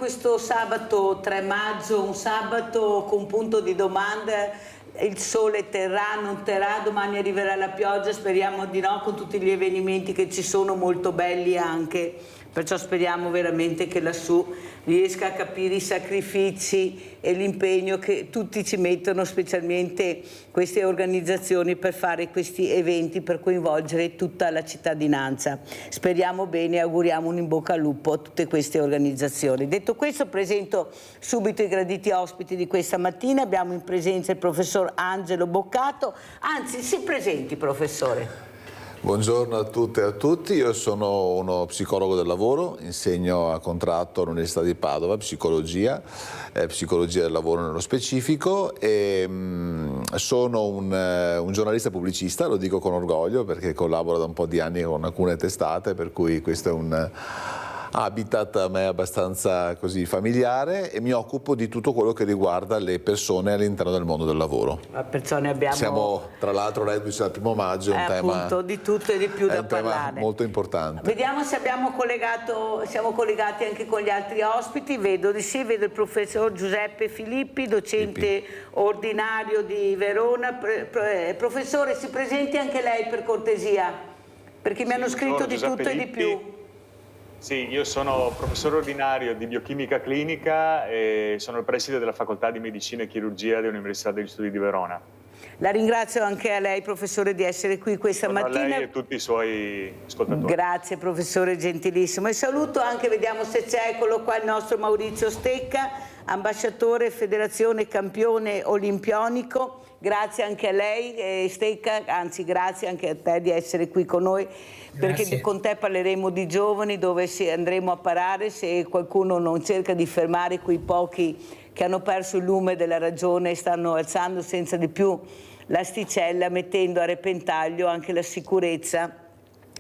questo sabato 3 maggio, un sabato con punto di domanda. Il sole terrà, non terrà, domani arriverà la pioggia, speriamo di no, con tutti gli avvenimenti che ci sono, molto belli anche. Perciò speriamo veramente che lassù riesca a capire i sacrifici e l'impegno che tutti ci mettono, specialmente queste organizzazioni, per fare questi eventi, per coinvolgere tutta la cittadinanza. Speriamo bene, auguriamo un in bocca al lupo a tutte queste organizzazioni. Detto questo, presento subito i graditi ospiti di questa mattina. Abbiamo in presenza il professor Angelo Boccato. Anzi, si presenti, professore. Buongiorno a tutte e a tutti, io sono uno psicologo del lavoro, insegno a contratto all'Università di Padova, psicologia del lavoro nello specifico, e sono un giornalista pubblicista, lo dico con orgoglio perché collaboro da un po' di anni con alcune testate, per cui questo è un habitat a me abbastanza così familiare, e mi occupo di tutto quello che riguarda le persone all'interno del mondo del lavoro. Perciò ne abbiamo... Siamo tra l'altro reduci dal 1° maggio, un tema appunto di tutto e di più da parlare. Molto importante. Vediamo se siamo collegati anche con gli altri ospiti. Vedo di sì, vedo il professor Giuseppe Filippi, docente ordinario di Verona. Professore, si presenti anche lei per cortesia, perché mi hanno scritto di Giuseppe tutto e di Lippi. più. Sì, io sono professore ordinario di biochimica clinica e sono il preside della facoltà di medicina e chirurgia dell'Università degli Studi di Verona. La ringrazio anche a lei, professore, di essere qui questa mattina. A lei e tutti i suoi ascoltatori. Grazie, professore, gentilissimo. E saluto anche, vediamo se c'è, eccolo qua, il nostro Maurizio Stecca, ambasciatore Federazione Campione Olimpionico. Grazie anche a lei, Stecca, anzi grazie anche a te di essere qui con noi, perché con te parleremo di giovani, dove andremo a parare se qualcuno non cerca di fermare quei pochi che hanno perso il lume della ragione e stanno alzando senza di più l'asticella, mettendo a repentaglio anche la sicurezza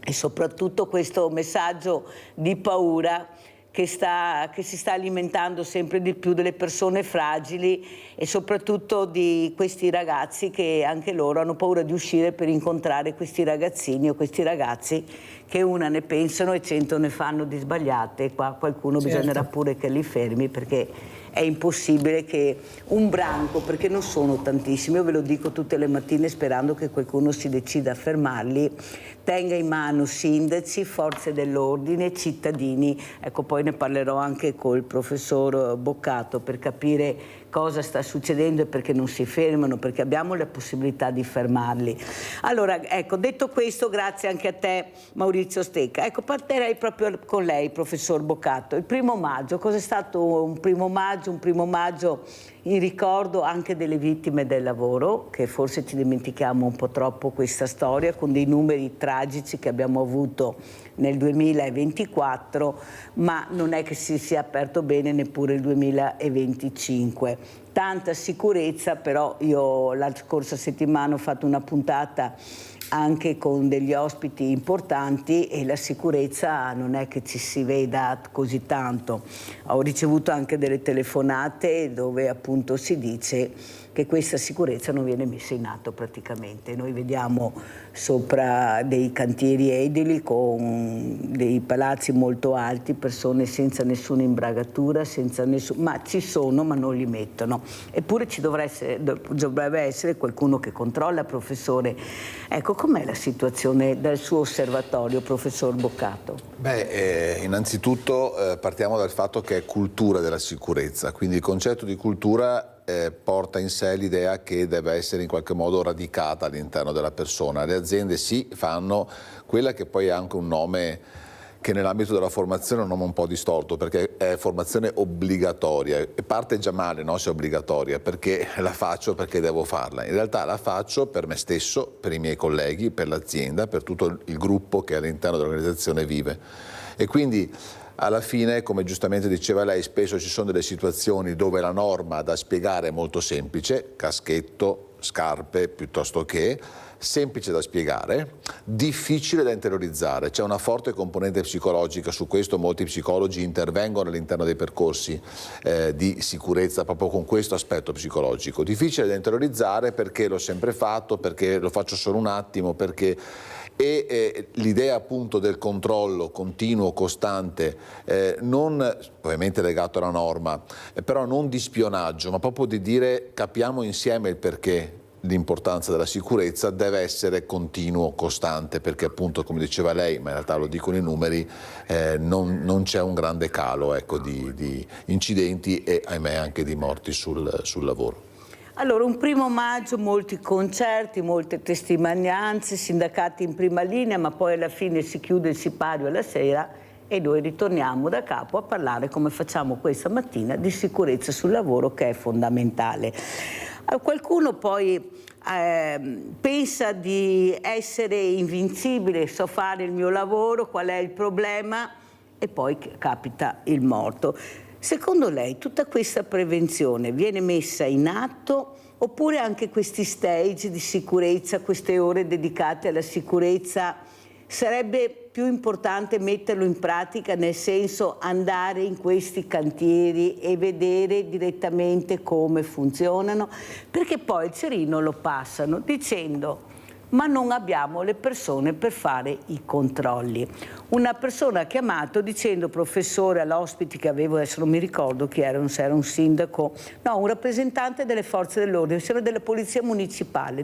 e soprattutto questo messaggio di paura che si sta alimentando sempre di più delle persone fragili e soprattutto di questi ragazzi che anche loro hanno paura di uscire per incontrare questi ragazzini o questi ragazzi che una ne pensano e 100 ne fanno di sbagliate, e qua qualcuno bisognerà pure che li fermi, perché è impossibile che un branco, perché non sono tantissimi, io ve lo dico tutte le mattine sperando che qualcuno si decida a fermarli, tenga in mano sindaci, forze dell'ordine, cittadini. Ecco, poi ne parlerò anche col professor Boccato per capire cosa sta succedendo e perché non si fermano, perché abbiamo la possibilità di fermarli. Allora, ecco, detto questo, grazie anche a te Maurizio Stecca. Ecco, partirei proprio con lei, professor Boccato. Il 1° maggio, cos'è stato un 1° maggio? Un 1° maggio in ricordo anche delle vittime del lavoro, che forse ci dimentichiamo un po' troppo questa storia, con dei numeri tragici che abbiamo avuto nel 2024, ma non è che si sia aperto bene neppure il 2025. Tanta sicurezza, però io la scorsa settimana ho fatto una puntata anche con degli ospiti importanti e la sicurezza non è che ci si veda così tanto. Ho ricevuto anche delle telefonate dove appunto si dice che questa sicurezza non viene messa in atto praticamente. Noi vediamo sopra dei cantieri edili con dei palazzi molto alti, persone senza nessuna imbragatura, ma ci sono, ma non li mettono. Eppure ci dovrebbe essere qualcuno che controlla, professore. Ecco, com'è la situazione dal suo osservatorio, professor Boccato? Beh, innanzitutto partiamo dal fatto che è cultura della sicurezza, quindi il concetto di cultura porta in sé l'idea che deve essere in qualche modo radicata all'interno della persona. Le aziende sì, fanno quella che poi ha anche un nome che nell'ambito della formazione è un nome un po' distorto, perché è formazione obbligatoria, e parte già male, no, se è obbligatoria, perché la faccio perché devo farla. In realtà la faccio per me stesso, per i miei colleghi, per l'azienda, per tutto il gruppo che all'interno dell'organizzazione vive. E quindi alla fine, come giustamente diceva lei, spesso ci sono delle situazioni dove la norma da spiegare è molto semplice, caschetto, scarpe, piuttosto che, semplice da spiegare, difficile da interiorizzare. C'è una forte componente psicologica, su questo molti psicologi intervengono all'interno dei percorsi di sicurezza proprio con questo aspetto psicologico. Difficile da interiorizzare perché l'ho sempre fatto, perché lo faccio solo un attimo, perché E l'idea appunto del controllo continuo, costante, non ovviamente legato alla norma, però non di spionaggio, ma proprio di dire capiamo insieme il perché l'importanza della sicurezza deve essere continuo, costante, perché appunto, come diceva lei, ma in realtà lo dicono i numeri, non c'è un grande calo, ecco, di incidenti e ahimè anche di morti sul lavoro. Allora, un 1° maggio, molti concerti, molte testimonianze, sindacati in prima linea, ma poi alla fine si chiude il sipario alla sera e noi ritorniamo da capo a parlare, come facciamo questa mattina, di sicurezza sul lavoro, che è fondamentale. Qualcuno poi pensa di essere invincibile, so fare il mio lavoro, qual è il problema? E poi capita il morto. Secondo lei tutta questa prevenzione viene messa in atto, oppure anche questi stage di sicurezza, queste ore dedicate alla sicurezza, sarebbe più importante metterlo in pratica, nel senso andare in questi cantieri e vedere direttamente come funzionano? Perché poi il cerino lo passano dicendo: ma non abbiamo le persone per fare i controlli. Una persona ha chiamato dicendo, professore, all'ospite che avevo, adesso non mi ricordo chi era, non so, era un sindaco, no, un rappresentante delle forze dell'ordine, c'era della polizia municipale,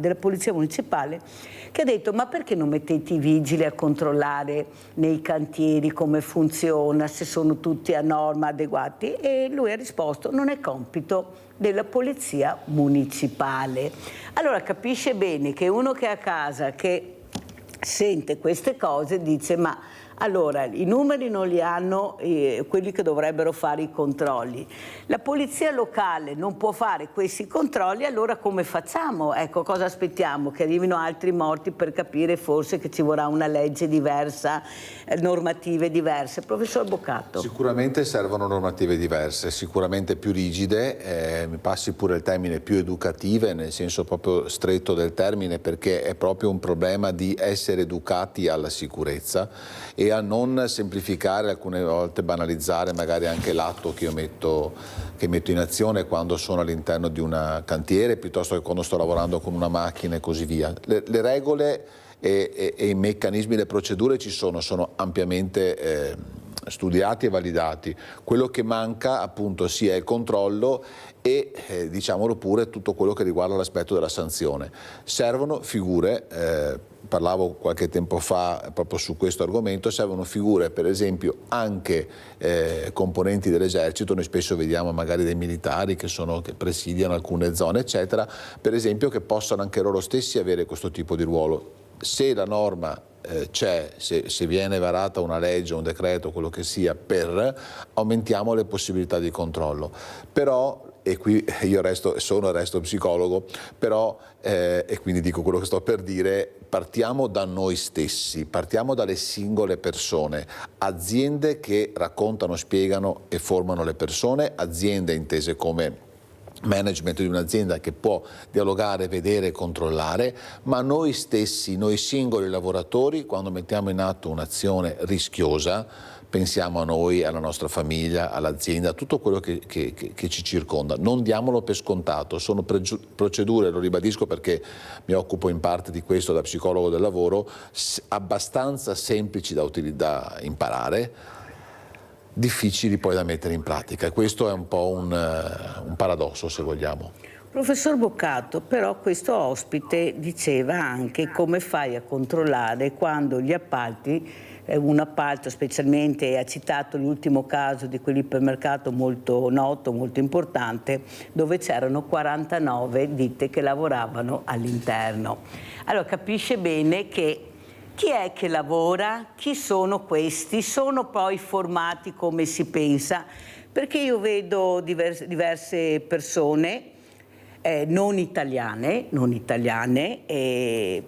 che ha detto: ma perché non mettete i vigili a controllare nei cantieri come funziona, se sono tutti a norma, adeguati? E lui ha risposto: non è compito della polizia municipale. Allora capisce bene che uno che è a casa, che sente queste cose, dice: ma allora i numeri non li hanno quelli che dovrebbero fare i controlli, la polizia locale non può fare questi controlli, allora come facciamo? Ecco, cosa aspettiamo? Che arrivino altri morti per capire forse che ci vorrà una legge diversa, normative diverse? Professor Boccato. Sicuramente servono normative diverse, sicuramente più rigide, mi passi pure il termine più educative, nel senso proprio stretto del termine, perché è proprio un problema di essere educati alla sicurezza e a non semplificare, alcune volte banalizzare magari anche l'atto che io metto in azione quando sono all'interno di un cantiere, piuttosto che quando sto lavorando con una macchina e così via. Le regole e i meccanismi, le procedure ci sono ampiamente studiati e validati. Quello che manca appunto sia il controllo e diciamolo pure tutto quello che riguarda l'aspetto della sanzione. Servono figure, parlavo qualche tempo fa proprio su questo argomento, servono figure per esempio anche componenti dell'esercito, noi spesso vediamo magari dei militari che presidiano alcune zone eccetera, per esempio, che possano anche loro stessi avere questo tipo di ruolo. Se la norma c'è, se viene varata una legge, un decreto, quello che sia, aumentiamo le possibilità di controllo. Però, e qui io resto psicologo, però, e quindi dico quello che sto per dire, partiamo da noi stessi, partiamo dalle singole persone, aziende che raccontano, spiegano e formano le persone, aziende intese come management di un'azienda che può dialogare, vedere e controllare, ma noi stessi, noi singoli lavoratori, quando mettiamo in atto un'azione rischiosa, pensiamo a noi, alla nostra famiglia, all'azienda, a tutto quello che ci circonda. Non diamolo per scontato, sono procedure, lo ribadisco perché mi occupo in parte di questo da psicologo del lavoro, abbastanza semplici da imparare, difficili poi da mettere in pratica. Questo è un po' un paradosso, se vogliamo. Professor Boccato, però questo ospite diceva anche come fai a controllare quando gli appalti, un appalto specialmente, ha citato l'ultimo caso di quell'ipermercato molto noto, molto importante, dove c'erano 49 ditte che lavoravano all'interno. Allora capisce bene che chi è che lavora? Chi sono questi? Sono poi formati come si pensa? Perché io vedo diverse persone non italiane,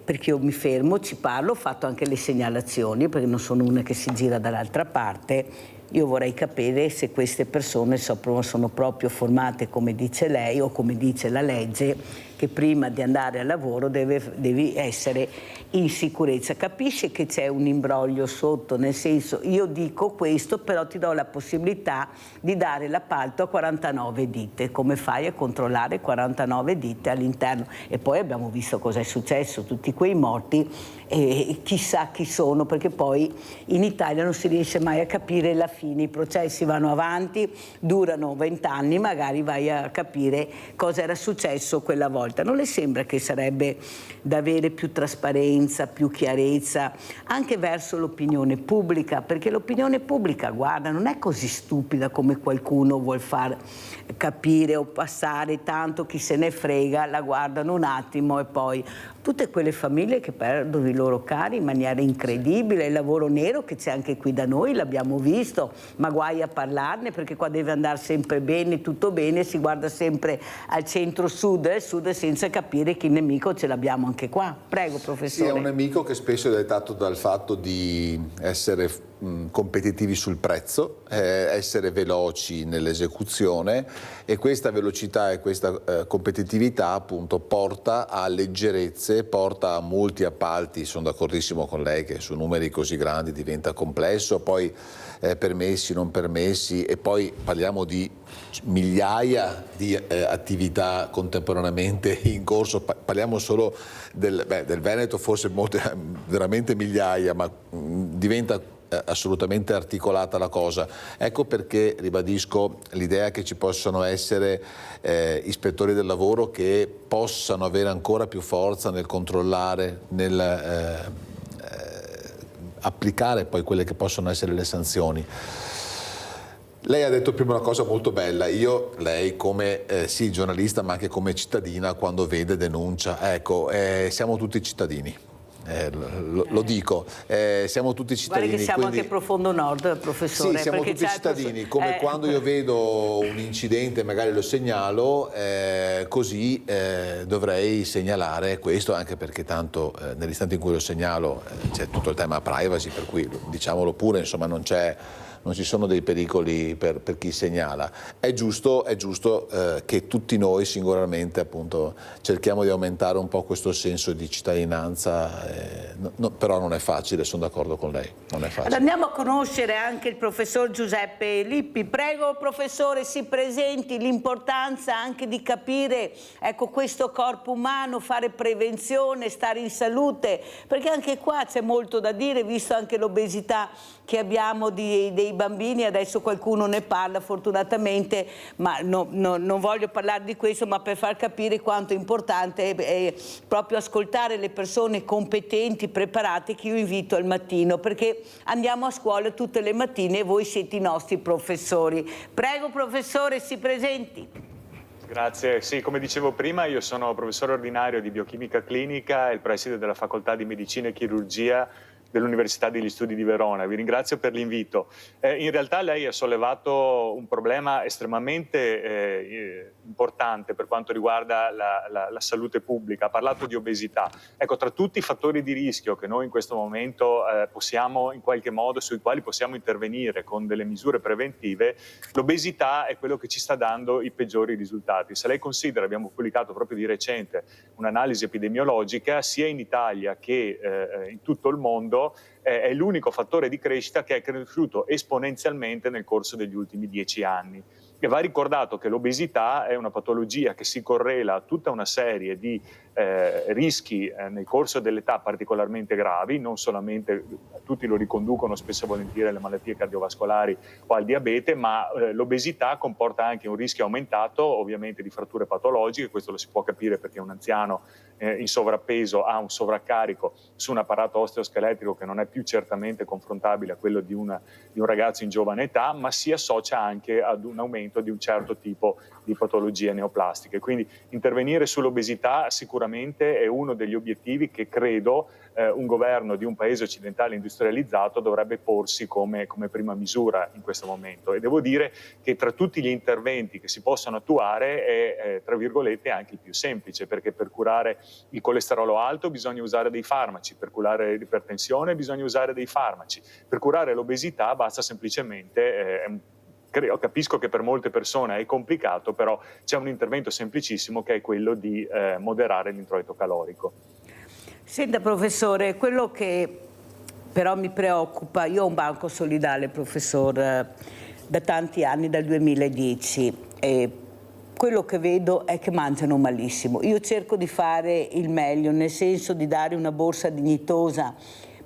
perché io mi fermo, ci parlo, ho fatto anche le segnalazioni, perché non sono una che si gira dall'altra parte. Io vorrei capire se queste persone sono proprio formate come dice lei o come dice la legge che prima di andare al lavoro devi essere in sicurezza. Capisci che c'è un imbroglio sotto, nel senso, io dico questo, però ti do la possibilità di dare l'appalto a 49 ditte. Come fai a controllare 49 ditte all'interno? E poi abbiamo visto cosa è successo, tutti quei morti, e chissà chi sono, perché poi in Italia non si riesce mai a capire la fine, i processi vanno avanti, durano 20 anni, magari vai a capire cosa era successo quella volta. Non le sembra che sarebbe da avere più trasparenza, più chiarezza anche verso l'opinione pubblica, perché l'opinione pubblica, guarda, non è così stupida come qualcuno vuol far capire o passare, tanto chi se ne frega, la guardano un attimo e poi tutte quelle famiglie che perdono i loro cari in maniera incredibile, il lavoro nero che c'è anche qui da noi, l'abbiamo visto, ma guai a parlarne, perché qua deve andare sempre bene, tutto bene, si guarda sempre al centro-sud e al sud senza capire che il nemico ce l'abbiamo anche qua. Prego, professore. Sì, è un nemico che spesso è dettato dal fatto di essere competitivi sul prezzo, essere veloci nell'esecuzione, e questa velocità e questa competitività appunto porta a leggerezze, porta a molti appalti. Sono d'accordissimo con lei che su numeri così grandi diventa complesso, poi permessi, non permessi, e poi parliamo di migliaia di attività contemporaneamente in corso. Parliamo solo del Veneto, forse veramente migliaia, ma diventa assolutamente articolata la cosa. Ecco perché ribadisco l'idea che ci possano essere ispettori del lavoro che possano avere ancora più forza nel controllare, nel applicare poi quelle che possono essere le sanzioni. Lei ha detto prima una cosa molto bella, lei come sì giornalista ma anche come cittadina, quando vede, denuncia, ecco, siamo tutti cittadini. Lo dico, siamo tutti cittadini. Guarda che siamo quindi, anche profondo nord, professore. Sì, siamo tutti cittadini, come quando io vedo un incidente magari lo segnalo, così dovrei segnalare questo, anche perché tanto nell'istante in cui lo segnalo c'è tutto il tema privacy, per cui diciamolo pure, insomma non ci sono dei pericoli per chi segnala. È giusto che tutti noi singolarmente appunto cerchiamo di aumentare un po' questo senso di cittadinanza, però non è facile, sono d'accordo con lei, non è facile. Allora, andiamo a conoscere anche il professor Giuseppe Lippi. Prego, professore, si presenti, l'importanza anche di capire, ecco, questo corpo umano, fare prevenzione, stare in salute, perché anche qua c'è molto da dire, visto anche l'obesità che abbiamo dei bambini. Adesso qualcuno ne parla fortunatamente, ma non voglio parlare di questo, ma per far capire quanto è importante è proprio ascoltare le persone competenti, preparate, che io invito al mattino, perché andiamo a scuola tutte le mattine e voi siete i nostri professori. Prego, professore, si presenti. Grazie. Sì, come dicevo prima, io sono professore ordinario di biochimica clinica e il preside della facoltà di medicina e chirurgia dell'Università degli Studi di Verona. Vi ringrazio per l'invito. In realtà lei ha sollevato un problema estremamente importante per quanto riguarda la salute pubblica. Ha parlato di obesità. Ecco, tra tutti i fattori di rischio che noi in questo momento possiamo in qualche modo, sui quali possiamo intervenire con delle misure preventive, l'obesità è quello che ci sta dando i peggiori risultati. Se lei considera, abbiamo pubblicato proprio di recente un'analisi epidemiologica, sia in Italia che in tutto il mondo, è l'unico fattore di crescita che è cresciuto esponenzialmente nel corso degli ultimi 10 anni. E va ricordato che l'obesità è una patologia che si correla a tutta una serie di rischi nel corso dell'età particolarmente gravi, non solamente, tutti lo riconducono spesso e volentieri alle malattie cardiovascolari o al diabete, ma l'obesità comporta anche un rischio aumentato ovviamente di fratture patologiche. Questo lo si può capire perché un anziano in sovrappeso ha un sovraccarico su un apparato osteoscheletrico che non è più certamente confrontabile a quello di un ragazzo in giovane età, ma si associa anche ad un aumento di un certo tipo di patologie neoplastiche. Quindi intervenire sull'obesità sicuramente è uno degli obiettivi che credo un governo di un paese occidentale industrializzato dovrebbe porsi come prima misura in questo momento. E devo dire che tra tutti gli interventi che si possono attuare è tra virgolette anche il più semplice, perché per curare il colesterolo alto bisogna usare dei farmaci, per curare l'ipertensione bisogna usare dei farmaci, per curare l'obesità basta semplicemente Capisco che per molte persone è complicato, però c'è un intervento semplicissimo che è quello di moderare l'introito calorico. Senta professore, quello che però mi preoccupa, io ho un banco solidale, professor, da tanti anni, dal 2010, e quello che vedo è che mangiano malissimo. Io cerco di fare il meglio, nel senso di dare una borsa dignitosa,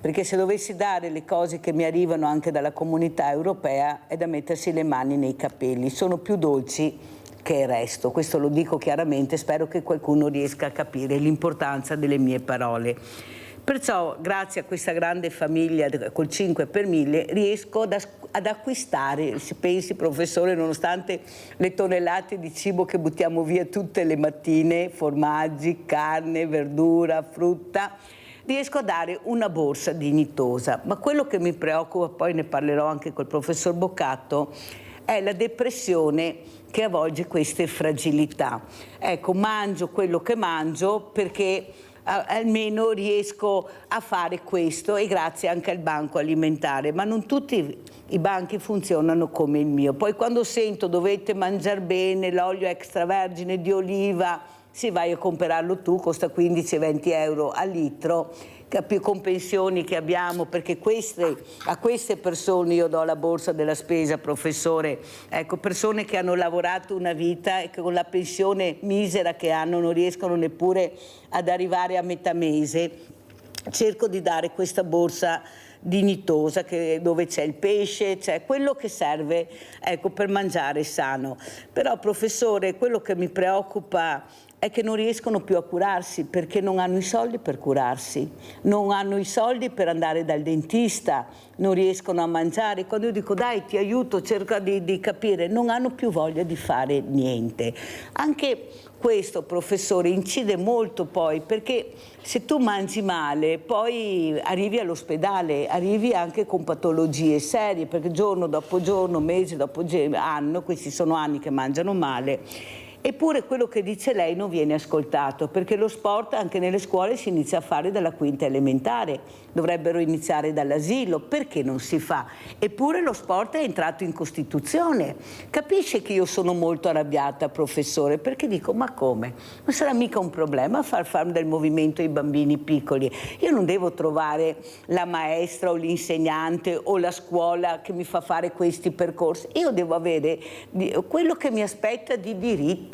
perché se dovessi dare le cose che mi arrivano anche dalla comunità europea è da mettersi le mani nei capelli, sono più dolci che il resto, questo lo dico chiaramente, spero che qualcuno riesca a capire l'importanza delle mie parole. Perciò grazie a questa grande famiglia col 5 per 1000 riesco ad acquistare, si pensi professore, nonostante le tonnellate di cibo che buttiamo via tutte le mattine, formaggi, carne, verdura, frutta, riesco a dare una borsa dignitosa. Ma quello che mi preoccupa, poi ne parlerò anche col professor Boccatto, è la depressione che avvolge queste fragilità. Ecco, mangio quello che mangio perché almeno riesco a fare questo, e grazie anche al banco alimentare, ma non tutti i banchi funzionano come il mio. Poi quando sento dovete mangiare bene, l'olio extravergine di oliva, sì, vai a comprarlo tu, costa 15-20 euro al litro, più con pensioni che abbiamo, perché a queste persone io do la borsa della spesa, professore, ecco, persone che hanno lavorato una vita e che con la pensione misera che hanno non riescono neppure ad arrivare a metà mese. Cerco di dare questa borsa dignitosa dove c'è il pesce, c'è quello che serve, ecco, per mangiare sano. Però professore, quello che mi preoccupa è che non riescono più a curarsi perché non hanno i soldi per curarsi, non hanno i soldi per andare dal dentista, non riescono a mangiare. Quando io dico dai ti aiuto, cerca di capire, non hanno più voglia di fare niente. Anche questo, professore, incide molto poi, perché se tu mangi male poi arrivi all'ospedale, arrivi anche con patologie serie, perché giorno dopo giorno, mese dopo anno, questi sono anni che mangiano male. Eppure quello che dice lei non viene ascoltato, perché lo sport anche nelle scuole si inizia a fare dalla quinta elementare, dovrebbero iniziare dall'asilo, perché non si fa? Eppure lo sport è entrato in Costituzione. Capisce che io sono molto arrabbiata, professore, perché dico ma come? Non sarà mica un problema fare del movimento ai bambini piccoli. Io non devo trovare la maestra o l'insegnante o la scuola che mi fa fare questi percorsi, io devo avere quello che mi aspetta di diritto,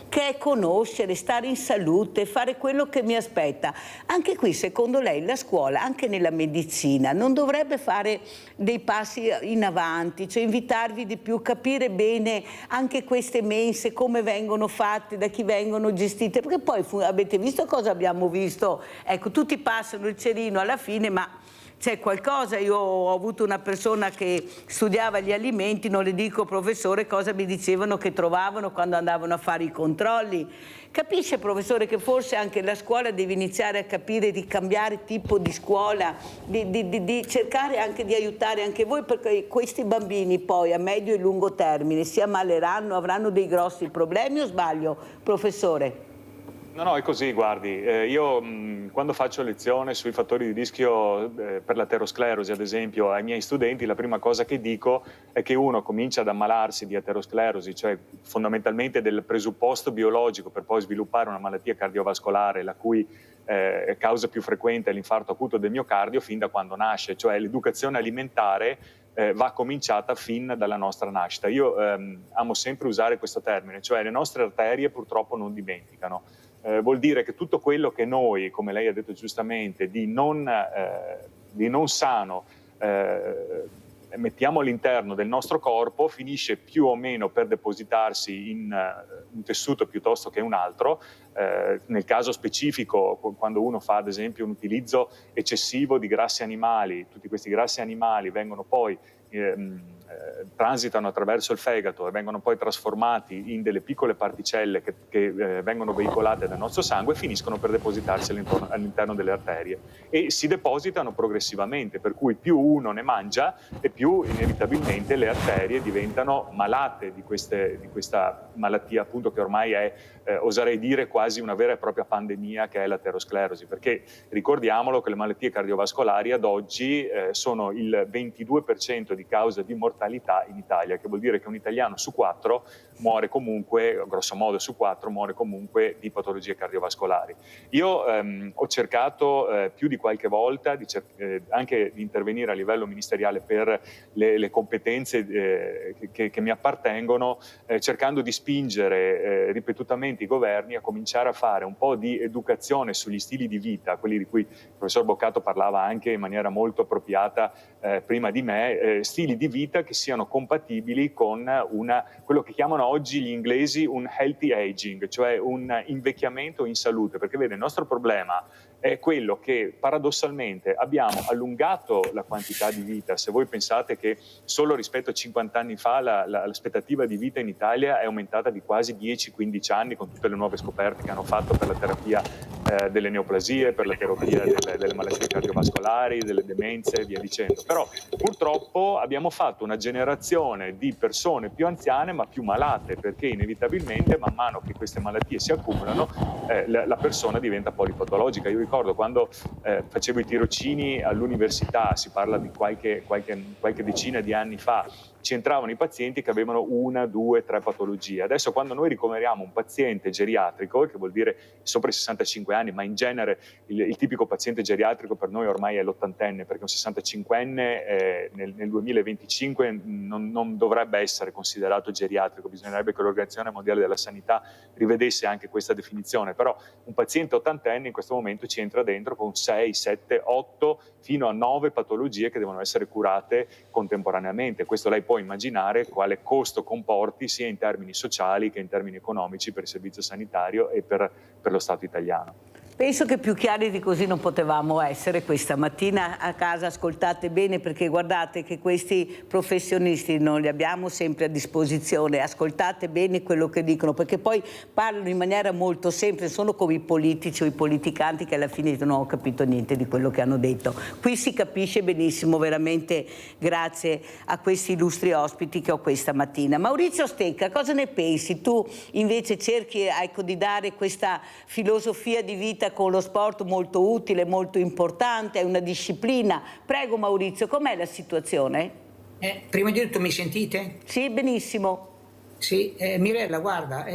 che è conoscere, stare in salute, fare quello che mi aspetta. Anche qui, secondo lei, la scuola, anche nella medicina, non dovrebbe fare dei passi in avanti, cioè invitarvi di più, capire bene anche queste mense, come vengono fatte, da chi vengono gestite, perché poi avete visto cosa abbiamo visto? Ecco, tutti passano il cerino alla fine, ma c'è qualcosa. Io ho avuto una persona che studiava gli alimenti, non le dico professore cosa mi dicevano che trovavano quando andavano a fare i controlli. Capisce professore che forse anche la scuola deve iniziare a capire di cambiare tipo di scuola, di cercare anche di aiutare anche voi, perché questi bambini poi a medio e lungo termine si ammaleranno, avranno dei grossi problemi, o sbaglio professore? No, è così, guardi, io quando faccio lezione sui fattori di rischio per l'aterosclerosi, ad esempio, ai miei studenti, la prima cosa che dico è che uno comincia ad ammalarsi di aterosclerosi, cioè fondamentalmente del presupposto biologico per poi sviluppare una malattia cardiovascolare, la cui causa più frequente è l'infarto acuto del miocardio, fin da quando nasce, cioè l'educazione alimentare va cominciata fin dalla nostra nascita. Io amo sempre usare questo termine, cioè le nostre arterie purtroppo non dimenticano. Vuol dire che tutto quello che noi, come lei ha detto giustamente, di non sano mettiamo all'interno del nostro corpo finisce più o meno per depositarsi in un tessuto piuttosto che un altro. Nel caso specifico, quando uno fa ad esempio un utilizzo eccessivo di grassi animali, tutti questi grassi animali vengono poi transitano attraverso il fegato e vengono poi trasformati in delle piccole particelle che vengono veicolate dal nostro sangue e finiscono per depositarsi all'interno delle arterie e si depositano progressivamente, per cui più uno ne mangia e più inevitabilmente le arterie diventano malate di questa malattia, appunto, che ormai è, oserei dire, quasi una vera e propria pandemia, che è l'aterosclerosi, perché ricordiamolo che le malattie cardiovascolari ad oggi sono il 22% di causa di mortalità mortalità in Italia, che vuol dire che un italiano su 4 muore comunque, grosso modo su 4, muore comunque di patologie cardiovascolari. Io ho cercato più di qualche volta anche di intervenire a livello ministeriale per le competenze che mi appartengono, cercando di spingere ripetutamente i governi a cominciare a fare un po' di educazione sugli stili di vita, quelli di cui il professor Boccato parlava anche in maniera molto appropriata prima di me, stili di vita che siano compatibili con quello che chiamano oggi gli inglesi un healthy aging, cioè un invecchiamento in salute, perché vede, il nostro problema è quello che paradossalmente abbiamo allungato la quantità di vita. Se voi pensate che solo rispetto a 50 anni fa l'aspettativa di vita in Italia è aumentata di quasi 10-15 anni con tutte le nuove scoperte che hanno fatto per la terapia delle neoplasie, per la terapia delle malattie cardiovascolari, delle demenze e via dicendo. Però purtroppo abbiamo fatto una generazione di persone più anziane ma più malate, perché inevitabilmente man mano che queste malattie si accumulano la persona diventa polipatologica. Io ricordo quando facevo i tirocini all'università, si parla di qualche decina di anni fa, ci entravano i pazienti che avevano 1, 2, 3 patologie. Adesso quando noi ricoveriamo un paziente geriatrico, che vuol dire sopra i 65 anni, ma in genere il tipico paziente geriatrico per noi ormai è l'80enne, perché un 65enne nel 2025 non dovrebbe essere considerato geriatrico, bisognerebbe che l'Organizzazione Mondiale della Sanità rivedesse anche questa definizione, però un paziente 80enne in questo momento ci entra dentro con 6, 7, 8 fino a 9 patologie che devono essere curate contemporaneamente. Questo lei può immaginare quale costo comporti sia in termini sociali che in termini economici per il servizio sanitario e per lo Stato italiano. Penso che più chiari di così non potevamo essere questa mattina. A casa ascoltate bene, perché guardate che questi professionisti non li abbiamo sempre a disposizione. Ascoltate bene quello che dicono, perché poi parlano in maniera molto semplice, sono come i politici o i politicanti che alla fine non ho capito niente di quello che hanno detto. Qui si capisce benissimo, veramente grazie a questi illustri ospiti che ho questa mattina. Maurizio Stecca, cosa ne pensi? Tu invece cerchi di dare questa filosofia di vita con lo sport molto utile, molto importante, è una disciplina. Prego Maurizio, com'è la situazione? Prima di tutto mi sentite? Sì, benissimo. Sì, Mirella, guarda,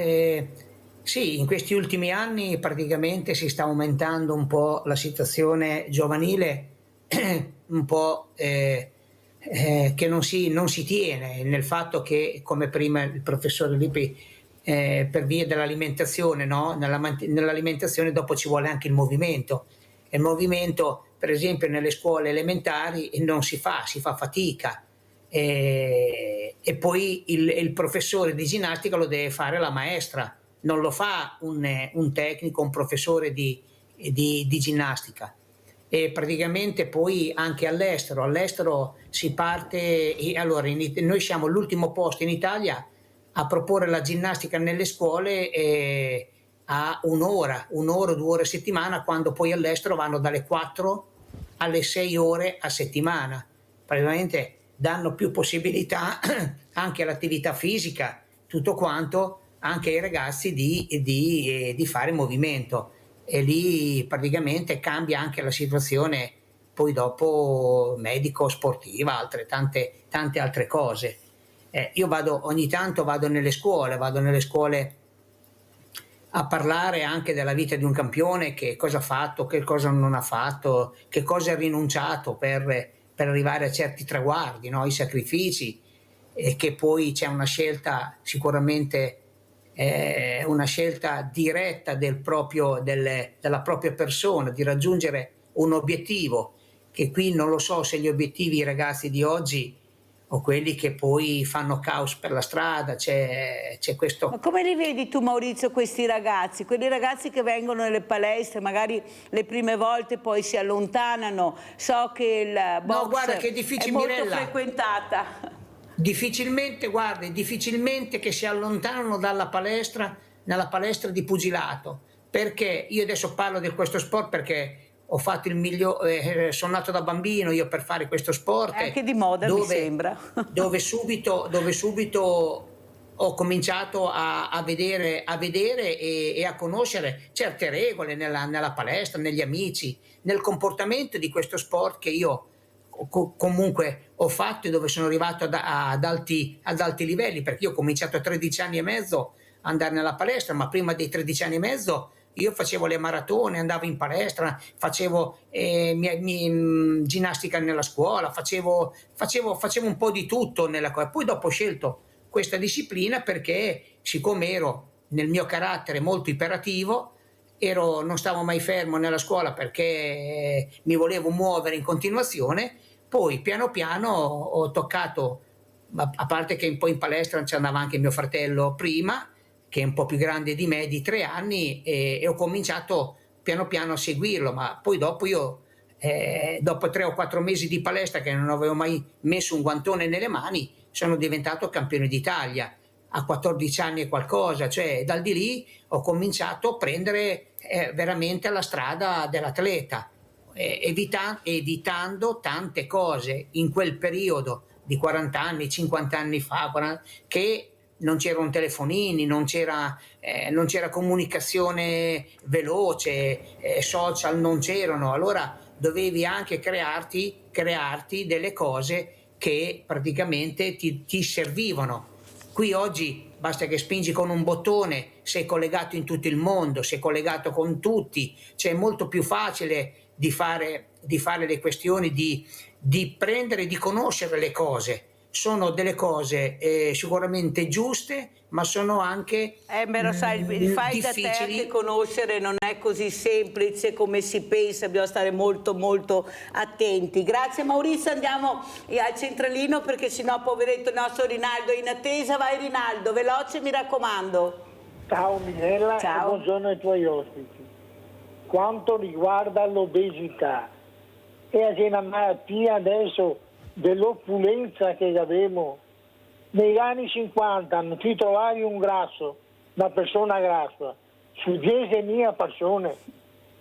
sì, in questi ultimi anni praticamente si sta aumentando un po' la situazione giovanile, un po' che non si tiene nel fatto che, come prima il professore Lippi, per via dell'alimentazione, no? Nell'alimentazione dopo ci vuole anche il movimento. E il movimento, per esempio, nelle scuole elementari non si fa fatica. E poi il professore di ginnastica lo deve fare la maestra, non lo fa un tecnico, un professore di ginnastica. E praticamente poi anche all'estero si parte, e allora noi siamo l'ultimo posto in Italia a proporre la ginnastica nelle scuole a un'ora, 2 ore a settimana, quando poi all'estero vanno dalle 4 alle 6 ore a settimana. Praticamente danno più possibilità anche all'attività fisica, tutto quanto, anche ai ragazzi di fare movimento. E lì praticamente cambia anche la situazione poi dopo medico-sportiva, tante altre cose. Io ogni tanto vado nelle scuole a parlare anche della vita di un campione, che cosa ha fatto, che cosa non ha fatto, che cosa ha rinunciato per arrivare a certi traguardi, no? I sacrifici, e che poi c'è una scelta sicuramente, una scelta diretta della propria persona di raggiungere un obiettivo, che qui non lo so se gli obiettivi i ragazzi di oggi o quelli che poi fanno caos per la strada, c'è questo. Ma come li vedi tu Maurizio questi ragazzi? Quelli ragazzi che vengono nelle palestre, magari le prime volte poi si allontanano, so che il box guarda che è difficile, molto Mirella, frequentata. Difficilmente che si allontanano nella palestra di pugilato, perché io adesso parlo di questo sport perché ho fatto sono nato da bambino io per fare questo sport. È anche di moda, mi sembra. dove subito ho cominciato a vedere e a conoscere certe regole nella palestra, negli amici, nel comportamento di questo sport che io comunque ho fatto e dove sono arrivato ad alti livelli, perché io ho cominciato a 13 anni e mezzo a andare nella palestra, ma prima dei 13 anni e mezzo io facevo le maratone, andavo in palestra, facevo ginnastica nella scuola, facevo un po' di tutto nella cosa. Poi dopo ho scelto questa disciplina perché, siccome ero nel mio carattere molto iperattivo, non stavo mai fermo nella scuola perché mi volevo muovere in continuazione. Poi piano piano ho toccato, a parte che poi in palestra ci andava anche mio fratello prima, che è un po' più grande di me, di 3 anni, e ho cominciato piano piano a seguirlo, ma poi dopo dopo 3 o 4 mesi di palestra, che non avevo mai messo un guantone nelle mani, sono diventato campione d'Italia a 14 anni e qualcosa, cioè dal di lì ho cominciato a prendere veramente la strada dell'atleta, evitando tante cose in quel periodo di 40 anni, 50 anni fa, che non c'erano telefonini, non c'era comunicazione veloce, social non c'erano, allora dovevi anche crearti delle cose che praticamente ti servivano. Qui oggi basta che spingi con un bottone, sei collegato in tutto il mondo, sei collegato con tutti, cioè è molto più facile di fare le questioni, di prendere, di conoscere le cose. Sono delle cose sicuramente giuste, ma sono anche lo sai, il fai da te difficili. che conoscere non è così semplice come si pensa, bisogna stare molto molto attenti. Grazie Maurizio, andiamo al centralino perché sennò poveretto il nostro Rinaldo è in attesa. Vai Rinaldo, veloce mi raccomando. Ciao Minella. Ciao. E buongiorno ai tuoi ospiti. Quanto riguarda l'obesità, è una malattia adesso dell'opulenza che abbiamo. Negli anni 50 non ti trovavi un grasso, una persona grassa, su 10.000 persone.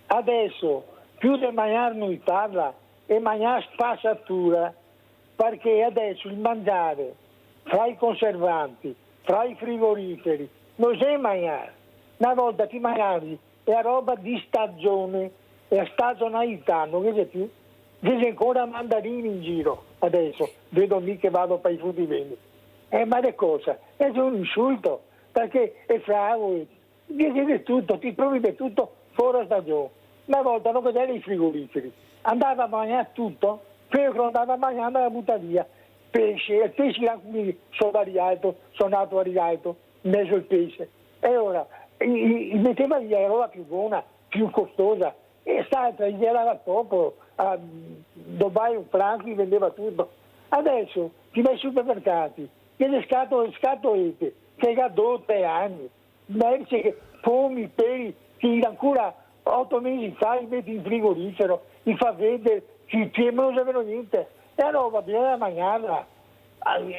Adesso più di mangiare non parla e mangiare spazzatura, perché adesso il mangiare fra i conservanti, fra i frigoriferi, non sai mangiare. Una volta ti mangiavi è roba di stagione, è stagionalità, non vedi più. Vedi ancora mandarini in giro adesso, vedo lì che vado per i fruttivendoli. Ma le cose, è un insulto, perché è fravo, vedi tutto, ti trovi di tutto fuori stagione. Una volta non vedevi i frigoriferi, andava a mangiare tutto, quello che andava a mangiare andava a buttare via. Pesce, il pesce sono arrivato, sono nato arrivato, in mezzo al pesce. E ora, metteva via la roba più buona, più costosa, e stata, gli era al popolo, a Dubai un Franchi vendeva tutto. Adesso ti vai ai supermercati, che le scatolette, che ha 2 o 3 anni, merce, pomi, peri, che ancora 8 mesi fa li metti in frigorifero, li fa vedere, non sapevano niente. E allora bisogna mangiarla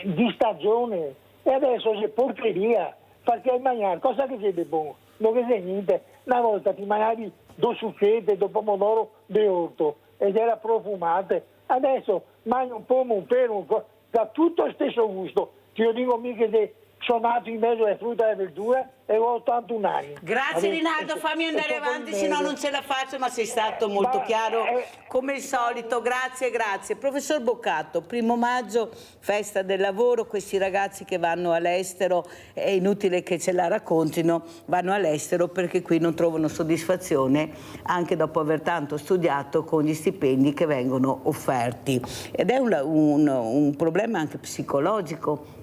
di stagione. E adesso c'è porcheria, perché hai mangiato, cosa che c'è di buono? Non c'è niente. Una volta ti mangiavi 2 succhette, 2 pomodoro di orto, ed era profumate. Adesso mangi un pomo, un pelo, da tutto il stesso gusto. Ti lo dico mica che sono nato in mezzo alle frutta e alle verdure e ho 81 anni. Grazie Rinaldo, fammi andare avanti, se no non ce la faccio, ma sei stato molto chiaro come il solito. Grazie. Professor Boccato, 1° maggio, festa del lavoro, questi ragazzi che vanno all'estero, è inutile che ce la raccontino, vanno all'estero perché qui non trovano soddisfazione anche dopo aver tanto studiato con gli stipendi che vengono offerti. Ed è un problema anche psicologico,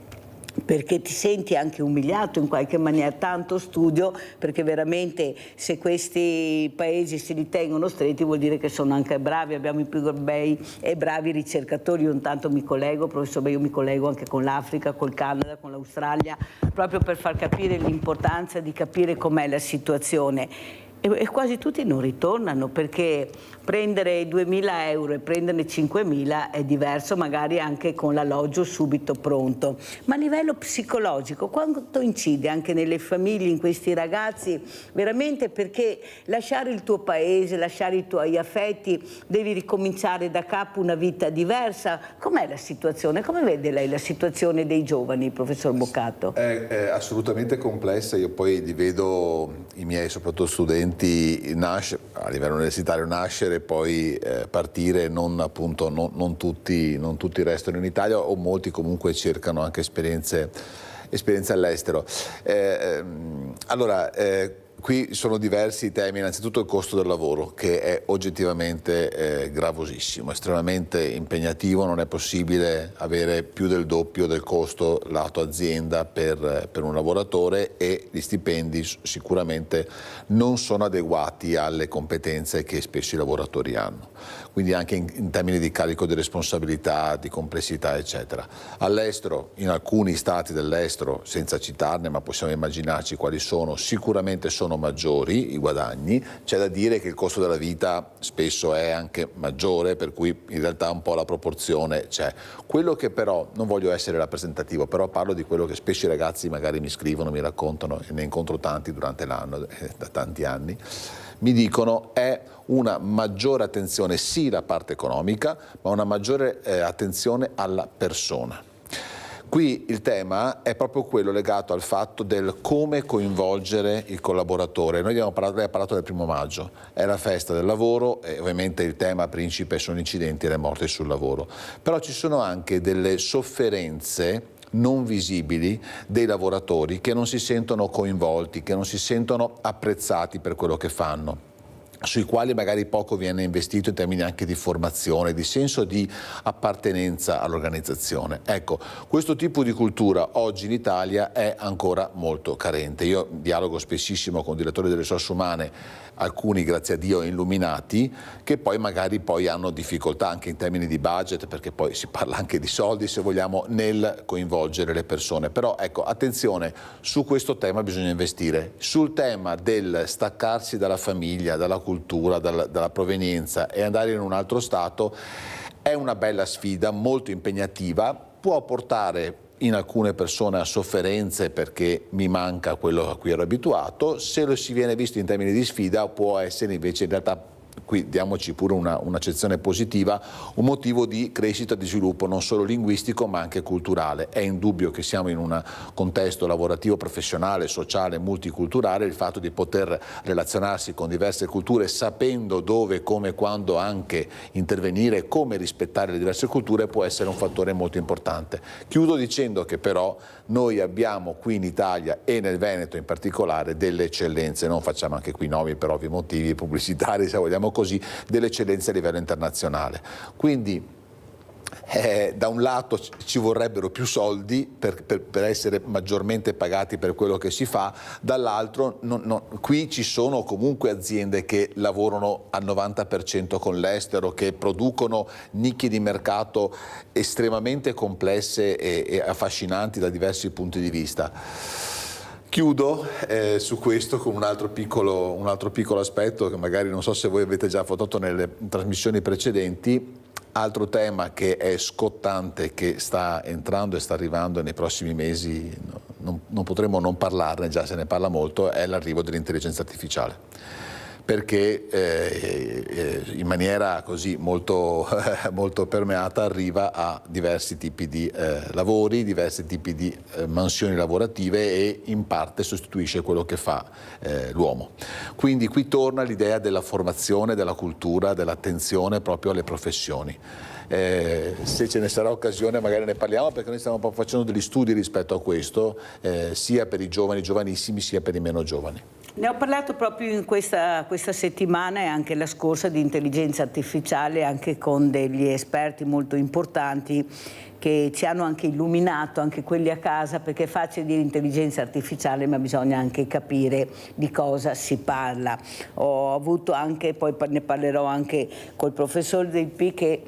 perché ti senti anche umiliato in qualche maniera, tanto studio, perché veramente se questi paesi si ritengono stretti vuol dire che sono anche bravi, abbiamo i più bei e bravi ricercatori. Io intanto mi collego, professor, io mi collego anche con l'Africa, col Canada, con l'Australia, proprio per far capire l'importanza di capire com'è la situazione. E quasi tutti non ritornano, perché prendere 2.000 euro e prenderne 5.000 è diverso, magari anche con l'alloggio subito pronto. Ma a livello psicologico quanto incide anche nelle famiglie, in questi ragazzi, veramente, perché lasciare il tuo paese, lasciare i tuoi affetti, devi ricominciare da capo una vita diversa. Com'è la situazione? Come vede lei la situazione dei giovani, professor Boccato? È assolutamente complessa, io poi li vedo i miei soprattutto studenti a livello universitario nascere e poi partire, non tutti restano in Italia, o molti comunque cercano anche esperienze all'estero. Qui sono diversi temi, innanzitutto il costo del lavoro, che è oggettivamente gravosissimo, estremamente impegnativo. Non è possibile avere più del doppio del costo lato azienda per un lavoratore, e gli stipendi sicuramente non sono adeguati alle competenze che spesso i lavoratori hanno, quindi anche in termini di carico di responsabilità, di complessità eccetera. All'estero, in alcuni stati dell'estero, senza citarne ma possiamo immaginarci quali sono, sicuramente sono maggiori i guadagni. C'è da dire che il costo della vita spesso è anche maggiore, per cui in realtà un po' la proporzione c'è. Quello che però, non voglio essere rappresentativo, però parlo di quello che spesso i ragazzi magari mi scrivono, mi raccontano, e ne incontro tanti durante l'anno, da tanti anni, mi dicono è una maggiore attenzione, sì, la parte economica, ma una maggiore attenzione alla persona. Qui il tema è proprio quello legato al fatto del come coinvolgere il collaboratore. Lei ha parlato del 1° maggio, è la festa del lavoro e ovviamente il tema principe sono incidenti e le morti sul lavoro. Però ci sono anche delle sofferenze non visibili dei lavoratori che non si sentono coinvolti, che non si sentono apprezzati per quello che fanno, sui quali magari poco viene investito in termini anche di formazione, di senso di appartenenza all'organizzazione. Ecco, questo tipo di cultura oggi in Italia è ancora molto carente. Io dialogo spessissimo con direttori delle risorse umane, alcuni grazie a Dio illuminati, che poi magari hanno difficoltà anche in termini di budget, perché poi si parla anche di soldi, se vogliamo, nel coinvolgere le persone. Però ecco, attenzione, su questo tema bisogna investire. Sul tema del staccarsi dalla famiglia, dalla cultura, dalla provenienza e andare in un altro stato è una bella sfida, molto impegnativa, può portare in alcune persone a sofferenze perché mi manca quello a cui ero abituato. Se lo si viene visto in termini di sfida, può essere invece, in realtà, qui diamoci pure un'accezione positiva, un motivo di crescita e di sviluppo non solo linguistico ma anche culturale. È indubbio che siamo in un contesto lavorativo, professionale, sociale, multiculturale. Il fatto di poter relazionarsi con diverse culture, sapendo dove, come, quando anche intervenire, come rispettare le diverse culture, può essere un fattore molto importante. Chiudo dicendo che però noi abbiamo qui in Italia e nel Veneto in particolare delle eccellenze, non facciamo anche qui nomi per ovvi motivi pubblicitari, se vogliamo così, delle eccellenze a livello internazionale. Quindi da un lato ci vorrebbero più soldi per essere maggiormente pagati per quello che si fa, dall'altro qui ci sono comunque aziende che lavorano al 90% con l'estero, che producono nicchie di mercato estremamente complesse e affascinanti da diversi punti di vista. Chiudo su questo con un altro piccolo aspetto che magari non so se voi avete già affrontato nelle trasmissioni precedenti. Altro tema che è scottante, che sta entrando e sta arrivando nei prossimi mesi, non potremo non parlarne, già se ne parla molto, è l'arrivo dell'intelligenza artificiale, perché in maniera così molto permeata arriva a diversi tipi di lavori, diversi tipi di mansioni lavorative e in parte sostituisce quello che fa l'uomo. Quindi qui torna l'idea della formazione, della cultura, dell'attenzione proprio alle professioni. Se ce ne sarà occasione magari ne parliamo, perché noi stiamo facendo degli studi rispetto a questo, sia per i giovani, giovanissimi, sia per i meno giovani. Ne ho parlato proprio in questa settimana e anche la scorsa di intelligenza artificiale, anche con degli esperti molto importanti che ci hanno anche illuminato, anche quelli a casa, perché è facile dire intelligenza artificiale ma bisogna anche capire di cosa si parla. Ho avuto anche, poi ne parlerò anche col professor Del P, che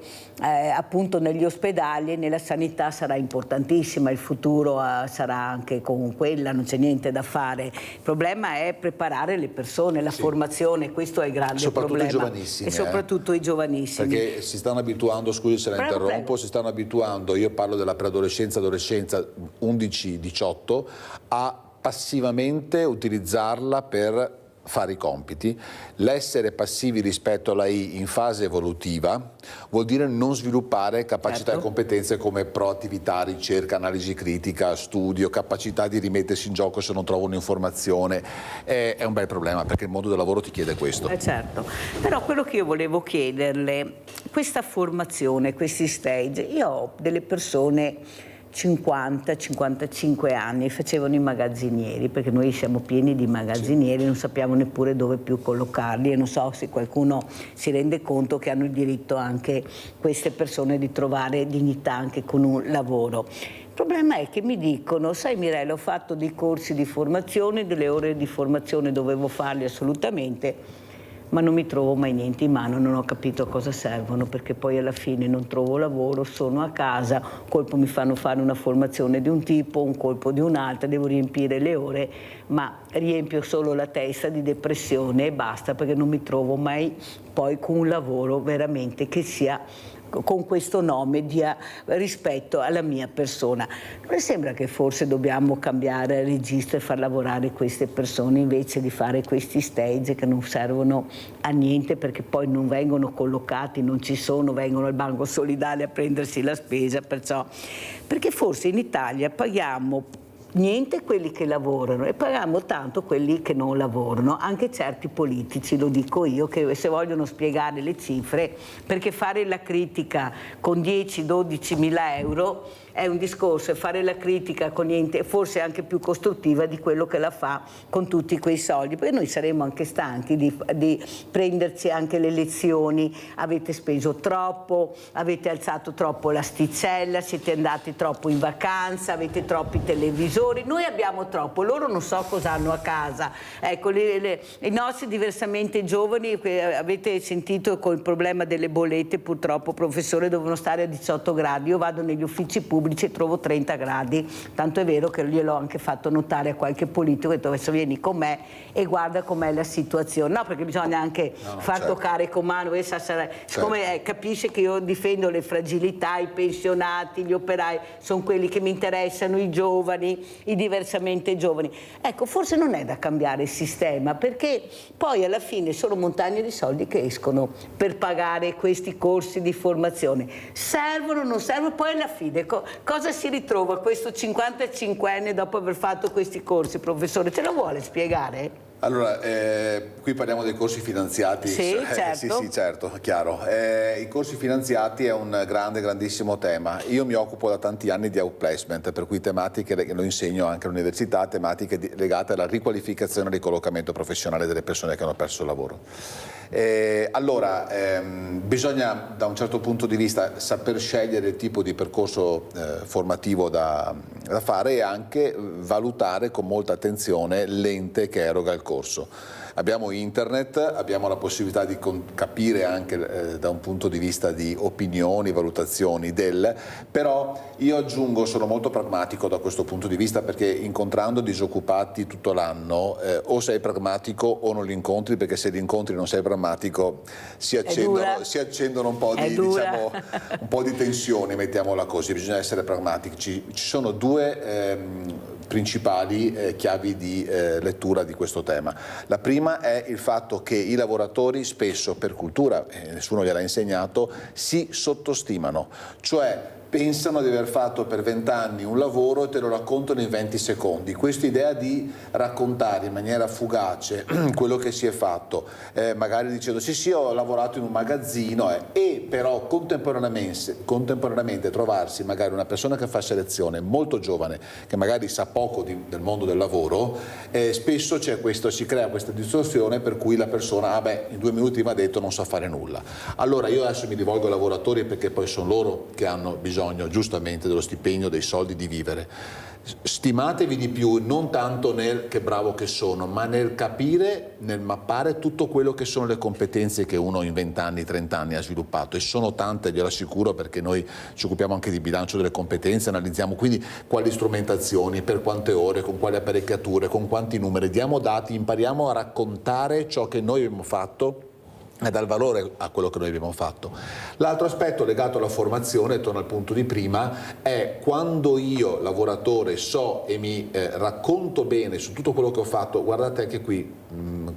appunto negli ospedali e nella sanità sarà importantissima, il futuro sarà anche con quella, non c'è niente da fare. Il problema è preparare le persone, la formazione, questo è il grande problema. Soprattutto i giovanissimi. E soprattutto i giovanissimi. Perché si stanno abituando, scusi se la interrompo, si stanno abituando, io parlo della preadolescenza, adolescenza 11-18, a passivamente utilizzarla per fare i compiti, l'essere passivi rispetto alla I in fase evolutiva vuol dire non sviluppare capacità e competenze come proattività, ricerca, analisi critica, studio, capacità di rimettersi in gioco se non trovo un'informazione. È un bel problema, perché il mondo del lavoro ti chiede questo. Certo, però quello che io volevo chiederle, questa formazione, questi stage, io ho delle persone 50-55 anni, facevano i magazzinieri, perché noi siamo pieni di magazzinieri, non sappiamo neppure dove più collocarli, e non so se qualcuno si rende conto che hanno il diritto anche queste persone di trovare dignità anche con un lavoro. Il problema è che mi dicono: sai Mirella, ho fatto dei corsi di formazione, delle ore di formazione dovevo farli assolutamente, ma non mi trovo mai niente in mano, non ho capito a cosa servono, perché poi alla fine non trovo lavoro, sono a casa, un colpo mi fanno fare una formazione di un tipo, un colpo di un'altra, devo riempire le ore, ma riempio solo la testa di depressione e basta, perché non mi trovo mai poi con un lavoro veramente che sia con questo nome, dia rispetto alla mia persona. Non le sembra che forse dobbiamo cambiare il registro e far lavorare queste persone invece di fare questi stage che non servono a niente, perché poi non vengono collocati, non ci sono, vengono al Banco Solidale a prendersi la spesa, perché forse in Italia paghiamo niente quelli che lavorano e paghiamo tanto quelli che non lavorano, anche certi politici, lo dico io, che se vogliono spiegare le cifre, perché fare la critica con 10-12 mila euro è un discorso, e fare la critica con niente forse anche più costruttiva di quello che la fa con tutti quei soldi, perché noi saremo anche stanchi di prenderci anche le lezioni. Avete speso troppo, avete alzato troppo l'asticella, siete andati troppo in vacanza, avete troppi televisori, noi abbiamo troppo, loro non so cosa hanno a casa. Ecco, i nostri diversamente giovani, avete sentito con il problema delle bollette, purtroppo professore, devono stare a 18 gradi, io vado negli uffici pubblici e trovo 30 gradi, tanto è vero che gliel'ho anche fatto notare a qualche politico, che adesso vieni con me e guarda com'è la situazione, no, perché bisogna anche far toccare con mano, siccome capisce che io difendo le fragilità, i pensionati, gli operai, sono quelli che mi interessano, i giovani, i diversamente giovani. Ecco, forse non è da cambiare il sistema, perché poi alla fine sono montagne di soldi che escono per pagare questi corsi di formazione. Servono, non servono, poi alla fine cosa si ritrova questo 55enne dopo aver fatto questi corsi, professore? Ce lo vuole spiegare? Allora, qui parliamo dei corsi finanziati. Sì, certo. Sì, certo, chiaro. I corsi finanziati è un grandissimo tema. Io mi occupo da tanti anni di outplacement, per cui tematiche che lo insegno anche all'università, tematiche legate alla riqualificazione e ricollocamento professionale delle persone che hanno perso il lavoro. Allora, bisogna da un certo punto di vista saper scegliere il tipo di percorso formativo da fare, e anche valutare con molta attenzione l'ente che eroga il corso. Abbiamo internet, abbiamo la possibilità di capire anche da un punto di vista di opinioni, valutazioni però io aggiungo, sono molto pragmatico da questo punto di vista, perché incontrando disoccupati tutto l'anno o sei pragmatico o non li incontri, perché se li incontri non sei pragmatico si accendono un po' di tensioni, mettiamola così. Bisogna essere pragmatici. Ci sono due principali chiavi di lettura di questo tema. La prima è il fatto che i lavoratori spesso, per cultura, nessuno gliel'ha insegnato, si sottostimano, cioè pensano di aver fatto per 20 anni un lavoro e te lo raccontano in 20 secondi. Questa idea di raccontare in maniera fugace quello che si è fatto, magari dicendo sì ho lavorato in un magazzino, e però contemporaneamente trovarsi magari una persona che fa selezione molto giovane, che magari sa poco del mondo del lavoro, spesso si crea questa distorsione per cui la persona, in 2 minuti mi ha detto non so fare nulla. Allora io adesso mi rivolgo ai lavoratori, perché poi sono loro che hanno bisogno giustamente dello stipendio, dei soldi, di vivere. Stimatevi di più, non tanto nel che bravo che sono, ma nel capire, nel mappare tutto quello che sono le competenze che uno in 20 anni, 30 anni ha sviluppato, e sono tante, glielo assicuro, perché noi ci occupiamo anche di bilancio delle competenze, analizziamo quindi quali strumentazioni, per quante ore, con quali apparecchiature, con quanti numeri, diamo dati, impariamo a raccontare ciò che noi abbiamo fatto e dal valore a quello che noi abbiamo fatto. L'altro aspetto legato alla formazione, torno al punto di prima, è quando io lavoratore so e mi racconto bene su tutto quello che ho fatto. Guardate anche qui,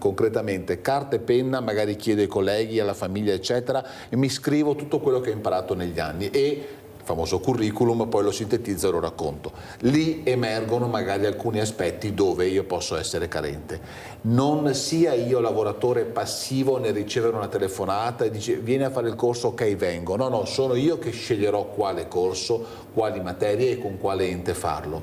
concretamente carta e penna, magari chiedo ai colleghi, alla famiglia eccetera, e mi scrivo tutto quello che ho imparato negli anni e il famoso curriculum poi lo sintetizzo e lo racconto. Lì emergono magari alcuni aspetti dove io posso essere carente. Non sia io lavoratore passivo nel ricevere una telefonata e dice vieni a fare il corso, ok vengo. No, no, sono io che sceglierò quale corso, quali materie e con quale ente farlo.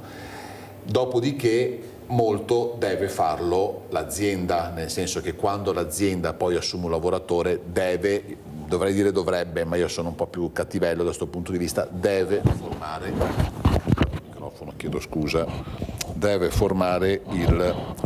Dopodiché molto deve farlo l'azienda, nel senso che quando l'azienda poi assume un lavoratore dovrei dire dovrebbe, ma io sono un po' più cattivello da questo punto di vista, deve formare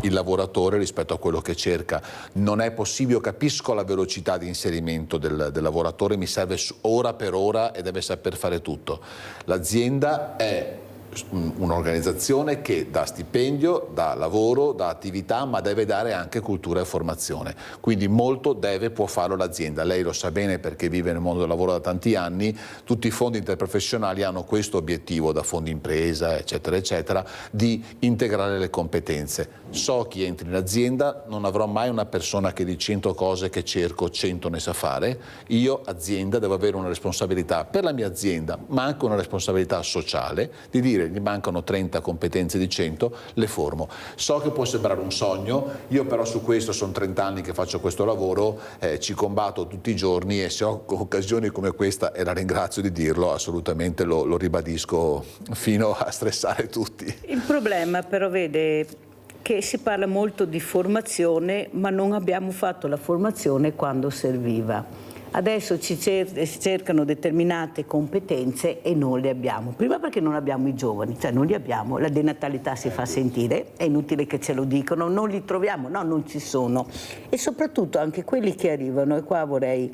il lavoratore rispetto a quello che cerca. Non è possibile, io capisco la velocità di inserimento del lavoratore, mi serve ora per ora e deve saper fare tutto. L'azienda è un'organizzazione che dà stipendio, dà lavoro, dà attività, ma deve dare anche cultura e formazione. Quindi molto può farlo l'azienda. Lei lo sa bene perché vive nel mondo del lavoro da tanti anni. Tutti i fondi interprofessionali hanno questo obiettivo, da fondi impresa, eccetera, eccetera, di integrare le competenze. So chi entra in azienda, non avrò mai una persona che di 100 cose che cerco, 100 ne sa fare. Io, azienda, devo avere una responsabilità per la mia azienda, ma anche una responsabilità sociale, di dire gli mancano 30 competenze di 100, le formo. So che può sembrare un sogno, io però su questo sono 30 anni che faccio questo lavoro, ci combatto tutti i giorni e se ho occasioni come questa, e la ringrazio di dirlo, assolutamente lo ribadisco fino a stressare tutti. Il problema però, vede, che si parla molto di formazione, ma non abbiamo fatto la formazione quando serviva. Adesso si cercano determinate competenze e non le abbiamo. Prima perché non abbiamo i giovani, cioè non li abbiamo, la denatalità si fa sentire, è inutile che ce lo dicano, non li troviamo, no, non ci sono. E soprattutto anche quelli che arrivano, e qua vorrei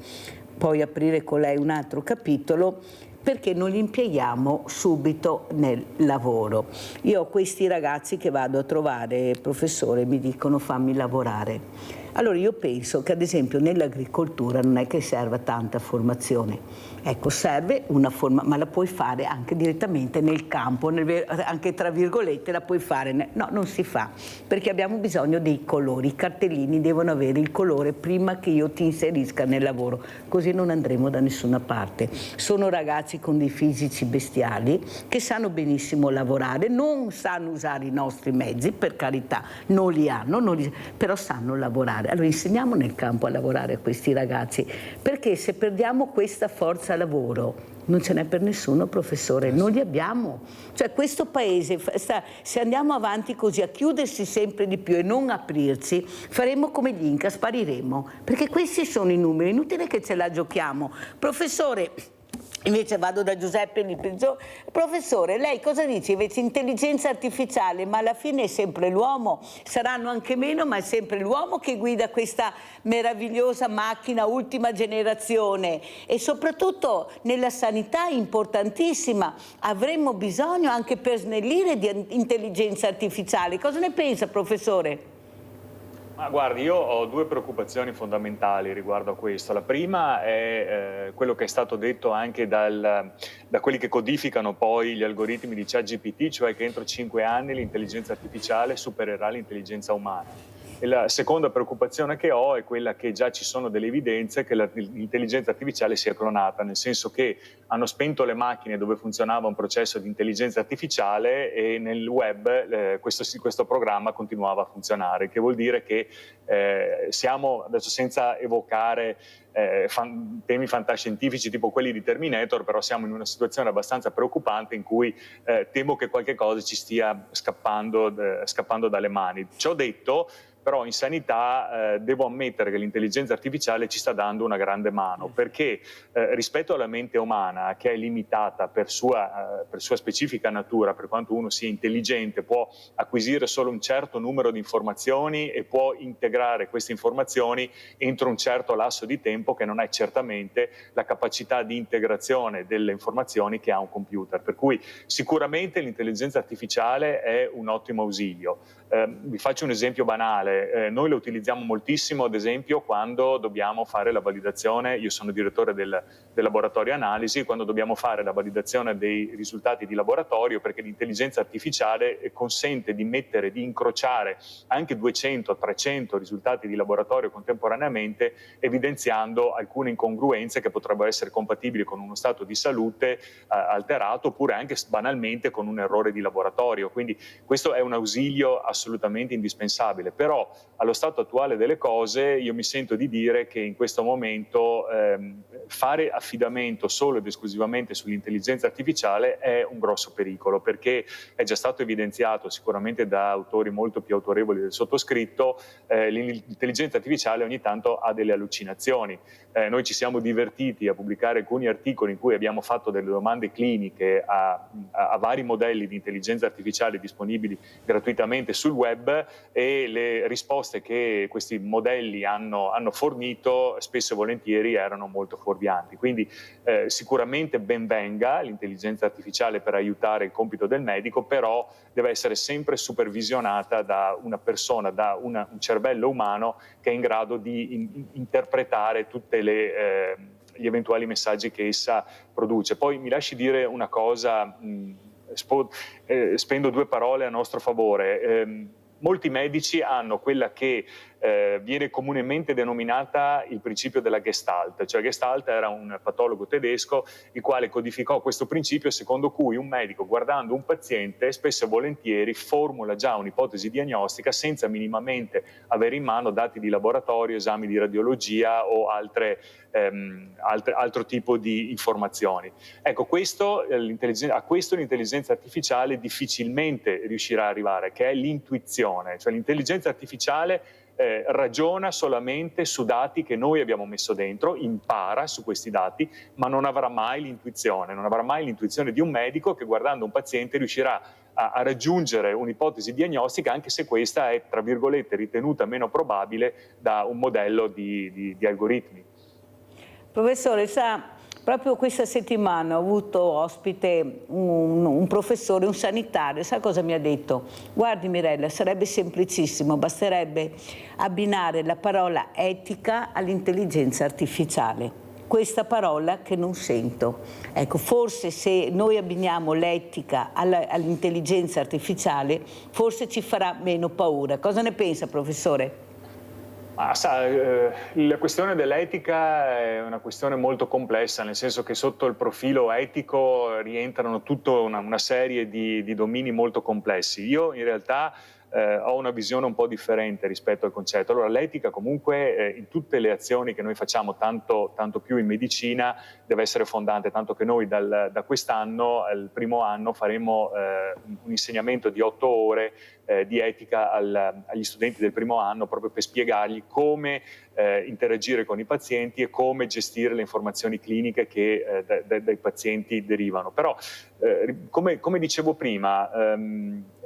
poi aprire con lei un altro capitolo, perché non li impieghiamo subito nel lavoro. Io ho questi ragazzi che vado a trovare, professore, mi dicono fammi lavorare. Allora io penso che ad esempio nell'agricoltura non è che serva tanta formazione. Ecco, serve una formazione, ma la puoi fare anche direttamente nel campo, anche tra virgolette la puoi fare. No, non si fa, perché abbiamo bisogno dei colori. I cartellini devono avere il colore prima che io ti inserisca nel lavoro, così non andremo da nessuna parte. Sono ragazzi con dei fisici bestiali che sanno benissimo lavorare, non sanno usare i nostri mezzi, per carità, non li hanno, però sanno lavorare. Allora insegniamo nel campo a lavorare a questi ragazzi, perché se perdiamo questa forza lavoro non ce n'è per nessuno, professore, non li abbiamo. Cioè questo paese, se andiamo avanti così a chiudersi sempre di più e non aprirsi, faremo come gli Inca, spariremo, perché questi sono i numeri, inutile che ce la giochiamo. Professore, invece vado da Giuseppe Lipizzo. Professore, lei cosa dice? Invece intelligenza artificiale, ma alla fine è sempre l'uomo, saranno anche meno, ma è sempre l'uomo che guida questa meravigliosa macchina ultima generazione, e soprattutto nella sanità importantissima, avremmo bisogno anche per snellire di intelligenza artificiale. Cosa ne pensa, professore? Ma guardi, io ho due preoccupazioni fondamentali riguardo a questo. La prima è quello che è stato detto anche da quelli che codificano poi gli algoritmi di ChatGPT, cioè che entro 5 anni l'intelligenza artificiale supererà l'intelligenza umana. E la seconda preoccupazione che ho è quella che già ci sono delle evidenze che l'intelligenza artificiale sia clonata, nel senso che hanno spento le macchine dove funzionava un processo di intelligenza artificiale e nel web questo programma continuava a funzionare, che vuol dire che siamo, adesso senza evocare temi fantascientifici tipo quelli di Terminator, però siamo in una situazione abbastanza preoccupante in cui temo che qualche cosa ci stia scappando dalle mani. Ciò detto, però in sanità devo ammettere che l'intelligenza artificiale ci sta dando una grande mano, perché rispetto alla mente umana, che è limitata per sua specifica natura, per quanto uno sia intelligente, può acquisire solo un certo numero di informazioni e può integrare queste informazioni entro un certo lasso di tempo, che non è certamente la capacità di integrazione delle informazioni che ha un computer. Per cui sicuramente l'intelligenza artificiale è un ottimo ausilio. Vi faccio un esempio banale. artificiale. Noi lo utilizziamo moltissimo, ad esempio, quando dobbiamo fare la validazione. Io sono direttore del laboratorio analisi, quando dobbiamo fare la validazione dei risultati di laboratorio, perché l'intelligenza artificiale consente di di incrociare anche 200-300 risultati di laboratorio contemporaneamente, evidenziando alcune incongruenze che potrebbero essere compatibili con uno stato di salute alterato, oppure anche banalmente con un errore di laboratorio. Quindi questo è un ausilio assolutamente indispensabile, però allo stato attuale delle cose io mi sento di dire che in questo momento fare affidamento solo ed esclusivamente sull'intelligenza artificiale è un grosso pericolo, perché è già stato evidenziato sicuramente da autori molto più autorevoli del sottoscritto, l'intelligenza artificiale ogni tanto ha delle allucinazioni. Noi ci siamo divertiti a pubblicare alcuni articoli in cui abbiamo fatto delle domande cliniche a vari modelli di intelligenza artificiale disponibili gratuitamente sul web, e le risposte che questi modelli hanno fornito spesso e volentieri erano molto fuorvianti. Quindi sicuramente ben venga l'intelligenza artificiale per aiutare il compito del medico, però deve essere sempre supervisionata da una persona, da un cervello umano che è in grado di interpretare tutte gli eventuali messaggi che essa produce. Poi mi lasci dire una cosa, spendo due parole a nostro favore. Molti medici hanno quella che viene comunemente denominata il principio della Gestalt, cioè Gestalt era un patologo tedesco il quale codificò questo principio secondo cui un medico, guardando un paziente, spesso e volentieri formula già un'ipotesi diagnostica senza minimamente avere in mano dati di laboratorio, esami di radiologia o altro tipo di informazioni. Ecco, a questo l'intelligenza artificiale difficilmente riuscirà ad arrivare, che è l'intuizione, cioè l'intelligenza artificiale ragiona solamente su dati che noi abbiamo messo dentro, impara su questi dati, ma non avrà mai l'intuizione di un medico che, guardando un paziente, riuscirà a raggiungere un'ipotesi diagnostica, anche se questa è, tra virgolette, ritenuta meno probabile da un modello di algoritmi. Professore, sa, proprio questa settimana ho avuto ospite un professore, un sanitario. Sa cosa mi ha detto? Guardi Mirella, sarebbe semplicissimo, basterebbe abbinare la parola etica all'intelligenza artificiale. Questa parola che non sento. Ecco, forse se noi abbiniamo l'etica all'intelligenza artificiale, forse ci farà meno paura. Cosa ne pensa, professore? La questione dell'etica è una questione molto complessa, nel senso che sotto il profilo etico rientrano tutta una serie di domini molto complessi. Io in realtà ho una visione un po' differente rispetto al concetto. Allora, l'etica comunque in tutte le azioni che noi facciamo, tanto più in medicina, deve essere fondante, tanto che noi da quest'anno, il primo anno, faremo un insegnamento di 8 ore di etica agli studenti del primo anno, proprio per spiegargli come interagire con i pazienti e come gestire le informazioni cliniche che dai pazienti derivano. Però, come dicevo prima,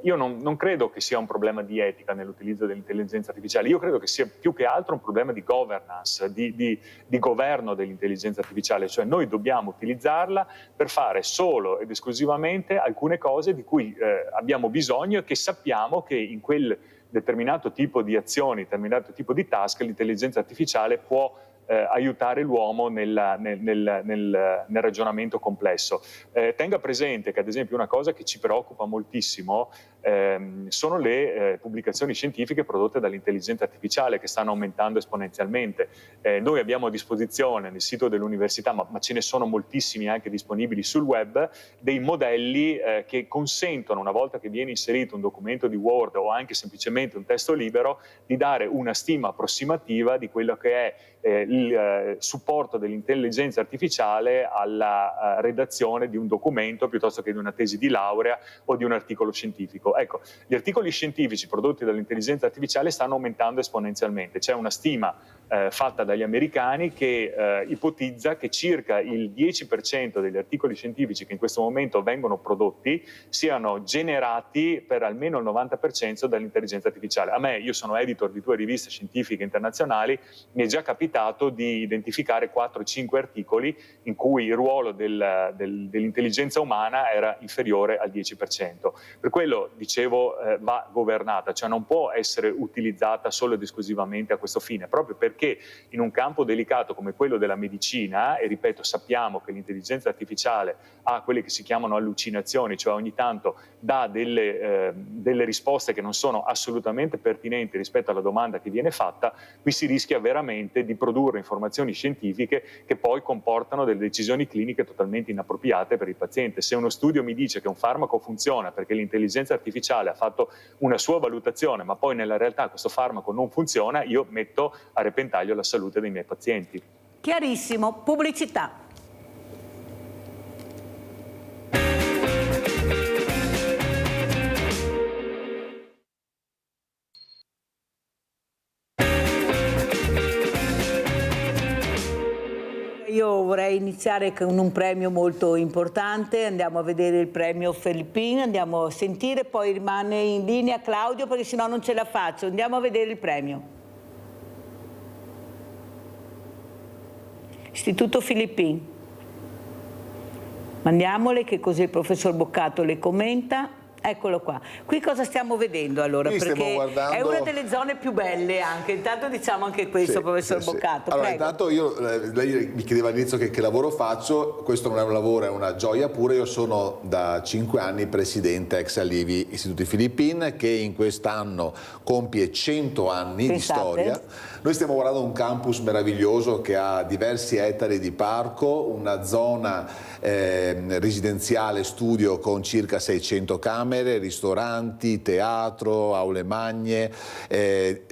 io non credo che sia un problema di etica nell'utilizzo dell'intelligenza artificiale. Io credo che sia più che altro un problema di governance, di governo dell'intelligenza artificiale. Cioè noi dobbiamo utilizzarla per fare solo ed esclusivamente alcune cose di cui abbiamo bisogno e che sappiamo che in quel determinato tipo di azioni, determinato tipo di task, l'intelligenza artificiale può aiutare l'uomo nel ragionamento complesso. Tenga presente che, ad esempio, una cosa che ci preoccupa moltissimo sono le pubblicazioni scientifiche prodotte dall'intelligenza artificiale, che stanno aumentando esponenzialmente. Noi abbiamo a disposizione nel sito dell'università, ma ce ne sono moltissimi anche disponibili sul web, dei modelli che consentono, una volta che viene inserito un documento di Word o anche semplicemente un testo libero, di dare una stima approssimativa di quello che è il supporto dell'intelligenza artificiale alla redazione di un documento piuttosto che di una tesi di laurea o di un articolo scientifico. Ecco, gli articoli scientifici prodotti dall'intelligenza artificiale stanno aumentando esponenzialmente. C'è una stima fatta dagli americani che ipotizza che circa il 10% degli articoli scientifici che in questo momento vengono prodotti siano generati per almeno il 90% dall'intelligenza artificiale. A me, io sono editor di 2 riviste scientifiche internazionali, mi è già capitato di identificare 4-5 articoli in cui il ruolo dell'intelligenza umana era inferiore al 10%. Per quello, dicevo, va governata, cioè non può essere utilizzata solo ed esclusivamente a questo fine, proprio perché in un campo delicato come quello della medicina, e ripeto, sappiamo che l'intelligenza artificiale ha quelle che si chiamano allucinazioni, cioè ogni tanto dà delle risposte che non sono assolutamente pertinenti rispetto alla domanda che viene fatta, qui si rischia veramente di produrre informazioni scientifiche che poi comportano delle decisioni cliniche totalmente inappropriate per il paziente. Se uno studio mi dice che un farmaco funziona perché l'intelligenza artificiale ha fatto una sua valutazione, ma poi nella realtà questo farmaco non funziona, io metto a repentaglio la salute dei miei pazienti. Chiarissimo. Pubblicità. Io vorrei iniziare con un premio molto importante, andiamo a vedere il premio Filippin, andiamo a sentire, poi rimane in linea Claudio perché sennò non ce la faccio, andiamo a vedere il premio. Istituto Filippin. Mandiamole che così il professor Boccato le commenta. Eccolo qua. Qui cosa stiamo vedendo allora? Qui perché guardando... è una delle zone più belle anche. Intanto diciamo anche questo, sì, professor sì, Boccato. Allora, prego. intanto lei mi chiedeva all'inizio che lavoro faccio, questo non è un lavoro, è una gioia pure. Io sono da 5 anni presidente ex allievi Istituti Filippin, che in quest'anno compie 100 anni di storia. Noi stiamo guardando un campus meraviglioso che ha diversi ettari di parco, una zona residenziale studio con circa 600 camere, ristoranti, teatro, aule magne,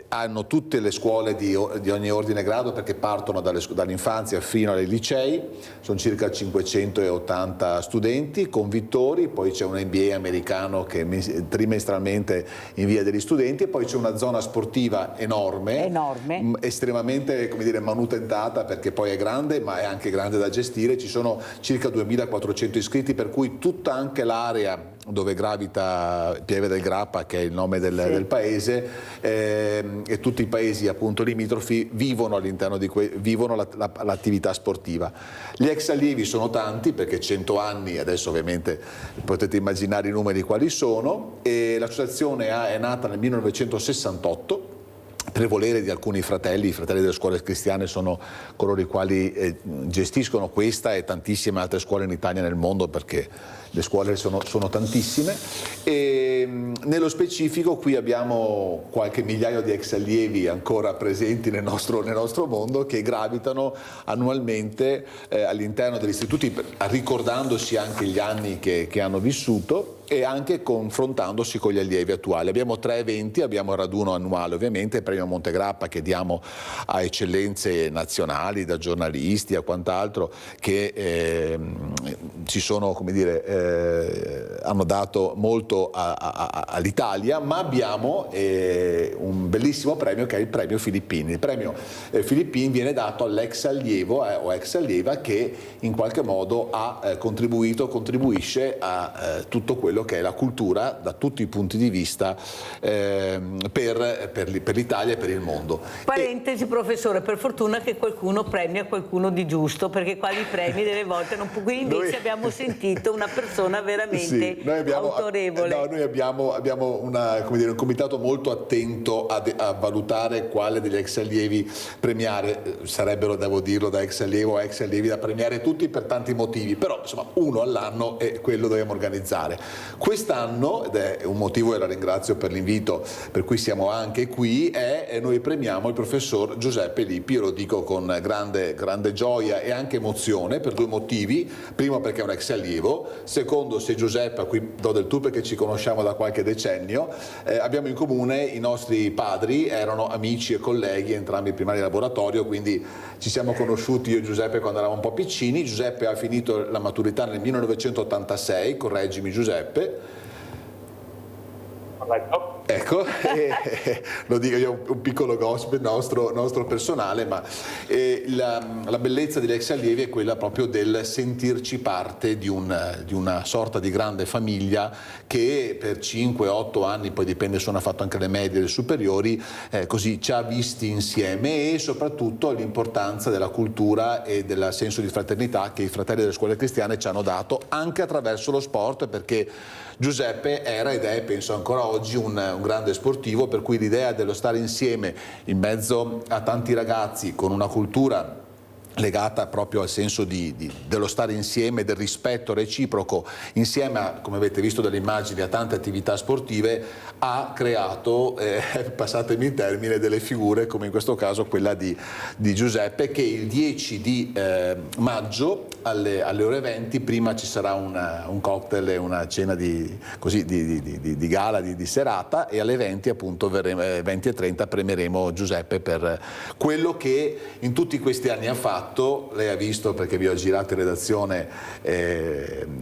hanno tutte le scuole di ogni ordine e grado perché partono dall'infanzia fino ai licei, sono circa 580 studenti convittori, poi c'è un MBA americano che trimestralmente invia degli studenti e poi c'è una zona sportiva enorme. Estremamente, come dire, manutentata perché poi è grande ma è anche grande da gestire, ci sono circa 2400 iscritti, per cui tutta anche l'area dove gravita Pieve del Grappa, che è il nome del paese, e tutti i paesi appunto limitrofi vivono all'interno di vivono l'attività sportiva. Gli ex allievi sono tanti perché 100 anni, adesso ovviamente potete immaginare i numeri quali sono, e l'associazione è nata nel 1968 per volere di alcuni fratelli. I fratelli delle scuole cristiane sono coloro i quali gestiscono questa e tantissime altre scuole in Italia e nel mondo, perché le scuole sono tantissime, e nello specifico qui abbiamo qualche migliaio di ex allievi ancora presenti nel nostro mondo, che gravitano annualmente all'interno degli istituti, ricordandosi anche gli anni che hanno vissuto e anche confrontandosi con gli allievi attuali. Abbiamo 3 eventi, abbiamo il raduno annuale ovviamente, il premio Montegrappa che diamo a eccellenze nazionali, da giornalisti a quant'altro, che ci sono, come dire, hanno dato molto all'Italia, ma abbiamo un bellissimo premio che è il premio Filippin. Il premio Filippin viene dato all'ex allievo o ex allieva che in qualche modo ha contribuisce a tutto quello che è la cultura da tutti i punti di vista per l'Italia e per il mondo. Parentesi, professore, per fortuna che qualcuno premia qualcuno di giusto, perché qua i premi delle volte non può. Qui invece abbiamo sentito una persona veramente autorevole. No, noi abbiamo un comitato molto attento a valutare quale degli ex allievi premiare. Sarebbero, devo dirlo, da ex allievo a ex allievi da premiare tutti per tanti motivi, però insomma uno all'anno e quello dobbiamo organizzare. Quest'anno, ed è un motivo, e la ringrazio per l'invito per cui siamo anche qui, noi premiamo il professor Giuseppe Lippi. Io lo dico con grande gioia e anche emozione per 2 motivi. Primo, perché è un ex allievo. Secondo, se Giuseppe, a cui do del tu perché ci conosciamo da qualche decennio, abbiamo in comune i nostri padri, erano amici e colleghi, entrambi primari di laboratorio, quindi ci siamo conosciuti io e Giuseppe quando eravamo un po' piccini. Giuseppe ha finito la maturità nel 1986, correggimi Giuseppe. Corretto. Ecco, lo dico io, un piccolo gossip nostro personale, ma la bellezza degli ex allievi è quella proprio del sentirci parte di una sorta di grande famiglia che per 5-8 anni, poi dipende se uno ha fatto anche le medie e le superiori, così ci ha visti insieme, e soprattutto l'importanza della cultura e del senso di fraternità che i fratelli delle scuole cristiane ci hanno dato anche attraverso lo sport, perché Giuseppe era ed è, penso ancora oggi, un grande sportivo, per cui l'idea dello stare insieme in mezzo a tanti ragazzi con una cultura legata proprio al senso dello stare insieme, del rispetto reciproco, insieme a, come avete visto dalle immagini, a tante attività sportive, ha creato, passatemi il termine, delle figure, come in questo caso quella di Giuseppe, che il 10 di maggio alle ore 20, prima ci sarà un cocktail e una cena di gala, di serata, e alle 20 appunto 20:30 premieremo Giuseppe per quello che in tutti questi anni ha fatto. Lei ha visto, perché vi ho girato in redazione,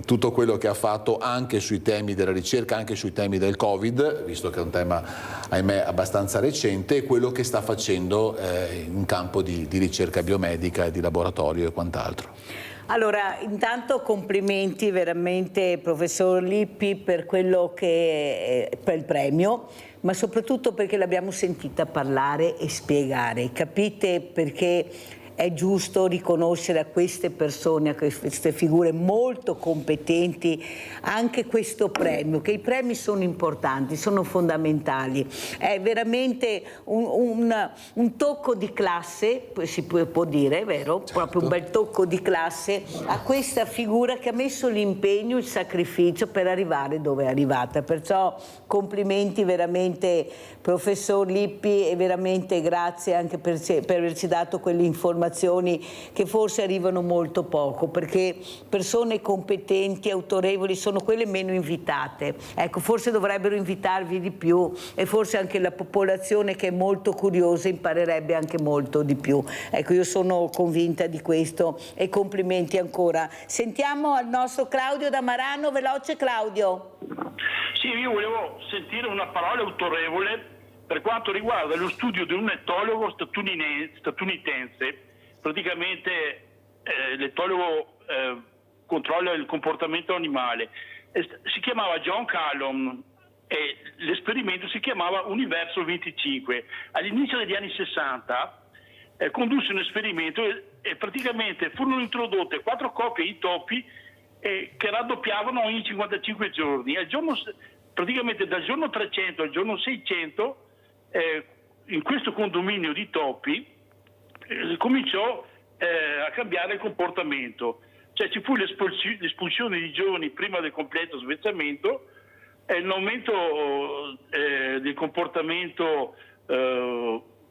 tutto quello che ha fatto anche sui temi della ricerca, anche sui temi del Covid, visto che è un tema, ahimè, abbastanza recente, e quello che sta facendo in campo di ricerca biomedica e di laboratorio e quant'altro. Allora, intanto complimenti veramente, professor Lippi, per quello che per il premio, ma soprattutto perché l'abbiamo sentita parlare e spiegare. Capite perché è giusto riconoscere a queste persone, a queste figure molto competenti, anche questo premio, che i premi sono importanti, sono fondamentali. È veramente un tocco di classe, si può dire, vero? Certo. Proprio un bel tocco di classe a questa figura che ha messo l'impegno, il sacrificio per arrivare dove è arrivata. Perciò complimenti veramente, professor Lippi, e veramente grazie anche per averci dato quelle informazioni che forse arrivano molto poco, perché persone competenti, autorevoli sono quelle meno invitate. Ecco, forse dovrebbero invitarvi di più, e forse anche la popolazione, che è molto curiosa, imparerebbe anche molto di più. Ecco, io sono convinta di questo, e complimenti ancora. Sentiamo al nostro Claudio da Marano. Veloce, Claudio. Sì, io volevo sentire una parola autorevole per quanto riguarda lo studio di un etologo statunitense. Praticamente l'etologo controlla il comportamento animale. Si chiamava John Callum e l'esperimento si chiamava Universo 25. All'inizio degli anni 60 condusse un esperimento e praticamente furono introdotte 4 coppie di topi che raddoppiavano ogni 55 giorni. Praticamente dal giorno 300 al giorno 600 in questo condominio di topi cominciò a cambiare il comportamento, cioè ci fu l'espulsione di giovani prima del completo svezzamento, l'aumento del comportamento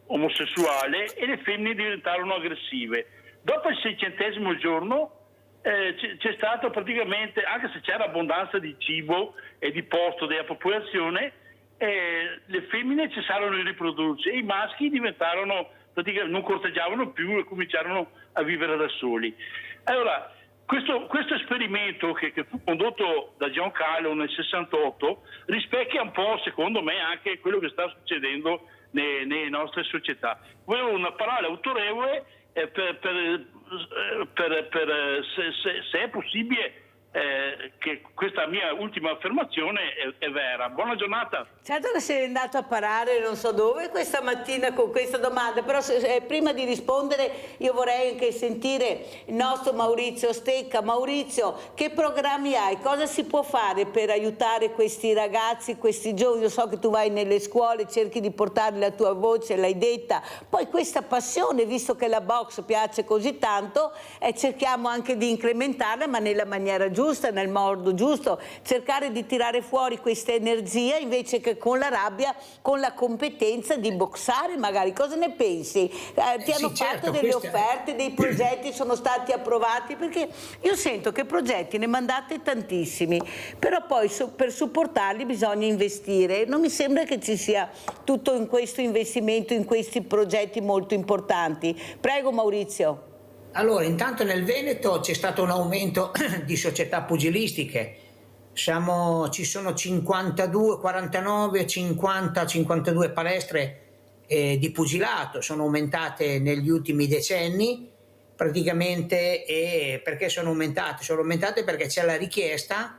omosessuale, e le femmine diventarono aggressive. Dopo il 600° giorno c'è stato praticamente, anche se c'era abbondanza di cibo e di posto della popolazione, le femmine cessarono di riprodursi e i maschi diventarono non corteggiavano più e cominciarono a vivere da soli. Allora, questo esperimento che fu condotto da John Callum nel 68 rispecchia un po', secondo me, anche quello che sta succedendo nelle nostre società. Volevo una parola autorevole se è possibile che questa mia ultima affermazione è vera. Buona giornata. Certo che sei andato a parare non so dove questa mattina con questa domanda, però prima di rispondere io vorrei anche sentire il nostro Maurizio Stecca. Maurizio, che programmi hai? Cosa si può fare per aiutare questi ragazzi, questi giovani? Io so che tu vai nelle scuole, cerchi di portare la tua voce, l'hai detta, poi questa passione, visto che la box piace così tanto, cerchiamo anche di incrementarla, ma nella maniera giusta, nel modo giusto, cercare di tirare fuori questa energia invece che con la rabbia, con la competenza di boxare magari. Cosa ne pensi? Ti hanno fatto delle offerte, dei progetti sono stati approvati? Perché io sento che progetti ne mandate tantissimi, però poi per supportarli bisogna investire. Non mi sembra che ci sia tutto in questo investimento, in questi progetti molto importanti. Prego Maurizio. Allora, intanto nel Veneto c'è stato un aumento di società pugilistiche, ci sono 52, 49, 50, 52 palestre di pugilato, sono aumentate negli ultimi decenni praticamente. E perché sono aumentate? Sono aumentate perché c'è la richiesta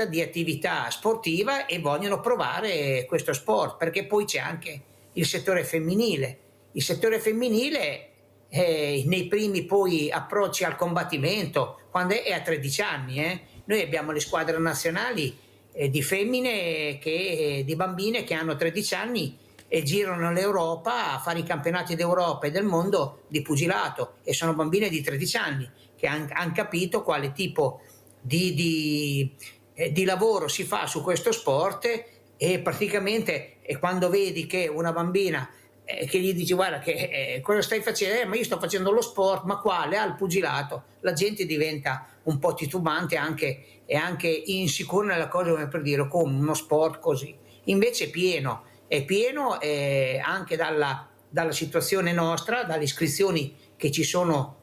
di attività sportiva e vogliono provare questo sport, perché poi c'è anche il settore femminile. Il settore femminile nei primi poi approcci al combattimento, quando è a 13 anni. Noi abbiamo le squadre nazionali di femmine, di bambine che hanno 13 anni e girano l'Europa a fare i campionati d'Europa e del mondo di pugilato, e sono bambine di 13 anni che hanno capito quale tipo di lavoro si fa su questo sport. E praticamente quando vedi che una bambina che gli dici guarda che cosa stai facendo? Ma io sto facendo lo sport. Ma quale? Il pugilato. La gente diventa un po' titubante e anche insicura nella cosa, come per dire, come uno sport così. Invece è pieno anche dalla situazione nostra, dalle iscrizioni che ci sono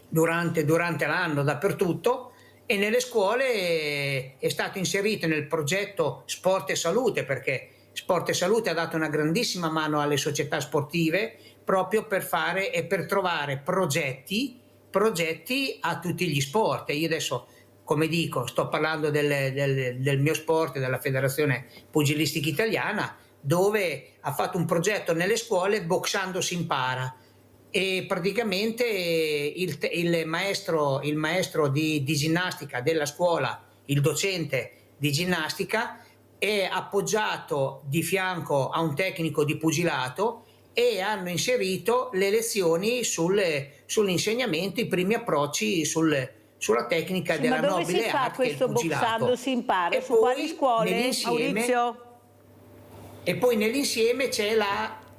durante l'anno dappertutto. E nelle scuole è stato inserito nel progetto Sport e Salute, perché Sport e Salute ha dato una grandissima mano alle società sportive proprio per fare e per trovare progetti a tutti gli sport. E io adesso, come dico, sto parlando del mio sport, della Federazione Pugilistica Italiana, dove ha fatto un progetto nelle scuole Boxando si impara. E praticamente il maestro di ginnastica della scuola, il docente di ginnastica, è appoggiato di fianco a un tecnico di pugilato e hanno inserito le lezioni sull'insegnamento, i primi approcci sulla tecnica della nobile arte. Ma dove si fa questo boxando si impara? E su quali scuole, Maurizio? E poi nell'insieme c'è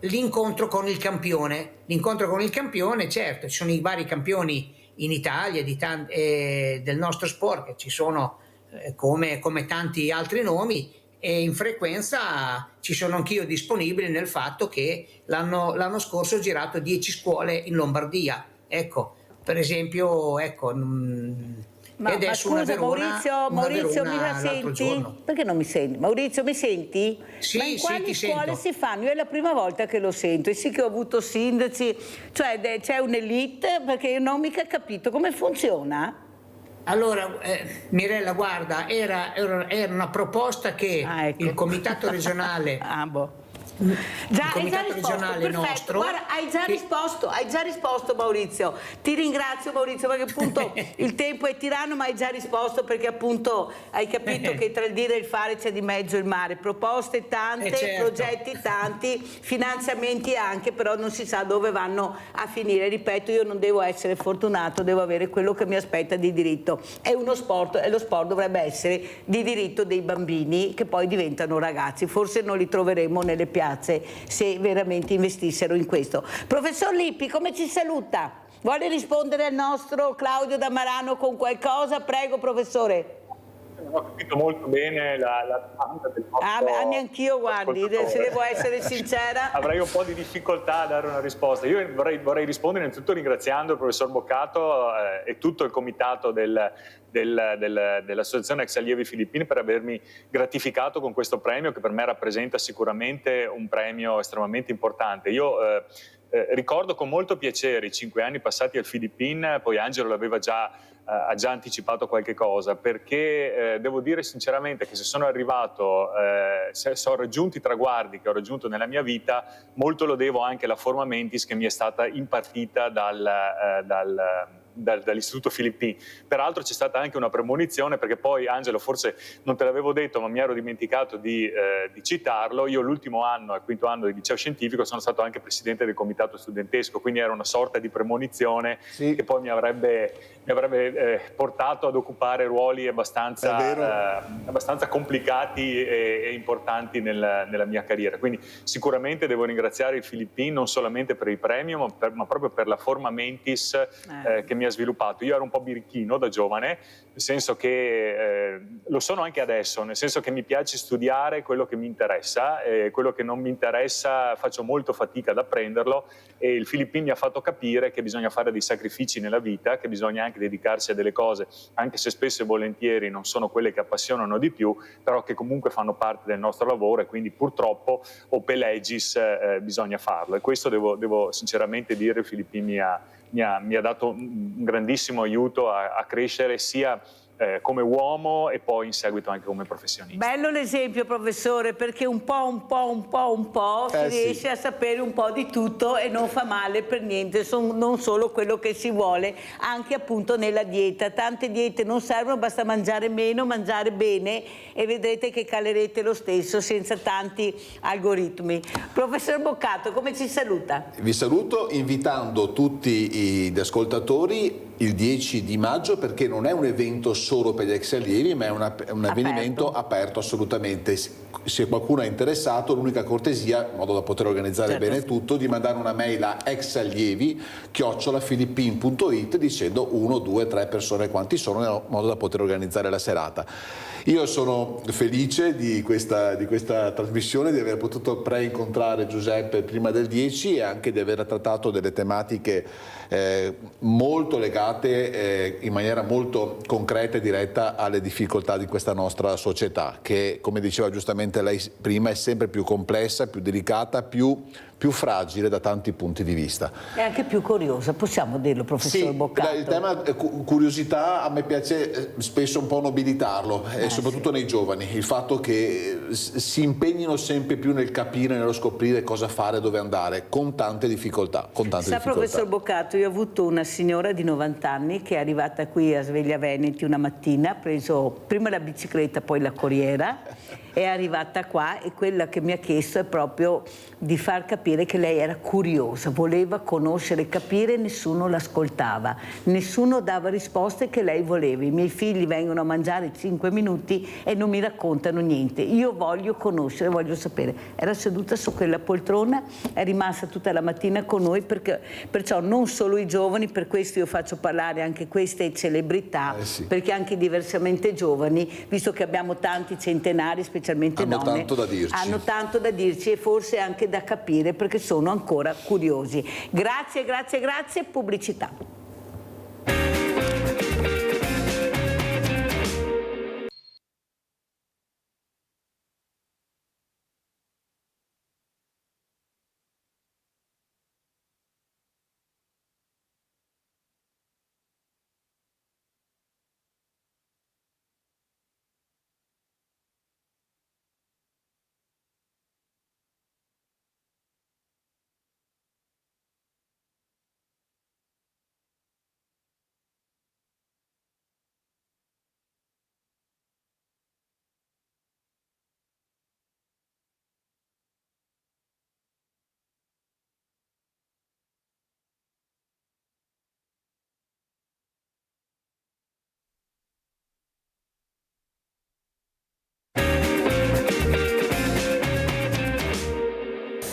l'incontro con il campione. L'incontro con il campione, certo, ci sono i vari campioni in Italia del nostro sport, che ci sono come tanti altri nomi, e in frequenza ci sono anch'io disponibile, nel fatto che l'anno scorso ho girato 10 scuole in Lombardia. Ecco, per esempio, Ma scusa Maurizio, mi senti? Giorno. Perché non mi senti? Maurizio, mi senti? Sì, ma in quali ti scuole sento. si fanno? Io è la prima volta che lo sento, e sì che ho avuto sindaci, cioè c'è un'elite, perché io non ho mica capito come funziona. Allora, Mirella, guarda, era una proposta che ecco. il comitato regionale Già, il hai già comitato risposto, regionale perfetto. nostro. Guarda, hai già risposto Maurizio. Ti ringrazio Maurizio, perché appunto il tempo è tiranno, ma hai già risposto, perché appunto hai capito che tra il dire e il fare c'è di mezzo il mare. Proposte tante, certo. progetti tanti, finanziamenti anche, però non si sa dove vanno a finire. Ripeto, io non devo essere fortunato, devo avere quello che mi aspetta di diritto. È uno sport, e lo sport dovrebbe essere di diritto dei bambini che poi diventano ragazzi. Forse non li troveremo nelle piazze se veramente investissero in questo. Professor Lippi, come ci saluta? Vuole rispondere al nostro Claudio da Marano con qualcosa? Prego, professore. Non ho capito molto bene la domanda del nostro neanch'io, guardi, se devo essere sincera. Avrei un po' di difficoltà a dare una risposta. Io vorrei rispondere innanzitutto ringraziando il professor Boccato e tutto il comitato dell'Associazione Ex Allievi Filippini per avermi gratificato con questo premio, che per me rappresenta sicuramente un premio estremamente importante. Io ricordo con molto piacere i 5 anni passati al Filippin, poi Angelo ha già anticipato qualche cosa, perché devo dire sinceramente che se sono arrivato, se ho raggiunto i traguardi che ho raggiunto nella mia vita, molto lo devo anche alla forma mentis che mi è stata impartita dall'Istituto Filippini. Peraltro c'è stata anche una premonizione, perché poi, Angelo, forse non te l'avevo detto, ma mi ero dimenticato di citarlo. Io l'ultimo anno, al quinto anno del liceo scientifico, sono stato anche presidente del comitato studentesco, quindi era una sorta di premonizione che poi mi avrebbe portato ad occupare ruoli abbastanza complicati e importanti nella mia carriera. Quindi sicuramente devo ringraziare il Filippin non solamente per il premio, ma proprio per la forma mentis che mi ha sviluppato. Io ero un po' birichino da giovane, nel senso che lo sono anche adesso, nel senso che mi piace studiare quello che mi interessa, quello che non mi interessa faccio molto fatica ad apprenderlo, e il Filippin mi ha fatto capire che bisogna fare dei sacrifici nella vita, che bisogna anche dedicarsi a delle cose, anche se spesso e volentieri non sono quelle che appassionano di più, però che comunque fanno parte del nostro lavoro, e quindi purtroppo o per legis bisogna farlo, e questo devo sinceramente dire, il Filippin mi ha dato un grandissimo aiuto a crescere sia come uomo e poi in seguito anche come professionista. Bello l'esempio, professore, perché un po' si riesce a sapere un po' di tutto e non fa male per niente, non solo quello che si vuole, anche appunto nella dieta. Tante diete non servono, basta mangiare meno, mangiare bene, e vedrete che calerete lo stesso senza tanti algoritmi. Professor Boccato, come ci saluta? Vi saluto invitando tutti gli ascoltatori il 10 di maggio, perché non è un evento solo per gli ex allievi, ma è un avvenimento aperto assolutamente. Se qualcuno è interessato, l'unica cortesia, in modo da poter organizzare bene tutto, di mandare una mail a exallievi@filippin.it dicendo 1, 2, 3 persone quanti sono, in modo da poter organizzare la serata. Io sono felice di questa trasmissione, di aver potuto pre-incontrare Giuseppe prima del 10 e anche di aver trattato delle tematiche molto legate in maniera molto concreta e diretta alle difficoltà di questa nostra società, che, come diceva giustamente lei prima, è sempre più complessa, più delicata, più fragile da tanti punti di vista. È anche più curiosa, possiamo dirlo, professor Boccato? Il tema curiosità a me piace spesso un po' nobilitarlo, soprattutto nei giovani, il fatto che si impegnino sempre più nel capire, nello scoprire cosa fare, dove andare, con tante difficoltà. Professor Boccato, io ho avuto una signora di 90 anni che è arrivata qui a Sveglia Veneti una mattina, ha preso prima la bicicletta, poi la corriera, è arrivata qua, e quella che mi ha chiesto è proprio di far capire che lei era curiosa, voleva conoscere e capire, nessuno l'ascoltava, nessuno dava risposte che lei voleva. I miei figli vengono a mangiare 5 minuti e non mi raccontano niente, io voglio conoscere, voglio sapere. Era seduta su quella poltrona, è rimasta tutta la mattina con noi, perciò non solo i giovani, per questo io faccio parlare anche queste celebrità, perché anche i diversamente giovani, visto che abbiamo tanti centenari, specialmente donne, hanno tanto da dirci e forse anche da capire, perché sono ancora curiosi. Grazie, pubblicità.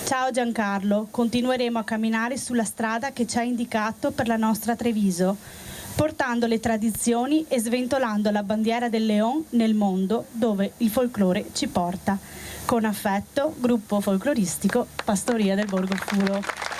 Ciao Giancarlo, continueremo a camminare sulla strada che ci hai indicato per la nostra Treviso, portando le tradizioni e sventolando la bandiera del León nel mondo dove il folklore ci porta. Con affetto, gruppo folcloristico Pastoria del Borgo Furo.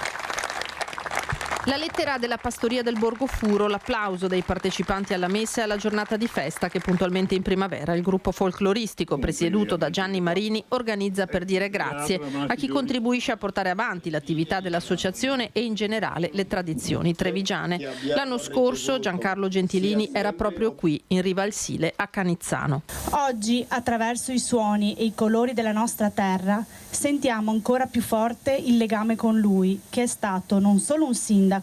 La lettera della Pastoria del Borgo Furo, l'applauso dei partecipanti alla messa e alla giornata di festa che puntualmente in primavera il gruppo folcloristico presieduto da Gianni Marini organizza per dire grazie a chi contribuisce a portare avanti l'attività dell'associazione e in generale le tradizioni trevigiane. L'anno scorso Giancarlo Gentilini era proprio qui, in riva al Sile, a Canizzano. Oggi, attraverso i suoni e i colori della nostra terra, sentiamo ancora più forte il legame con lui, che è stato non solo un sindaco,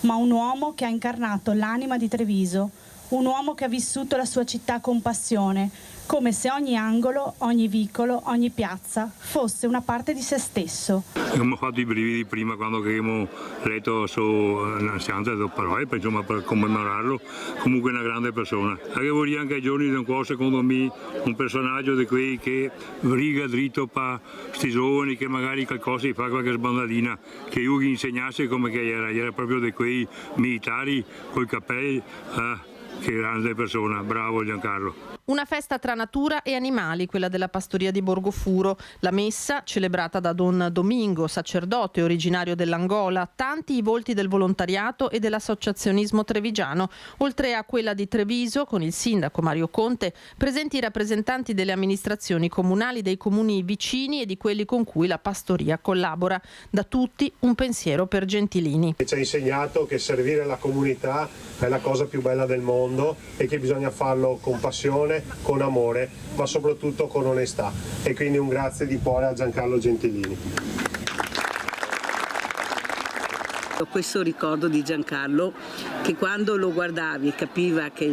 ma un uomo che ha incarnato l'anima di Treviso, un uomo che ha vissuto la sua città con passione, come se ogni angolo, ogni vicolo, ogni piazza fosse una parte di se stesso. Abbiamo fatto i brividi prima quando abbiamo letto l'anzianza delle parole, insomma, per commemorarlo, comunque una grande persona. Anche vorrei anche ai giorni di un po', secondo me, un personaggio di quei che riga dritto per questi giovani che magari qualcosa gli fa qualche sbandalina, che io gli insegnasse come che era proprio di quei militari coi capelli, che grande persona, bravo Giancarlo. Una festa tra natura e animali, quella della pastoria di Borgofuro. La messa, celebrata da Don Domingo, sacerdote originario dell'Angola, tanti i volti del volontariato e dell'associazionismo trevigiano, oltre a quella di Treviso, con il sindaco Mario Conte, presenti i rappresentanti delle amministrazioni comunali dei comuni vicini e di quelli con cui la pastoria collabora. Da tutti un pensiero per Gentilini. Ci ha insegnato che servire la comunità è la cosa più bella del mondo e che bisogna farlo con passione, con amore, ma soprattutto con onestà. E quindi un grazie di cuore a Giancarlo Gentilini. Ho questo ricordo di Giancarlo che quando lo guardavi e capiva che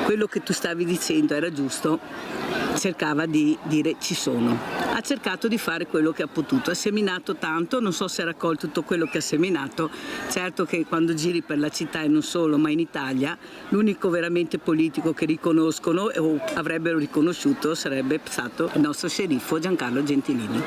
quello che tu stavi dicendo era giusto, cercava di dire ci sono. Ha cercato di fare quello che ha potuto, ha seminato tanto, non so se ha raccolto tutto quello che ha seminato. Certo che quando giri per la città e non solo, ma in Italia, l'unico veramente politico che riconoscono o avrebbero riconosciuto sarebbe stato il nostro sceriffo Giancarlo Gentilini.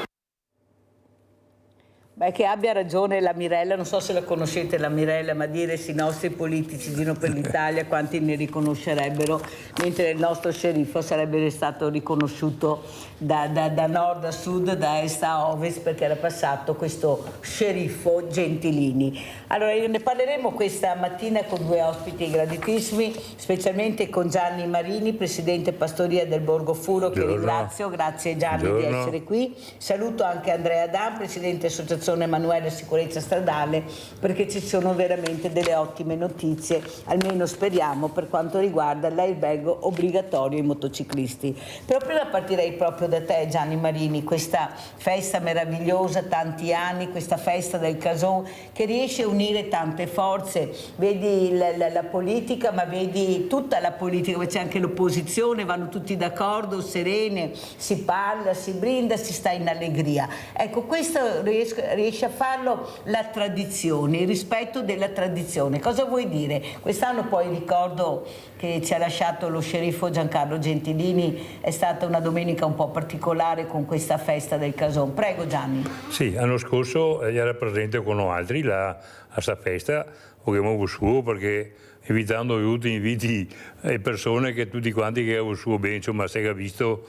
Beh, che abbia ragione la Mirella, non so se la conoscete la Mirella, ma dire se i nostri politici girano per l'Italia quanti ne riconoscerebbero, mentre il nostro sceriffo sarebbe stato riconosciuto da nord a sud, da est a ovest, perché era passato questo sceriffo Gentilini. Allora ne parleremo questa mattina con due ospiti graditissimi, specialmente con Gianni Marini, presidente pastoria del Borgofuro, che ringrazio, grazie Gianni di essere qui. Saluto anche Andrea Dan, presidente associazione Emanuele Sicurezza Stradale, perché ci sono veramente delle ottime notizie, almeno speriamo, per quanto riguarda l'airbag obbligatorio ai motociclisti. Però prima partirei proprio da te Gianni Marini, questa festa meravigliosa, tanti anni, questa festa del Cason che riesce a unire tante forze, vedi la politica, ma vedi tutta la politica, c'è anche l'opposizione, vanno tutti d'accordo, serene, si parla, si brinda, si sta in allegria. Ecco, questo riesce a farlo la tradizione, il rispetto della tradizione. Cosa vuoi dire? Quest'anno poi ricordo che ci ha lasciato lo sceriffo Giancarlo Gentilini, è stata una domenica un po' particolare con questa festa del Cason. Prego Gianni. Sì, l'anno scorso era presente con altri a questa festa, abbiamo vissuto perché evitando tutti gli inviti e persone che tutti quanti che hanno vissuto bene, insomma, si è visto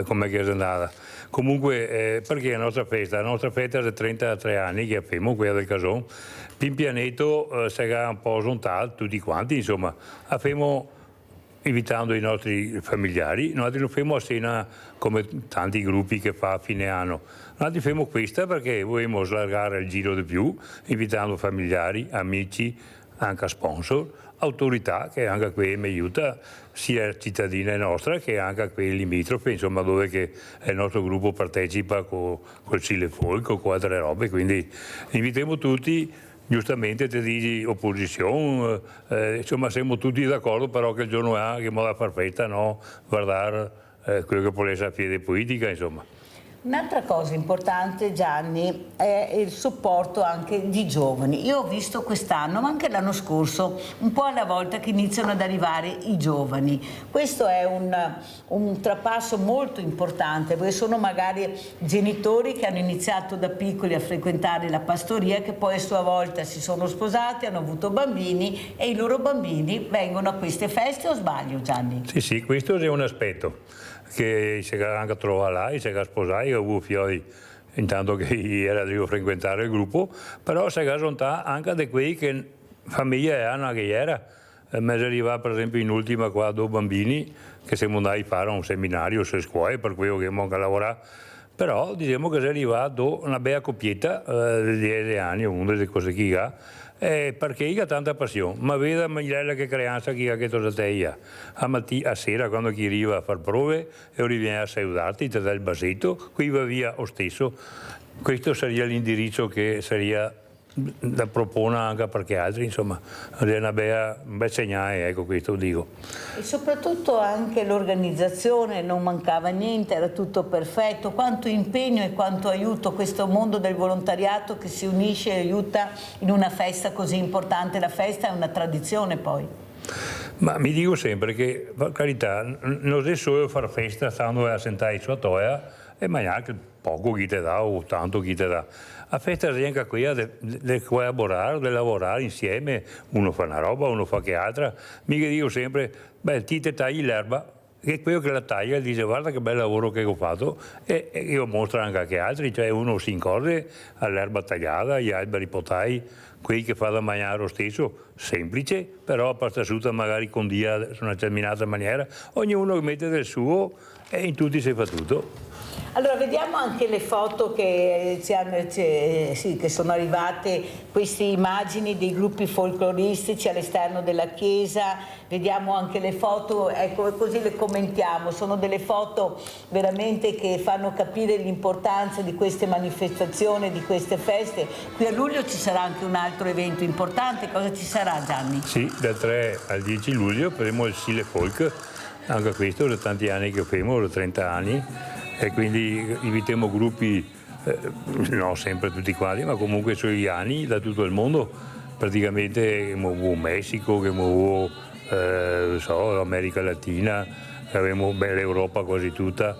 come è andata. Comunque, perché la nostra festa è da 33 anni che abbiamo, quella del Cason, pian pianetto si è un po' giuntato tutti quanti, insomma, abbiamo invitando i nostri familiari, noi lo facciamo a cena come tanti gruppi che fa a fine anno. Noi facciamo questa perché vogliamo slargare il giro di più, invitando familiari, amici, anche sponsor, autorità che anche qui mi aiuta, sia cittadina nostra che anche qui limitrofe, insomma, dove che il nostro gruppo partecipa col Cile Folk, con altre robe, quindi invitiamo tutti. Giustamente ti dici opposizione, insomma siamo tutti d'accordo, però che il giorno è che modo far festa, no? Guardare quello che può essere la fede politica, insomma. Un'altra cosa importante Gianni è il supporto anche di giovani. Io ho visto quest'anno, ma anche l'anno scorso, un po' alla volta che iniziano ad arrivare i giovani. Questo è un trapasso molto importante, perché sono magari genitori che hanno iniziato da piccoli a frequentare la pastoria, che poi a sua volta si sono sposati, hanno avuto bambini e i loro bambini vengono a queste feste, o sbaglio Gianni? Sì, questo è un aspetto che si anche trova là, si è sposato, io ho avuto fiori intanto che era di frequentare il gruppo, però si è giunta anche di quei che famiglia hanno che era. Mi è arrivato per esempio in ultima qua 2 bambini che siamo andati a fare un seminario su scuole per quello che abbiamo lavorato, però diciamo che è arrivato una bella coppietta di 10 anni, una delle cose che ha. Perché io ho tanta passione, ma vedo la che creanza che ha che cosa te io. A sera quando chi arriva a fare prove e viene a salutarti, ti dà il basetto, qui va via lo stesso. Questo sarebbe l'indirizzo che sarebbe la propone anche perché altri, insomma, è un bel segnale, ecco, questo dico. E soprattutto anche l'organizzazione, non mancava niente, era tutto perfetto. Quanto impegno e quanto aiuto questo mondo del volontariato che si unisce e aiuta in una festa così importante. La festa è una tradizione poi. Ma mi dico sempre che, per carità, non è solo fare festa stando a sentare i suoi toia, ma anche poco chi te dà o tanto chi te dà. La festa è anche quella di collaborare, di lavorare insieme, uno fa una roba, uno fa che altra. Mica dico sempre, beh, ti te tagli l'erba, e quello che la taglia dice guarda che bel lavoro che ho fatto, e io mostro anche che altri, cioè uno si incorre all'erba tagliata, gli alberi potai, quelli che fa da mangiare lo stesso, semplice, però passato magari condia in una determinata maniera, ognuno mette del suo e in tutti si fa tutto. Allora vediamo anche le foto che che sono arrivate, queste immagini dei gruppi folcloristici all'esterno della chiesa, vediamo anche le foto, ecco, così le commentiamo, sono delle foto veramente che fanno capire l'importanza di queste manifestazioni, di queste feste. Qui a luglio ci sarà anche un altro evento importante, cosa ci sarà, Gianni? Sì, dal 3 al 10 luglio faremo il Sile Folk, anche questo da tanti anni che facciamo, da 30 anni. E quindi invitiamo gruppi, non sempre tutti quanti, ma comunque sugli anni da tutto il mondo, praticamente che muovo Messico, che muovo America Latina, che abbiamo l'Europa quasi tutta.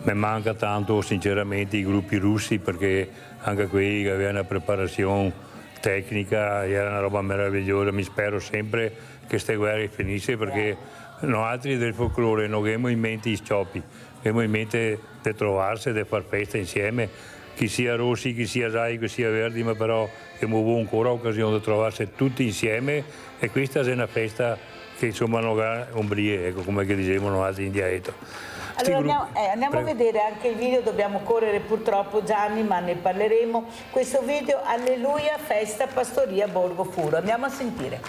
Mi manca tanto sinceramente i gruppi russi perché anche quelli che avevano una preparazione tecnica era una roba meravigliosa. Mi spero sempre che queste guerre finisce perché noi altri del folklore non abbiamo in mente i scioppi. Abbiamo in mente di trovarsi, di far festa insieme, chi sia rossi, chi sia gialli, chi sia verdi, ma però abbiamo avuto ancora occasione di trovarsi tutti insieme e questa è una festa che insomma non ha ombrie, ecco, come che dicevano altri in dialetto. Allora andiamo a vedere anche il video, dobbiamo correre purtroppo Gianni, ma ne parleremo. Questo video, Alleluia, festa Pastoria Borgo Furo, andiamo a sentire.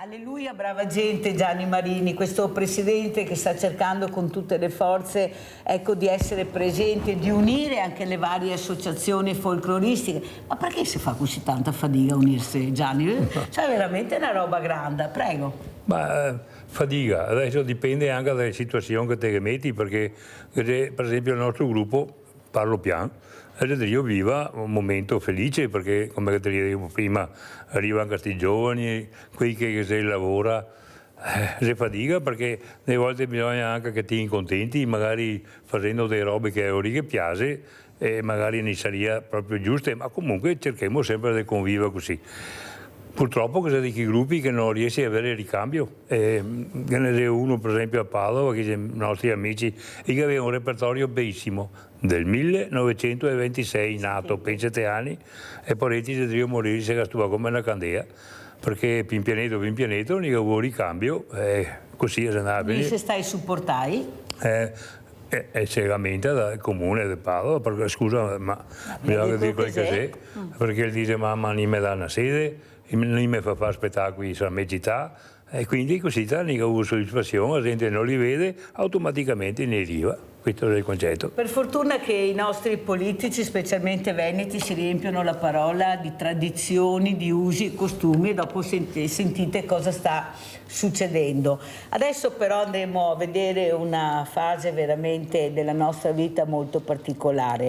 Alleluia, brava gente, Gianni Marini, questo presidente che sta cercando con tutte le forze, ecco, di essere presente, di unire anche le varie associazioni folcloristiche. Ma perché si fa così tanta fatica a unirsi, Gianni? Cioè veramente una roba grande, prego. Ma fatica, adesso dipende anche dalle situazioni che te metti, perché per esempio il nostro gruppo, parlo piano, io viva un momento felice perché, come ti dicevo prima, arrivano questi giovani, quelli che si lavora, si fatica perché delle volte bisogna anche che ti contenti, magari facendo delle robe che a che piace e magari non sarebbe proprio giuste, ma comunque cerchiamo sempre di convivere così. Purtroppo ci sono dei gruppi che non riescono ad avere ricambio. Ce n'è uno per esempio a Padova, che sono i nostri amici, e che aveva un repertorio bellissimo, del 1926 nato, pensate anni, e poi si deve morire, si gastua come una candela, perché pin pianeta, non avevo ricambio, così è andata bene. E se stai supportai? E seriamente dal comune di Padova, perché scusa, ma bisogna dire quel che c'è, perché lui dice mamma non mi dà una sede, non mi fa fare spettacoli sulla mia città, e quindi così non ho soddisfazione, la gente non li vede, automaticamente ne arriva. Questo è il concetto. Per fortuna che i nostri politici, specialmente veneti, si riempiono la parola di tradizioni, di usi e costumi, e dopo sentite cosa sta succedendo. Adesso però andremo a vedere una fase veramente della nostra vita molto particolare,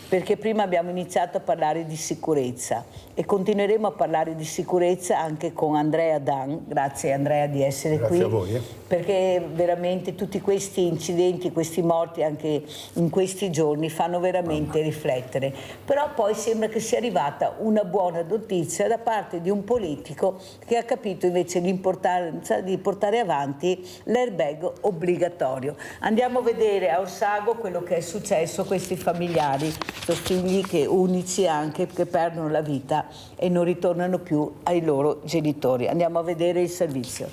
perché prima abbiamo iniziato a parlare di sicurezza e continueremo a parlare di sicurezza anche con Andrea Dan. Grazie Andrea di essere qui. Grazie a voi. Perché veramente tutti questi incidenti, questi morti anche in questi giorni fanno veramente riflettere. Però poi sembra che sia arrivata una buona notizia da parte di un politico che ha capito invece l'importanza di portare avanti l'airbag obbligatorio. Andiamo a vedere a Orsago quello che è successo a questi familiari, figli che unici anche, che perdono la vita e non ritornano più ai loro genitori. Andiamo a vedere il servizio.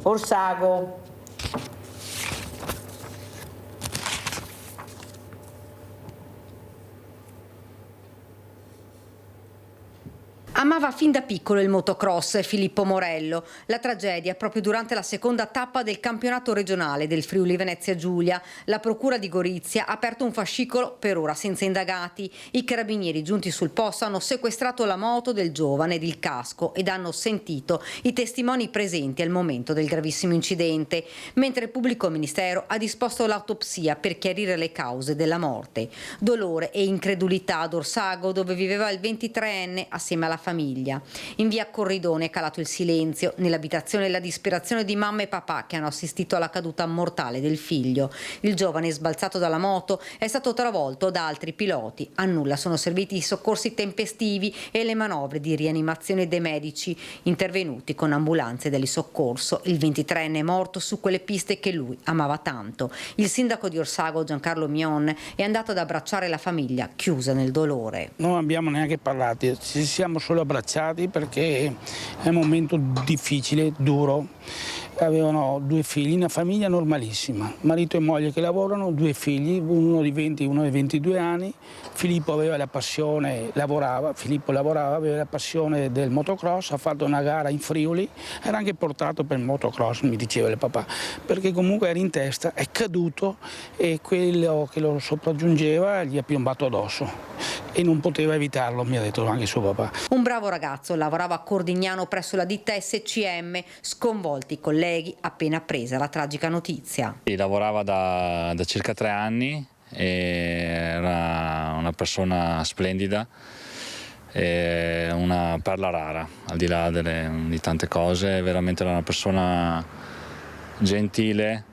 Orsago. Amava fin da piccolo il motocross Filippo Morello. La tragedia proprio durante la seconda tappa del campionato regionale del Friuli Venezia Giulia. La procura di Gorizia ha aperto un fascicolo, per ora senza indagati. I carabinieri giunti sul posto hanno sequestrato la moto del giovane ed il casco ed hanno sentito i testimoni presenti al momento del gravissimo incidente, mentre il pubblico ministero ha disposto l'autopsia per chiarire le cause della morte. Dolore e incredulità ad Orsago, dove viveva il 23enne assieme alla famiglia. In via Corridone è calato il silenzio, nell'abitazione la disperazione di mamma e papà che hanno assistito alla caduta mortale del figlio. Il giovane, sbalzato dalla moto, è stato travolto da altri piloti. A nulla sono serviti i soccorsi tempestivi e le manovre di rianimazione dei medici intervenuti con ambulanze dell'Isoccorso. Il 23enne è morto su quelle piste che lui amava tanto. Il sindaco di Orsago, Giancarlo Mion, è andato ad abbracciare la famiglia, chiusa nel dolore. Non abbiamo neanche parlato, ci siamo solo abbracciati perché è un momento difficile, duro. Avevano 2 figli, una famiglia normalissima, marito e moglie che lavorano, 2 figli, uno di 20 e uno di 22 anni. Filippo aveva la passione, aveva la passione del motocross, ha fatto una gara in Friuli, era anche portato per il motocross, mi diceva il papà, perché comunque era in testa, è caduto e quello che lo sopraggiungeva gli ha piombato addosso e non poteva evitarlo, mi ha detto anche suo papà. Un bravo ragazzo, lavorava a Cordignano presso la ditta SCM, sconvolti i colleghi appena presa la tragica notizia. Lavorava da circa 3 anni, era una persona splendida, una perla rara, al di là di tante cose, veramente era una persona gentile,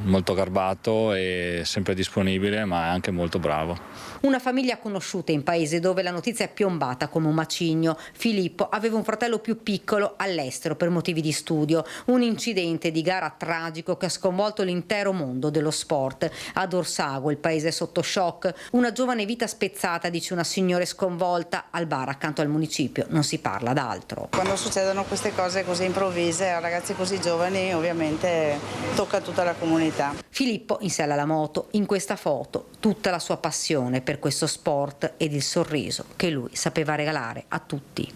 molto garbato e sempre disponibile, ma anche molto bravo. Una famiglia conosciuta in paese dove la notizia è piombata come un macigno. Filippo aveva un fratello più piccolo all'estero per motivi di studio. Un incidente di gara tragico che ha sconvolto l'intero mondo dello sport. Ad Orsago il paese è sotto shock. Una giovane vita spezzata, dice una signora sconvolta. Al bar accanto al municipio non si parla d'altro. Quando succedono queste cose così improvvise a ragazzi così giovani, ovviamente tocca tutta la comunità. Filippo in sella alla moto, in questa foto tutta la sua passione per questo sport ed il sorriso che lui sapeva regalare a tutti.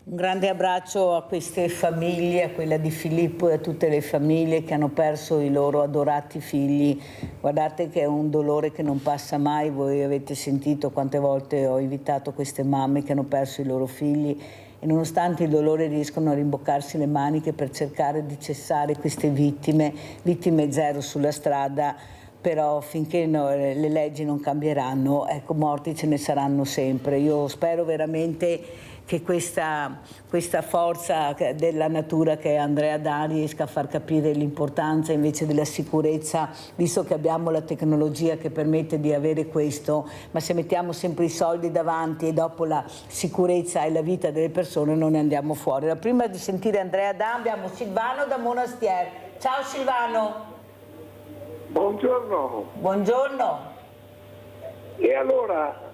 Un grande abbraccio a queste famiglie, a quella di Filippo e a tutte le famiglie che hanno perso i loro adorati figli. Guardate che è un dolore che non passa mai, voi avete sentito quante volte ho invitato queste mamme che hanno perso i loro figli e nonostante il dolore riescono a rimboccarsi le maniche per cercare di cessare queste vittime zero sulla strada. Però finché le leggi non cambieranno, ecco, morti ce ne saranno sempre. Io spero veramente che questa forza della natura che è Andrea Dà riesca a far capire l'importanza invece della sicurezza, visto che abbiamo la tecnologia che permette di avere questo, ma se mettiamo sempre i soldi davanti e dopo la sicurezza e la vita delle persone non ne andiamo fuori. Allora, prima di sentire Andrea Dà abbiamo Silvano da Monastier. Ciao Silvano. Buongiorno. Buongiorno. E allora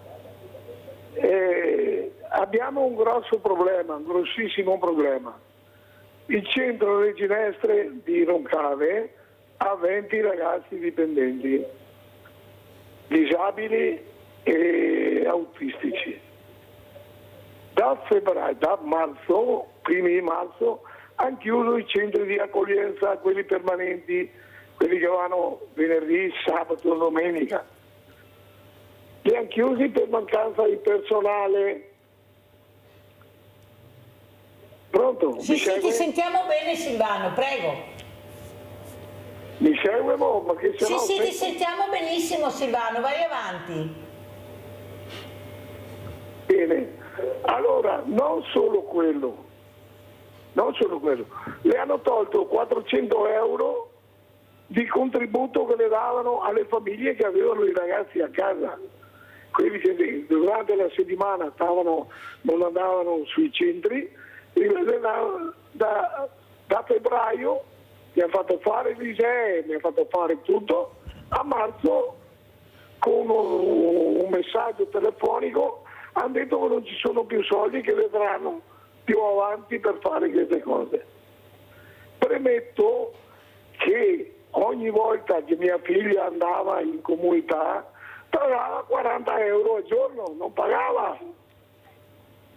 abbiamo un grosso problema, un grossissimo problema. Il centro delle ginestre di Roncave ha 20 ragazzi dipendenti, disabili e autistici. Da marzo, primi di marzo, hanno chiuso i centri di accoglienza, quelli permanenti, quelli che vanno venerdì, sabato, domenica. Li hanno chiusi per mancanza di personale. Pronto? Sì, ti sentiamo bene Silvano, prego. Mi segue? Ma che sì, ti sentiamo benissimo Silvano, vai avanti. Bene, allora non solo quello, le hanno tolto 400 euro di contributo che le davano alle famiglie che avevano i ragazzi a casa, quelli che durante la settimana non andavano sui centri, da febbraio mi ha fatto fare l'ISEE, mi ha fatto fare tutto, a marzo con un messaggio telefonico hanno detto che non ci sono più soldi, che vedranno più avanti per fare queste cose. Premetto che ogni volta che mia figlia andava in comunità pagava 40 euro al giorno, non pagava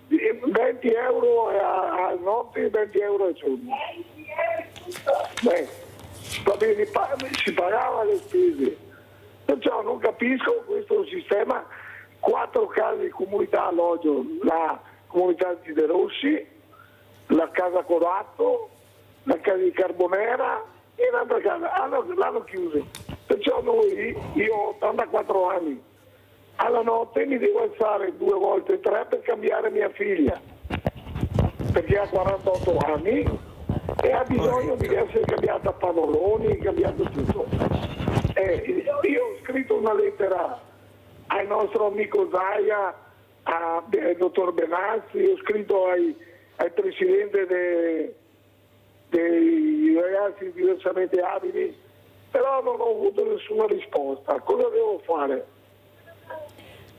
20 euro a notte e 20 euro al giorno. Va bene, si pagava le spese. Perciò non capisco questo sistema. 4 case di comunità alloggio, la comunità di De Rossi, la casa Coratto, la casa di Carbonera e un'altra casa, l'hanno chiuso. Perciò io ho 84 anni, alla notte mi devo alzare 2 volte 3 per cambiare mia figlia, perché ha 48 anni e ha bisogno di essere cambiata a pannoloni, cambiato tutto. Io ho scritto una lettera al nostro amico Zaia, al dottor Benazzi, ho scritto al presidente dei ragazzi diversamente abili, però non ho avuto nessuna risposta. Cosa devo fare?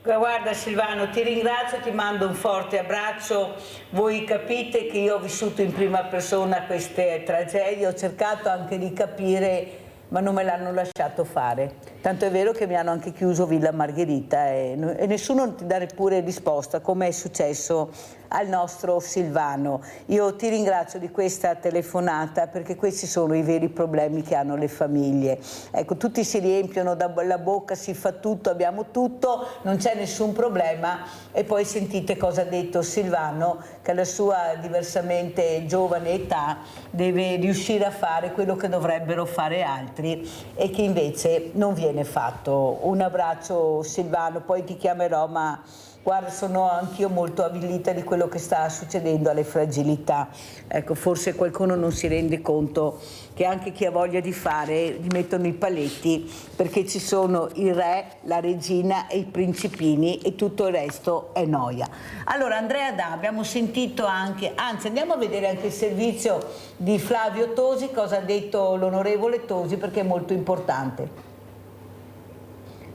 Guarda Silvano, ti ringrazio, ti mando un forte abbraccio. Voi capite che io ho vissuto in prima persona queste tragedie, ho cercato anche di capire, ma non me l'hanno lasciato fare. Tanto è vero che mi hanno anche chiuso Villa Margherita e nessuno ti dà neppure risposta, come è successo al nostro Silvano. Io ti ringrazio di questa telefonata, perché questi sono i veri problemi che hanno le famiglie. Ecco, tutti si riempiono la bocca, si fa tutto, abbiamo tutto, non c'è nessun problema, e poi sentite cosa ha detto Silvano, che alla sua diversamente giovane età deve riuscire a fare quello che dovrebbero fare altri e che invece non viene fatto. Un abbraccio Silvano, poi ti chiamerò, ma guarda, sono anch'io molto avvilita di quello che sta succedendo alle fragilità. Ecco, forse qualcuno non si rende conto che anche chi ha voglia di fare gli mettono i paletti, perché ci sono il re, la regina e i principini e tutto il resto è noia. Allora Andrea Dà, abbiamo sentito anche, anzi andiamo a vedere anche il servizio di Flavio Tosi, cosa ha detto l'onorevole Tosi, perché è molto importante.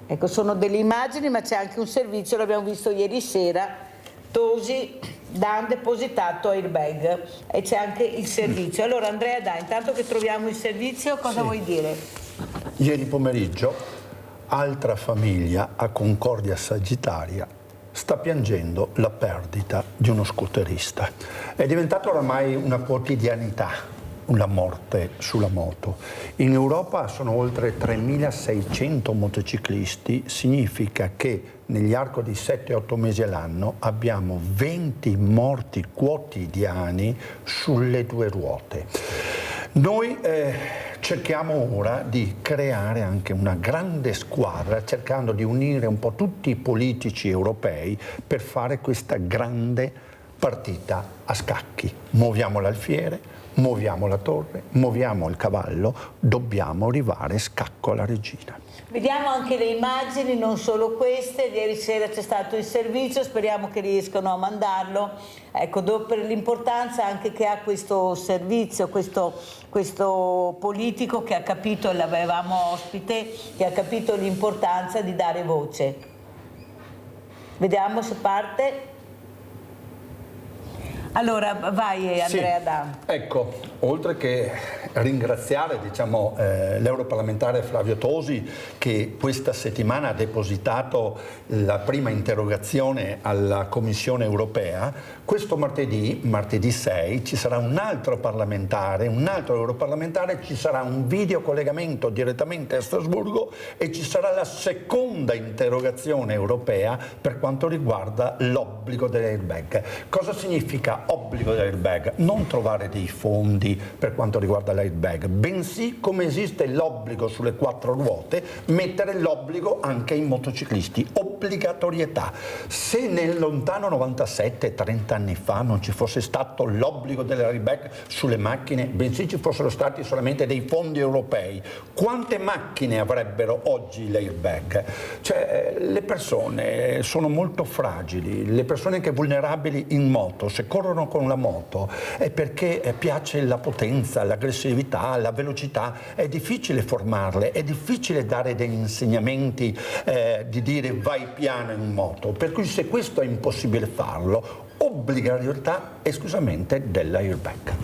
Ecco, sono delle immagini, ma c'è anche un servizio, l'abbiamo visto ieri sera, Tosi Dà depositato airbag, e c'è anche il servizio. Allora Andrea Dà, intanto che troviamo il servizio, cosa vuoi dire? Ieri pomeriggio, altra famiglia a Concordia Sagittaria sta piangendo la perdita di uno scooterista. È diventata oramai una quotidianità la morte sulla moto. In Europa sono oltre 3.600 motociclisti, significa che negli arco di 7-8 mesi all'anno abbiamo 20 morti quotidiani sulle 2 ruote. Noi cerchiamo ora di creare anche una grande squadra, cercando di unire un po' tutti i politici europei per fare questa grande partita a scacchi. Muoviamo l'alfiere, muoviamo la torre, muoviamo il cavallo, dobbiamo arrivare scacco alla regina. Vediamo anche le immagini, non solo queste. Ieri sera c'è stato il servizio, speriamo che riescano a mandarlo. Ecco, per l'importanza anche che ha questo servizio, questo politico che ha capito, l'avevamo ospite, che ha capito l'importanza di dare voce. Vediamo se parte. Allora, vai Andrea Dan. Ecco, oltre che ringraziare l'europarlamentare Flavio Tosi, che questa settimana ha depositato la prima interrogazione alla Commissione europea, questo martedì 6, ci sarà un altro europarlamentare, ci sarà un video collegamento direttamente a Strasburgo e ci sarà la seconda interrogazione europea per quanto riguarda l'obbligo dell'airbag. Cosa significa obbligo dell'airbag? Non trovare dei fondi per quanto riguarda l'airbag, bensì, come esiste l'obbligo sulle 4 ruote, mettere l'obbligo anche ai motociclisti, obbligatorietà. Se nel lontano 97, 30 anni fa, non ci fosse stato l'obbligo dell'airbag sulle macchine, bensì ci fossero stati solamente dei fondi europei, quante macchine avrebbero oggi l'airbag? Cioè, le persone sono molto fragili, le persone che vulnerabili in moto, se corrono con la moto è perché piace la potenza, l'aggressività, la velocità, è difficile formarle, è difficile dare degli insegnamenti di dire vai piano in moto, per cui se questo è impossibile farlo, obbligatorietà esclusivamente dell'airbag.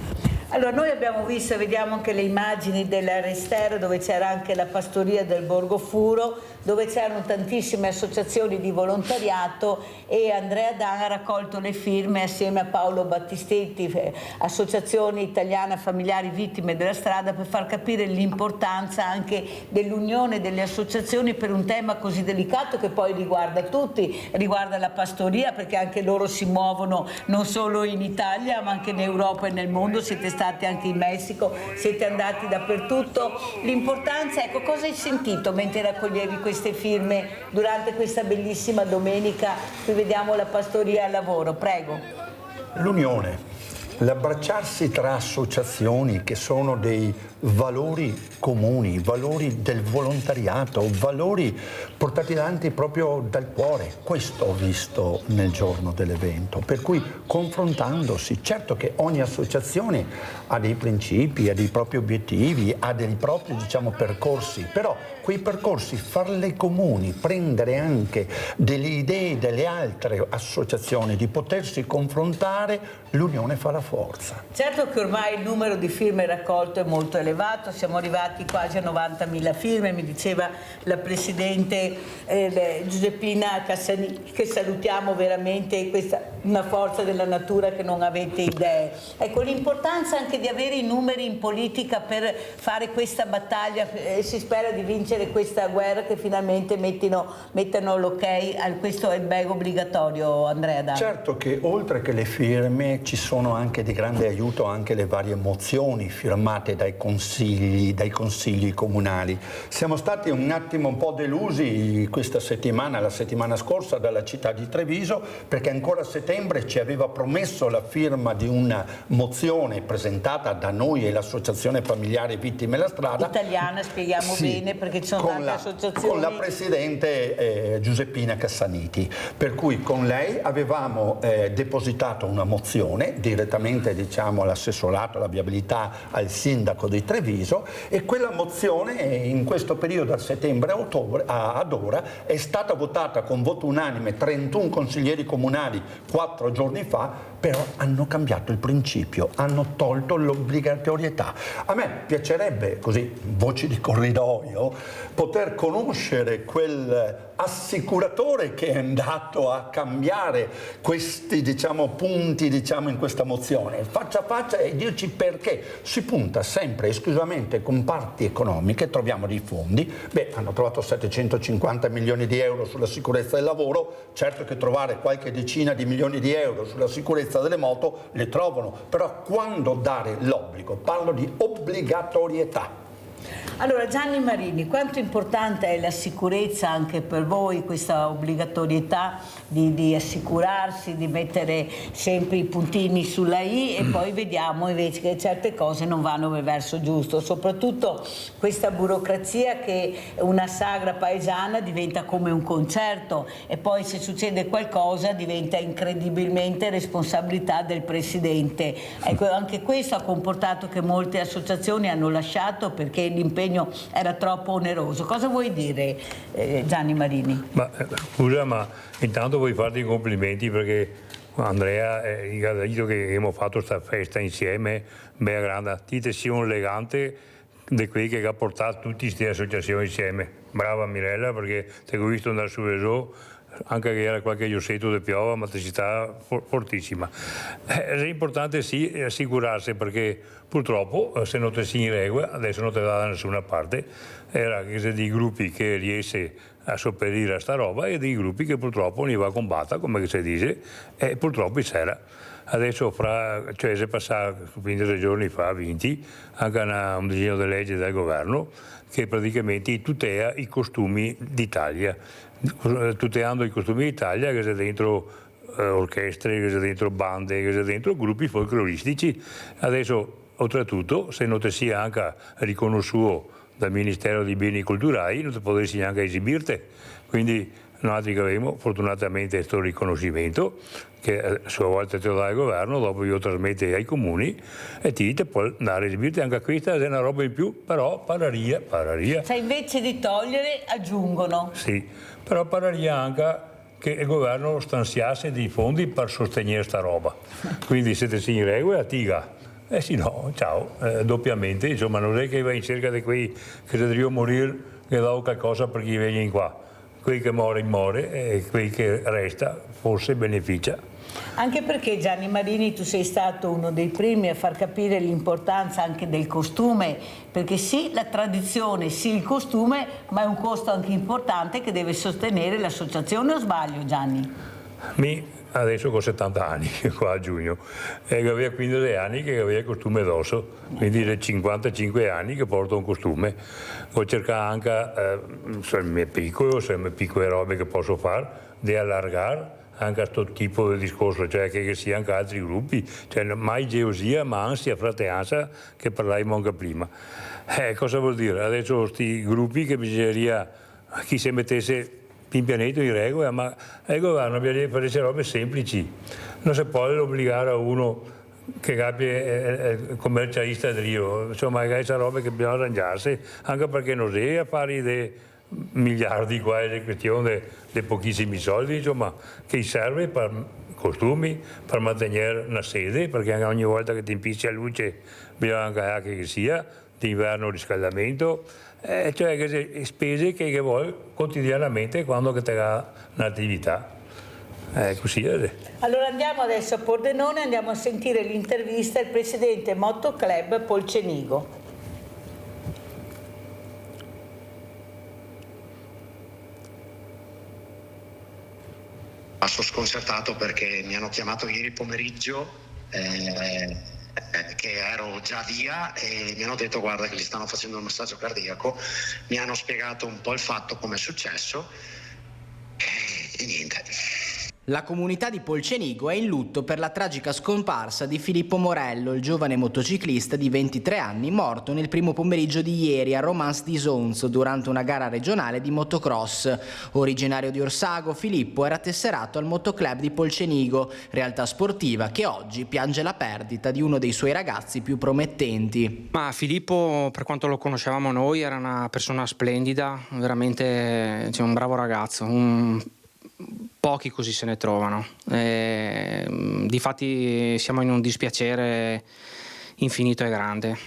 Allora, noi abbiamo visto, vediamo anche le immagini dell'Arestero, dove c'era anche la pastoria del Borgo Furo, dove c'erano tantissime associazioni di volontariato, e Andrea Dan ha raccolto le firme assieme a Paolo Battistetti, Associazione Italiana Familiari Vittime della Strada, per far capire l'importanza anche dell'unione delle associazioni per un tema così delicato che poi riguarda tutti, riguarda la pastoria, perché anche loro si muovono non solo in Italia ma anche in Europa e nel mondo. Siete stati anche in Messico, siete andati dappertutto. L'importanza, ecco, cosa hai sentito mentre raccoglievi queste firme durante questa bellissima domenica? Qui vediamo la pastoria al lavoro, prego. L'unione, l'abbracciarsi tra associazioni che sono dei valori comuni, valori del volontariato, valori portati avanti proprio dal cuore. Questo ho visto nel giorno dell'evento, per cui confrontandosi, certo che ogni associazione ha dei principi, ha dei propri obiettivi, ha dei propri percorsi, però quei percorsi farli comuni, prendere anche delle idee delle altre associazioni, di potersi confrontare, l'unione fa la forza. Certo che ormai il numero di firme raccolte è molto elevato, siamo arrivati quasi a 90.000 firme, mi diceva la Presidente Giuseppina Cassaniti, che salutiamo veramente, questa una forza della natura che non avete idee. Ecco, l'importanza anche di avere i numeri in politica per fare questa battaglia, si spera di vincere questa guerra, che finalmente mettano l'ok a questo airbag obbligatorio, Andrea Dan. Certo che oltre che le firme ci sono anche di grande aiuto anche le varie mozioni firmate dai consigli comunali. Siamo stati un po' delusi questa settimana, la settimana scorsa, dalla città di Treviso, perché ancora a settembre ci aveva promesso la firma di una mozione presentata da noi e l'Associazione Familiare Vittime della Strada. Italiana, spieghiamo bene, perché ci sono tante associazioni. Con la Presidente Giuseppina Cassaniti, per cui con lei avevamo depositato una mozione direttamente all'assessorato alla viabilità, al sindaco di Treviso, e quella mozione in questo periodo, da settembre a ottobre ad ora, è stata votata con voto unanime, 31 consiglieri comunali 4 giorni fa, però hanno cambiato il principio, hanno tolto l'obbligatorietà. A me piacerebbe, così, voci di corridoio, poter conoscere quel assicuratore che è andato a cambiare questi punti in questa mozione, faccia a faccia, e dirci perché si punta sempre esclusivamente con parti economiche. Troviamo dei fondi, hanno trovato 750 milioni di euro sulla sicurezza del lavoro, certo che trovare qualche decina di milioni di euro sulla sicurezza delle moto le trovano, però quando dare l'obbligo, parlo di obbligatorietà. Allora Gianni Marini, quanto importante è la sicurezza anche per voi, questa obbligatorietà di assicurarsi, di mettere sempre i puntini sulla I e poi vediamo invece che certe cose non vanno verso giusto, soprattutto questa burocrazia che una sagra paesana diventa come un concerto e poi se succede qualcosa diventa incredibilmente responsabilità del Presidente. Ecco, anche questo ha comportato che molte associazioni hanno lasciato perché l'impegno era troppo oneroso. Cosa vuoi dire Gianni Marini? Scusa, ma intanto voglio farti i complimenti perché Andrea ha detto che abbiamo fatto questa festa insieme, bella grande, ti sei un legante di quelli che ha portato tutte queste associazioni insieme. Brava Mirella, perché ti ho visto andare su e giù, anche che era qualche giossetto di piova, ma ti sta fortissima. È importante sì assicurarsi perché purtroppo se non ti si in regola, adesso non ti va da nessuna parte, era che se dei gruppi che riesce a sopperire a sta roba e dei gruppi che purtroppo non va a combattere, come si dice, e purtroppo c'era. Adesso cioè si è passato 23 giorni fa, 20, anche un disegno di legge del governo che praticamente tutela i costumi d'Italia, tutelando i costumi d'Italia che c'è dentro orchestre, che c'è dentro bande, che c'è dentro gruppi folcloristici. Adesso oltretutto se non ti sia anche riconosciuto dal Ministero dei Beni Culturali non ti potresti neanche esibirti, quindi noi che abbiamo fortunatamente questo riconoscimento che a sua volta te lo dà il governo, dopo io trasmetto ai comuni e ti puoi andare a esibirti. Anche questa è una roba in più, però pararia. Cioè invece di togliere aggiungono. Sì, però pararia anche che il governo stanziasse dei fondi per sostenere sta roba, quindi se si in regola tiga. Sì no, ciao, doppiamente, insomma non è che va in cerca di quei che se devono morire che dà qualcosa per chi viene in qua, quei che muore e quei che resta forse beneficia. Anche perché Gianni Marini tu sei stato uno dei primi a far capire l'importanza anche del costume, perché sì la tradizione, sì il costume, ma è un costo anche importante che deve sostenere l'associazione, o sbaglio Gianni? Adesso ho 70 anni, qua a giugno, e aveva 15 anni che aveva il costume addosso, quindi da 55 anni che porto un costume. Ho cercato anche, se mi è piccolo, se mi piccole robe che posso fare, di allargare anche a questo tipo di discorso, cioè che sia anche altri gruppi, cioè mai gelosia ma ansia, fratellanza che parlavamo anche prima. Cosa vuol dire? Adesso questi gruppi che bisogneria, chi si mettesse in pianeta in regola, ma il governo bisogna fare queste robe semplici, non si può obbligare a uno che è commercialista di Rio, insomma queste robe che bisogna arrangiarsi, anche perché non si a fare dei miliardi qua, è questione di pochissimi soldi, insomma, che serve per costumi, per mantenere una sede, perché anche ogni volta che ti impicci a luce bisogna anche che sia, d'inverno riscaldamento, cioè che spese che vuoi quotidianamente quando ti ha un'attività. Così è. Allora andiamo adesso a Pordenone, andiamo a sentire l'intervista al presidente Moto Club Polcenigo. Sono sconcertato perché mi hanno chiamato ieri pomeriggio che ero già via e mi hanno detto guarda che gli stanno facendo un massaggio cardiaco, mi hanno spiegato un po' il fatto, come è successo e niente. La comunità di Polcenigo è in lutto per la tragica scomparsa di Filippo Morello, il giovane motociclista di 23 anni morto nel primo pomeriggio di ieri a Romans di Isonzo durante una gara regionale di motocross. Originario di Orsago, Filippo era tesserato al Motoclub di Polcenigo, realtà sportiva che oggi piange la perdita di uno dei suoi ragazzi più promettenti. Ma Filippo, per quanto lo conoscevamo noi, era una persona splendida, veramente un bravo ragazzo, pochi così se ne trovano. Difatti siamo in un dispiacere infinito e grande,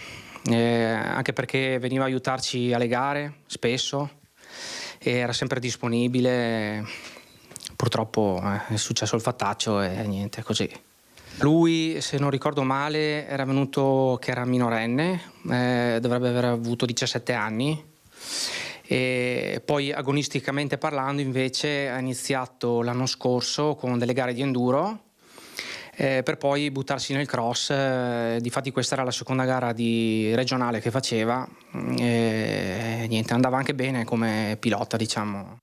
anche perché veniva a aiutarci alle gare spesso, era sempre disponibile. Purtroppo è successo il fattaccio e niente, così. Lui, se non ricordo male, era venuto che era minorenne, dovrebbe aver avuto 17 anni. E poi agonisticamente parlando invece ha iniziato l'anno scorso con delle gare di enduro, per poi buttarsi nel cross. Difatti questa era la seconda gara regionale che faceva, e niente, andava anche bene come pilota, diciamo.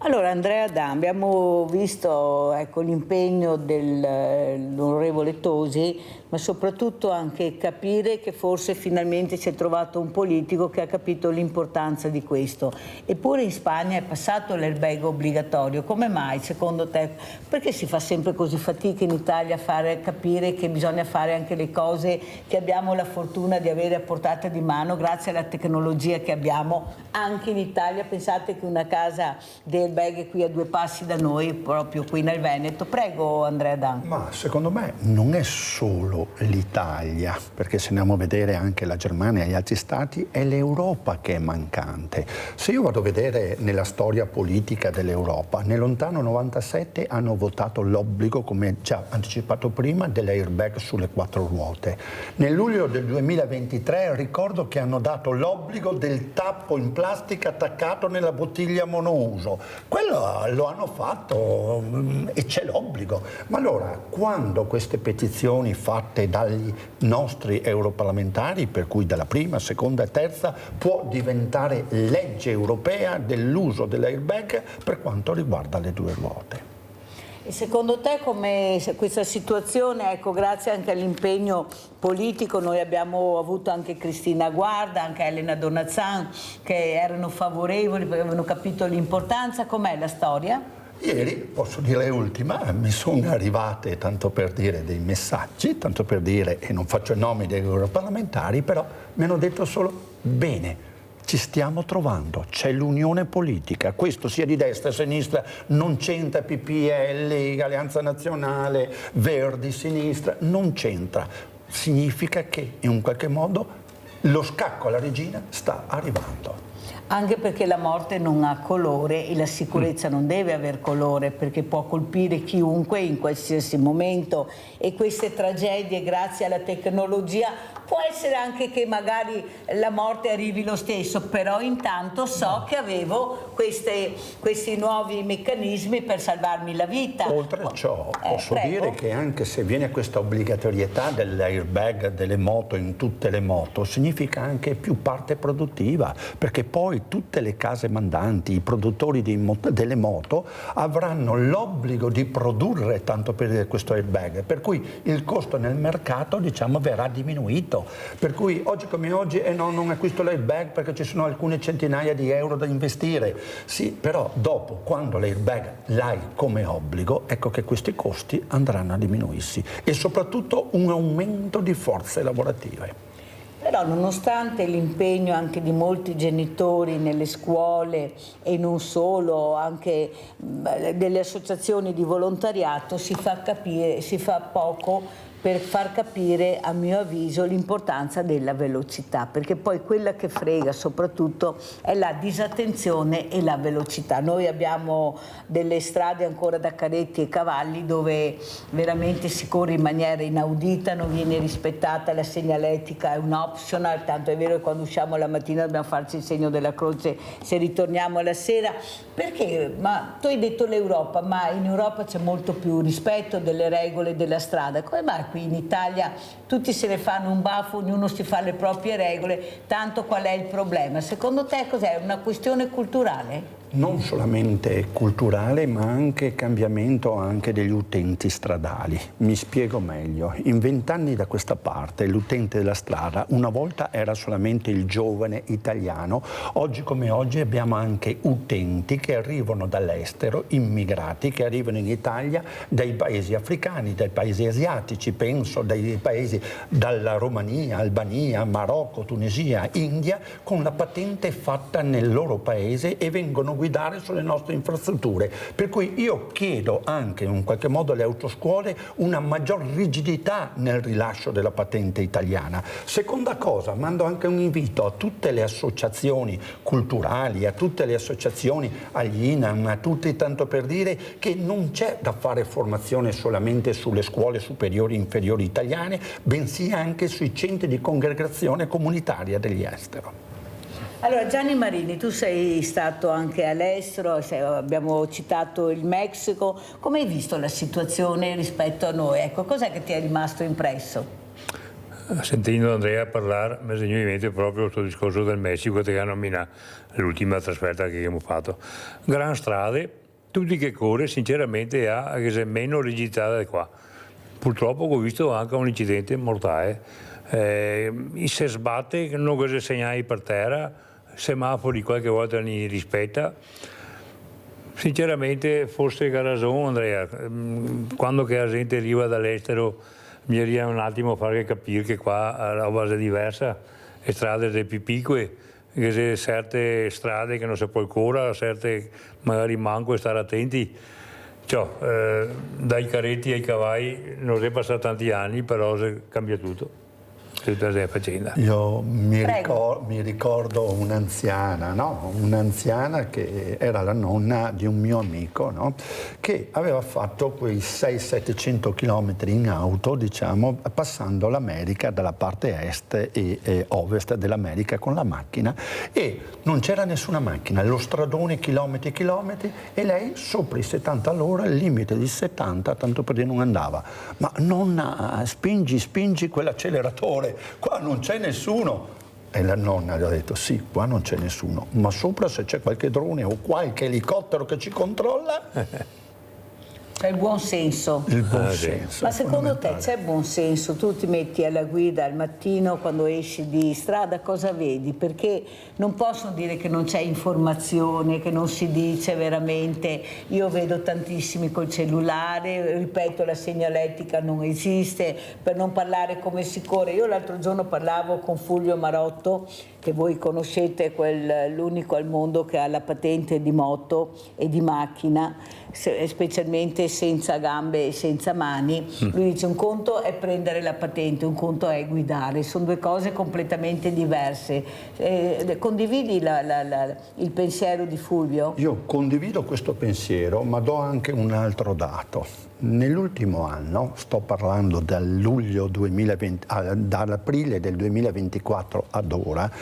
Allora Andrea Dan, abbiamo visto l'impegno dell'onorevole Tosi, ma soprattutto anche capire che forse finalmente si è trovato un politico che ha capito l'importanza di questo. Eppure in Spagna è passato l'airbag obbligatorio. Come mai secondo te? Perché si fa sempre così fatica in Italia a fare capire che bisogna fare anche le cose che abbiamo la fortuna di avere a portata di mano grazie alla tecnologia che abbiamo anche in Italia? Pensate che una casa del airbag è qui a 2 passi da noi, proprio qui nel Veneto. Prego Andrea Dan. Ma secondo me non è solo l'Italia, perché se andiamo a vedere anche la Germania e gli altri stati, è l'Europa che è mancante. Se io vado a vedere nella storia politica dell'Europa, nel lontano 97 hanno votato l'obbligo, come già anticipato prima, dell'airbag sulle 4 ruote. Nel luglio del 2023 ricordo che hanno dato l'obbligo del tappo in plastica attaccato nella bottiglia monouso. Quello lo hanno fatto e c'è l'obbligo. Ma allora, quando queste petizioni fatte dagli nostri europarlamentari, per cui dalla prima, seconda e terza, può diventare legge europea dell'uso dell'airbag per quanto riguarda le 2 ruote? E secondo te come questa situazione, grazie anche all'impegno politico, noi abbiamo avuto anche Cristina Guarda, anche Elena Donazzan, che erano favorevoli perché avevano capito l'importanza, com'è la storia? Ieri, posso dire ultima, mi sono arrivate, tanto per dire, dei messaggi, tanto per dire, e non faccio i nomi degli europarlamentari, però mi hanno detto solo bene. Ci stiamo trovando, c'è l'unione politica, questo sia di destra, sinistra, non c'entra PPL, Alleanza Nazionale, Verdi, Sinistra, non c'entra. Significa che in un qualche modo lo scacco alla regina sta arrivando. Anche perché la morte non ha colore e la sicurezza non deve aver colore, perché può colpire chiunque in qualsiasi momento, e queste tragedie grazie alla tecnologia può essere anche che magari la morte arrivi lo stesso, però intanto so che avevo questi nuovi meccanismi per salvarmi la vita. Oltre a ciò posso dire che anche se viene questa obbligatorietà dell'airbag delle moto in tutte le moto, significa anche più parte produttiva, perché poi tutte le case mandanti, i produttori delle moto avranno l'obbligo di produrre, tanto per dire, questo airbag, per cui il costo nel mercato, diciamo, verrà diminuito. Per cui oggi come oggi no, non acquisto l'airbag perché ci sono alcune centinaia di euro da investire. Sì, però dopo, quando l'airbag l'hai come obbligo, ecco che questi costi andranno a diminuirsi e soprattutto un aumento di forze lavorative. Però nonostante l'impegno anche di molti genitori nelle scuole e non solo, anche delle associazioni di volontariato, si fa poco per far capire, a mio avviso, l'importanza della velocità, perché poi quella che frega soprattutto è la disattenzione e la velocità. Noi abbiamo delle strade ancora da carretti e cavalli dove veramente si corre in maniera inaudita, non viene rispettata la segnaletica, è un optional, tanto è vero che quando usciamo la mattina dobbiamo farci il segno della croce se ritorniamo alla sera. Perché? Ma tu hai detto l'Europa, ma in Europa c'è molto più rispetto delle regole della strada. Come mai qui in Italia tutti se ne fanno un baffo, ognuno si fa le proprie regole, tanto qual è il problema? Secondo te cos'è? Una questione culturale? Non solamente culturale, ma anche cambiamento anche degli utenti stradali. Mi spiego meglio. In 20 anni da questa parte l'utente della strada una volta era solamente il giovane italiano, oggi come oggi abbiamo anche utenti che arrivano dall'estero, immigrati che arrivano in Italia dai paesi africani, dai paesi asiatici, penso dai paesi dalla Romania, Albania, Marocco, Tunisia, India, con la patente fatta nel loro paese e vengono guidare sulle nostre infrastrutture. Per cui io chiedo anche in qualche modo alle autoscuole una maggior rigidità nel rilascio della patente italiana. Seconda cosa, mando anche un invito a tutte le associazioni culturali, a tutte le associazioni, agli INAM, a tutti, tanto per dire che non c'è da fare formazione solamente sulle scuole superiori e inferiori italiane, bensì anche sui centri di congregazione comunitaria degli esteri. Allora Gianni Marini, tu sei stato anche all'estero, abbiamo citato il Messico, come hai visto la situazione rispetto a noi? Ecco, cos'è che ti è rimasto impresso? Sentendo Andrea parlare mi è venuto in mente proprio questo discorso del Messico che nomina l'ultima trasferta che abbiamo fatto. Gran strade, tutti che corre sinceramente che è meno rigidità di qua. Purtroppo ho visto anche un incidente mortale, se sbatte non cosa segnali per terra, semafori qualche volta non li rispetta. Sinceramente forse ha ragione Andrea, quando che la gente arriva dall'estero mi arriva un attimo a fare capire che qua la roba è diversa, le strade sono più piccole, che c'è certe strade che non si può correre, certe magari manco stare attenti. Cioè, dai carretti ai cavalli non è passato tanti anni, però cambia tutto. Io mi ricordo un'anziana, no? Un'anziana che era la nonna di un mio amico, no? Che aveva fatto quei 600-700 km in auto, diciamo, passando l'America dalla parte est e ovest dell'America con la macchina, e non c'era nessuna macchina, lo stradone chilometri e chilometri, e lei sopra i 70 all'ora, il limite di 70, tanto per dire non andava. Ma nonna, spingi quell'acceleratore, qua non c'è nessuno. E la nonna gli ha detto sì, qua non c'è nessuno, ma sopra se c'è qualche drone o qualche elicottero che ci controlla. C'è il buon senso. Il buon senso. Ma secondo te c'è buon senso? Tu ti metti alla guida al mattino, quando esci di strada cosa vedi? Perché non posso dire che non c'è informazione, che non si dice veramente. Io vedo tantissimi col cellulare, ripeto, la segnaletica non esiste, per non parlare come si corre. Io l'altro giorno parlavo con Fulvio Marotto, che voi conoscete, l'unico al mondo che ha la patente di moto e di macchina, specialmente senza gambe e senza mani. Lui dice un conto è prendere la patente, un conto è guidare, sono due cose completamente diverse. Condividi il pensiero di Fulvio? Io condivido questo pensiero, ma do anche un altro dato. Nell'ultimo anno, sto parlando dal luglio 2020, dall'aprile del 2024 ad ora,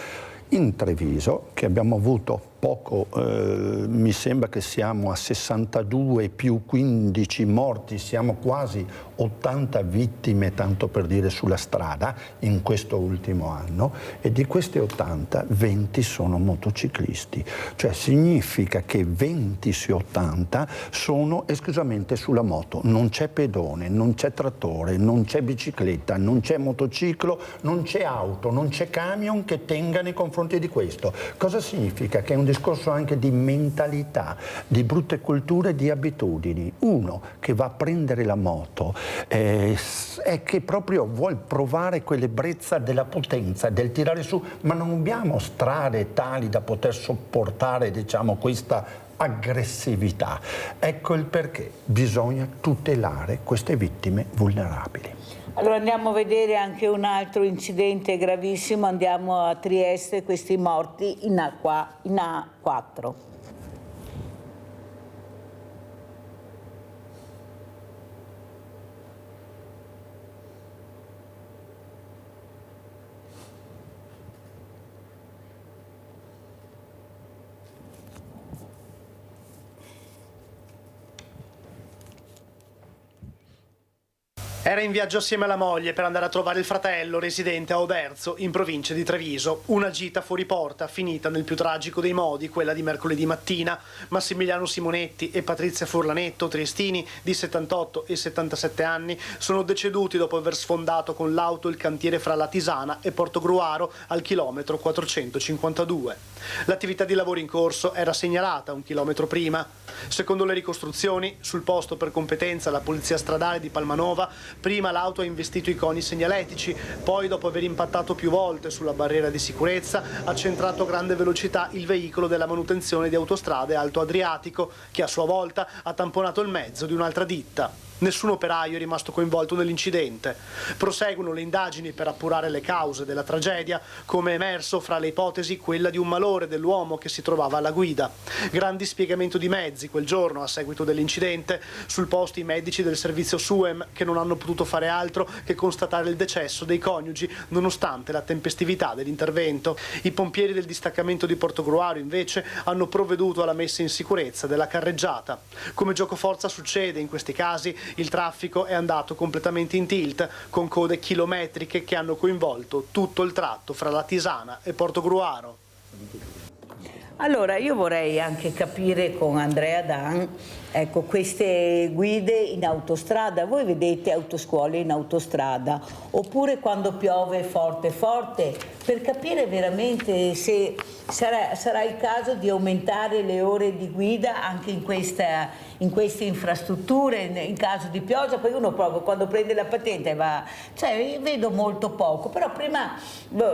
in Treviso, che abbiamo avuto poco, mi sembra che siamo a 62 più 15 morti, siamo quasi 80 vittime, tanto per dire, sulla strada in questo ultimo anno, e di queste 80, 20 sono motociclisti. Cioè significa che 20 su 80 sono esclusivamente sulla moto, non c'è pedone, non c'è trattore, non c'è bicicletta, non c'è motociclo, non c'è auto, non c'è camion che tenga nei confronti di questo. Cosa significa? Che è un discorso anche di mentalità, di brutte culture, di abitudini. Uno che va a prendere la moto è che proprio vuol provare quell'ebbrezza della potenza, del tirare su, ma non abbiamo strade tali da poter sopportare, diciamo, questa aggressività. Ecco il perché bisogna tutelare queste vittime vulnerabili. Allora andiamo a vedere anche un altro incidente gravissimo, andiamo a Trieste, questi morti in A4. Era in viaggio assieme alla moglie per andare a trovare il fratello residente a Oberzo, in provincia di Treviso. Una gita fuori porta, finita nel più tragico dei modi, quella di mercoledì mattina. Massimiliano Simonetti e Patrizia Furlanetto, triestini, di 78 e 77 anni, sono deceduti dopo aver sfondato con l'auto il cantiere fra Latisana e Portogruaro al chilometro 452. L'attività di lavoro in corso era segnalata un chilometro prima. Secondo le ricostruzioni, sul posto per competenza la polizia stradale di Palmanova, prima l'auto ha investito i coni segnaletici, poi dopo aver impattato più volte sulla barriera di sicurezza ha centrato a grande velocità il veicolo della manutenzione di autostrade Alto Adriatico, che a sua volta ha tamponato il mezzo di un'altra ditta. Nessun operaio è rimasto coinvolto nell'incidente. Proseguono le indagini per appurare le cause della tragedia, come è emerso fra le ipotesi quella di un malore dell'uomo che si trovava alla guida. Gran dispiegamento di mezzi quel giorno a seguito dell'incidente, sul posto i medici del servizio SUEM che non hanno potuto fare altro che constatare il decesso dei coniugi nonostante la tempestività dell'intervento. I pompieri del distaccamento di Portogruaro invece hanno provveduto alla messa in sicurezza della carreggiata. Come giocoforza succede in questi casi, il traffico è andato completamente in tilt, con code chilometriche che hanno coinvolto tutto il tratto fra la Tisana e Portogruaro. Allora, io vorrei anche capire con Andrea Dan, ecco, queste guide in autostrada, voi vedete autoscuole in autostrada, oppure quando piove forte forte, per capire veramente se sarà il caso di aumentare le ore di guida anche in queste infrastrutture, in caso di pioggia, poi uno proprio quando prende la patente va, cioè vedo molto poco, però prima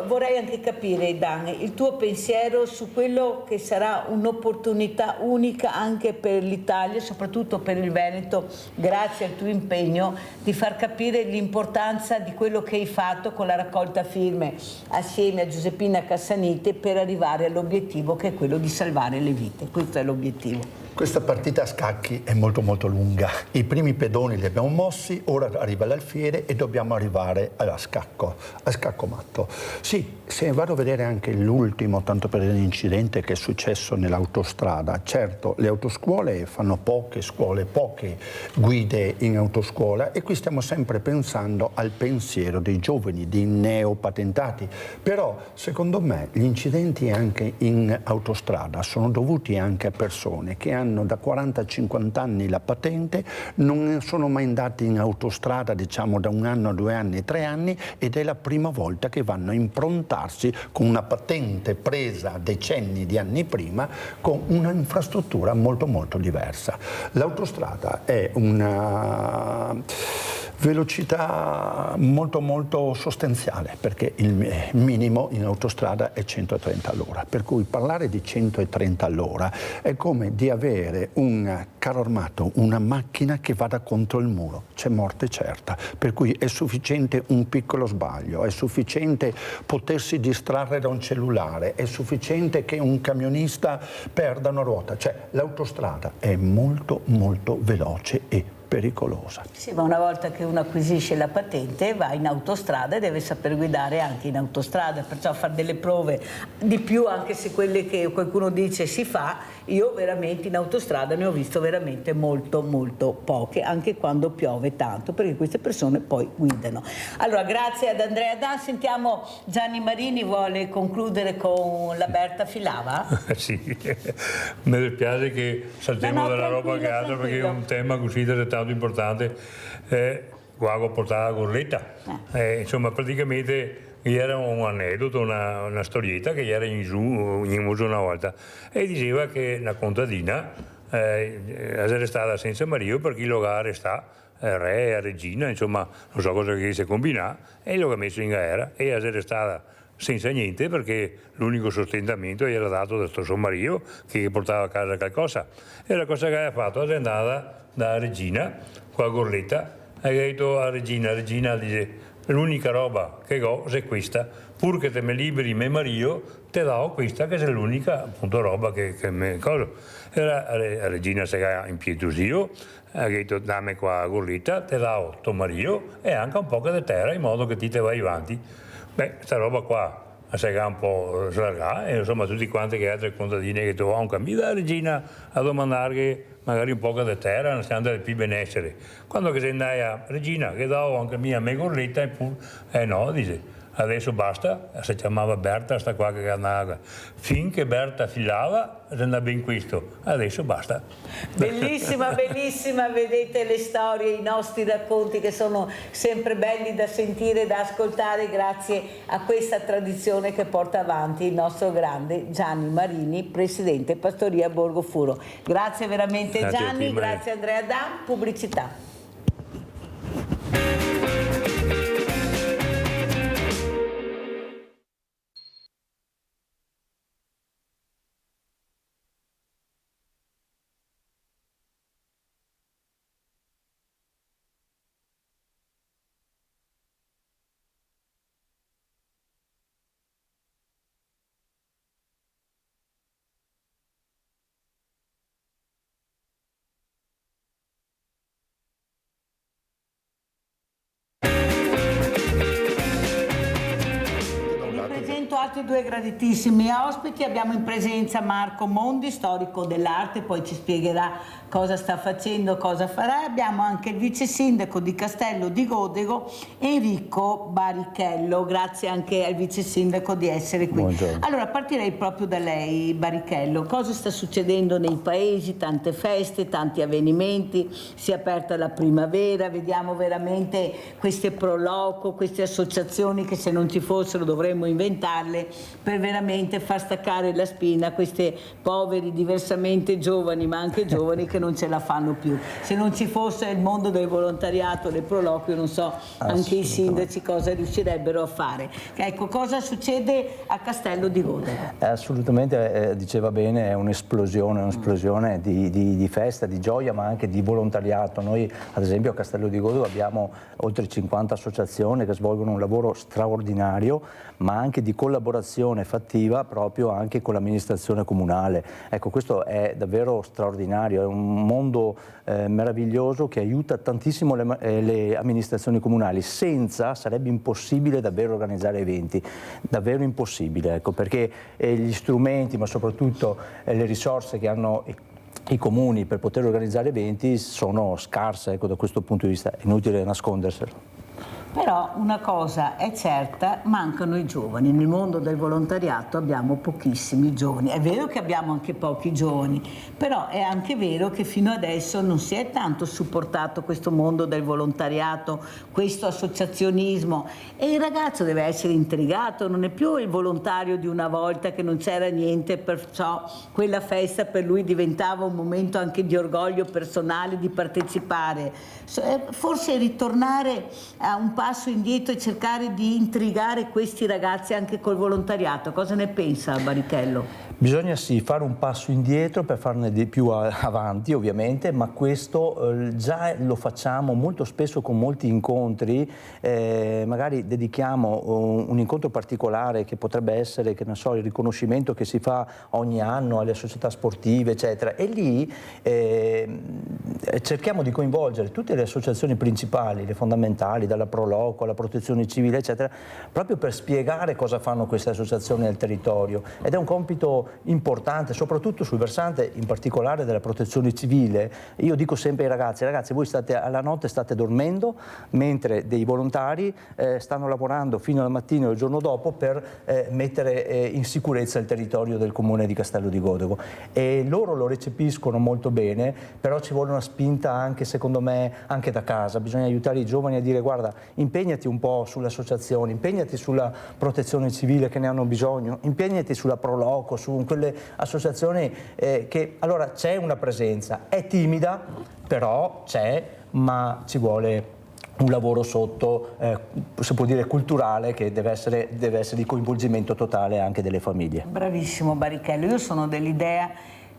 vorrei anche capire, Dan, il tuo pensiero su quello che sarà un'opportunità unica anche per l'Italia, soprattutto per il Veneto, grazie al tuo impegno di far capire l'importanza di quello che hai fatto con la raccolta firme assieme a Giuseppina Cassaniti per arrivare all'obiettivo che è quello di salvare le vite. Questo è l'obiettivo. Questa partita a scacchi è molto lunga. I primi pedoni li abbiamo mossi, ora arriva l'alfiere e dobbiamo arrivare a scacco matto. Sì, se vado a vedere anche l'ultimo, tanto per l'incidente che è successo nell'autostrada, certo le autoscuole fanno poche scuole, poche guide in autoscuola e qui stiamo sempre pensando al pensiero dei giovani, dei neopatentati, però secondo me gli incidenti anche in autostrada sono dovuti anche a persone che hanno da 40-50 anni la patente, non sono mai andati in autostrada diciamo da 1 anno, 2 anni, 3 anni ed è la prima volta che vanno a improntarsi con una patente presa decenni di anni prima con una infrastruttura molto diversa. L'autostrada è una velocità molto sostanziale perché il minimo in autostrada è 130 all'ora, per cui parlare di 130 all'ora è come di avere un carro armato, una macchina che vada contro il muro, c'è morte certa, per cui è sufficiente un piccolo sbaglio, è sufficiente potersi distrarre da un cellulare, è sufficiente che un camionista perda una ruota, cioè l'autostrada è molto veloce e pericolosa. Sì, ma una volta che uno acquisisce la patente va in autostrada e deve saper guidare anche in autostrada, perciò fare delle prove di più, anche se quelle che qualcuno dice si fa, io veramente in autostrada ne ho visto veramente molto poche, anche quando piove tanto, perché queste persone poi guidano. Allora, grazie ad Andrea Dan, sentiamo Gianni Marini vuole concludere con la Berta Filava? Sì, mi dispiace che saltiamo dalla roba che altro perché è un tema così tanto importante, qua ho portato la Gorletta, insomma praticamente era un aneddoto, una storietta che era in uso una volta e diceva che una contadina era stata senza marito perché lo sta re, regina, insomma non so cosa che si combina e lo ha messo in guerra e era stata senza niente perché l'unico sostentamento era dato da suo marito che portava a casa qualcosa e la cosa che aveva fatto è andata da regina qua a Gorletta e ha detto a regina dice l'unica roba che ho è questa, pur che te me liberi me marito te do questa che è l'unica appunto roba che me cosa. E la regina si è impietosito, ha detto dammi qua a Gorletta te do tuo marito e anche un po' di terra in modo che ti te vai avanti. Beh, sta roba qua si è un po' slargata e insomma tutti quanti che altre contadine che trovavano un cammino da regina a domandare magari un po' di terra, non si andava più benessere. Quando che se andai a regina che do anche mia me Gorletta e no, dice adesso basta, si chiamava Berta sta qua che andava finché Berta filava andava ben questo, adesso basta. Bellissima, vedete le storie, i nostri racconti che sono sempre belli da sentire, da ascoltare grazie a questa tradizione che porta avanti il nostro grande Gianni Marini, presidente Pastoria Borgofuro. Grazie veramente Gianni, grazie Andrea Dan, pubblicità. altri due graditissimi ospiti. Abbiamo in presenza Marco Mondi, storico dell'arte, poi ci spiegherà cosa sta facendo, cosa farà. Abbiamo anche il vice sindaco di Castello di Godego, Enrico Barichello. Grazie anche al vice sindaco di essere qui. Buongiorno. Allora, partirei proprio da lei, Barichello. Cosa sta succedendo nei paesi? Tante feste, tanti avvenimenti, si è aperta la primavera, vediamo veramente queste proloco, queste associazioni che se non ci fossero dovremmo inventarle per veramente far staccare la spina a questi poveri, diversamente giovani, ma anche giovani che non ce la fanno più. Se non ci fosse il mondo del volontariato, del proloquio, non so anche i sindaci cosa riuscirebbero a fare. Ecco, cosa succede a Castello di Godego? Assolutamente, diceva bene, è un'esplosione di festa, di gioia, ma anche di volontariato. Noi ad esempio a Castello di Godego abbiamo oltre 50 associazioni che svolgono un lavoro straordinario, ma anche di collaborazione fattiva proprio anche con l'amministrazione comunale. Ecco, questo è davvero straordinario, è un mondo meraviglioso che aiuta tantissimo le amministrazioni comunali. Senza sarebbe impossibile davvero organizzare eventi, davvero impossibile, ecco, perché gli strumenti, ma soprattutto le risorse che hanno i comuni per poter organizzare eventi sono scarse, ecco, da questo punto di vista, è inutile nasconderselo. Però una cosa è certa, mancano i giovani. Nel mondo del volontariato abbiamo pochissimi giovani. È vero che abbiamo anche pochi giovani, però è anche vero che fino adesso non si è tanto supportato questo mondo del volontariato, questo associazionismo, e il ragazzo deve essere intrigato, non è più il volontario di una volta che non c'era niente, perciò quella festa per lui diventava un momento anche di orgoglio personale di partecipare. Forse ritornare a un passo indietro e cercare di intrigare questi ragazzi anche col volontariato. Cosa ne pensa Barichello? Bisogna sì fare un passo indietro per farne di più avanti, ovviamente, ma questo già lo facciamo molto spesso con molti incontri. Magari dedichiamo un incontro particolare che potrebbe essere, che ne so, il riconoscimento che si fa ogni anno alle società sportive, eccetera, e lì cerchiamo di coinvolgere tutte le associazioni principali, le fondamentali, dalla Proloco alla Protezione Civile, eccetera, proprio per spiegare cosa fanno queste associazioni nel territorio. Ed è un compito importante, soprattutto sul versante in particolare della Protezione Civile. Io dico sempre ai ragazzi, voi state alla notte, state dormendo, mentre dei volontari stanno lavorando fino alla mattina del giorno dopo per mettere in sicurezza il territorio del comune di Castello di Godego. E loro lo recepiscono molto bene, però ci vuole una spinta anche, secondo me, anche da casa. Bisogna aiutare i giovani a dire: guarda, impegnati un po' sulle associazioni, impegnati sulla Protezione Civile che ne hanno bisogno, impegnati sulla Proloco, su quelle associazioni che allora c'è una presenza, è timida, però c'è, ma ci vuole un lavoro sotto, si può dire culturale, che deve essere di coinvolgimento totale anche delle famiglie. Bravissimo Barichello, io sono dell'idea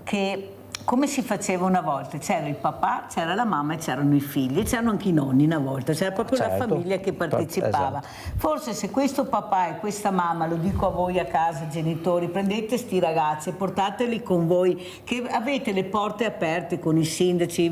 che come si faceva una volta, c'era il papà, c'era la mamma e c'erano i figli, c'erano anche i nonni una volta, c'era proprio la famiglia che partecipava. Esatto. Forse se questo papà e questa mamma, lo dico a voi a casa genitori, prendete sti ragazzi e portateli con voi, che avete le porte aperte con i sindaci,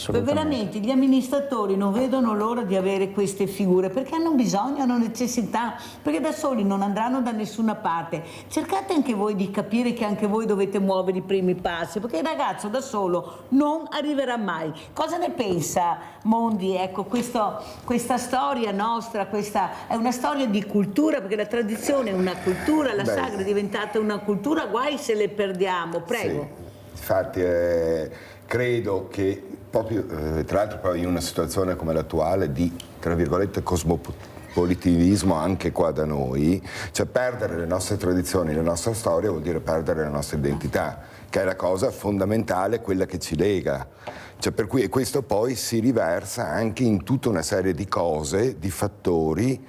veramente gli amministratori non vedono l'ora di avere queste figure, perché hanno bisogno, hanno necessità, perché da soli non andranno da nessuna parte. Cercate anche voi di capire che anche voi dovete muovere i primi passi, perché il ragazzo da solo non arriverà mai. Cosa ne pensa Mondi? Ecco, questa storia nostra, questa è una storia di cultura, perché la tradizione è una cultura, la sagra è diventata una cultura, guai se le perdiamo. Prego. Sì, infatti credo che proprio, tra l'altro poi in una situazione come l'attuale di, tra virgolette, cosmopolitismo anche qua da noi, cioè perdere le nostre tradizioni, la nostra storia vuol dire perdere la nostra identità, che è la cosa fondamentale, quella che ci lega. Cioè, per cui, e questo poi si riversa anche in tutta una serie di cose, di fattori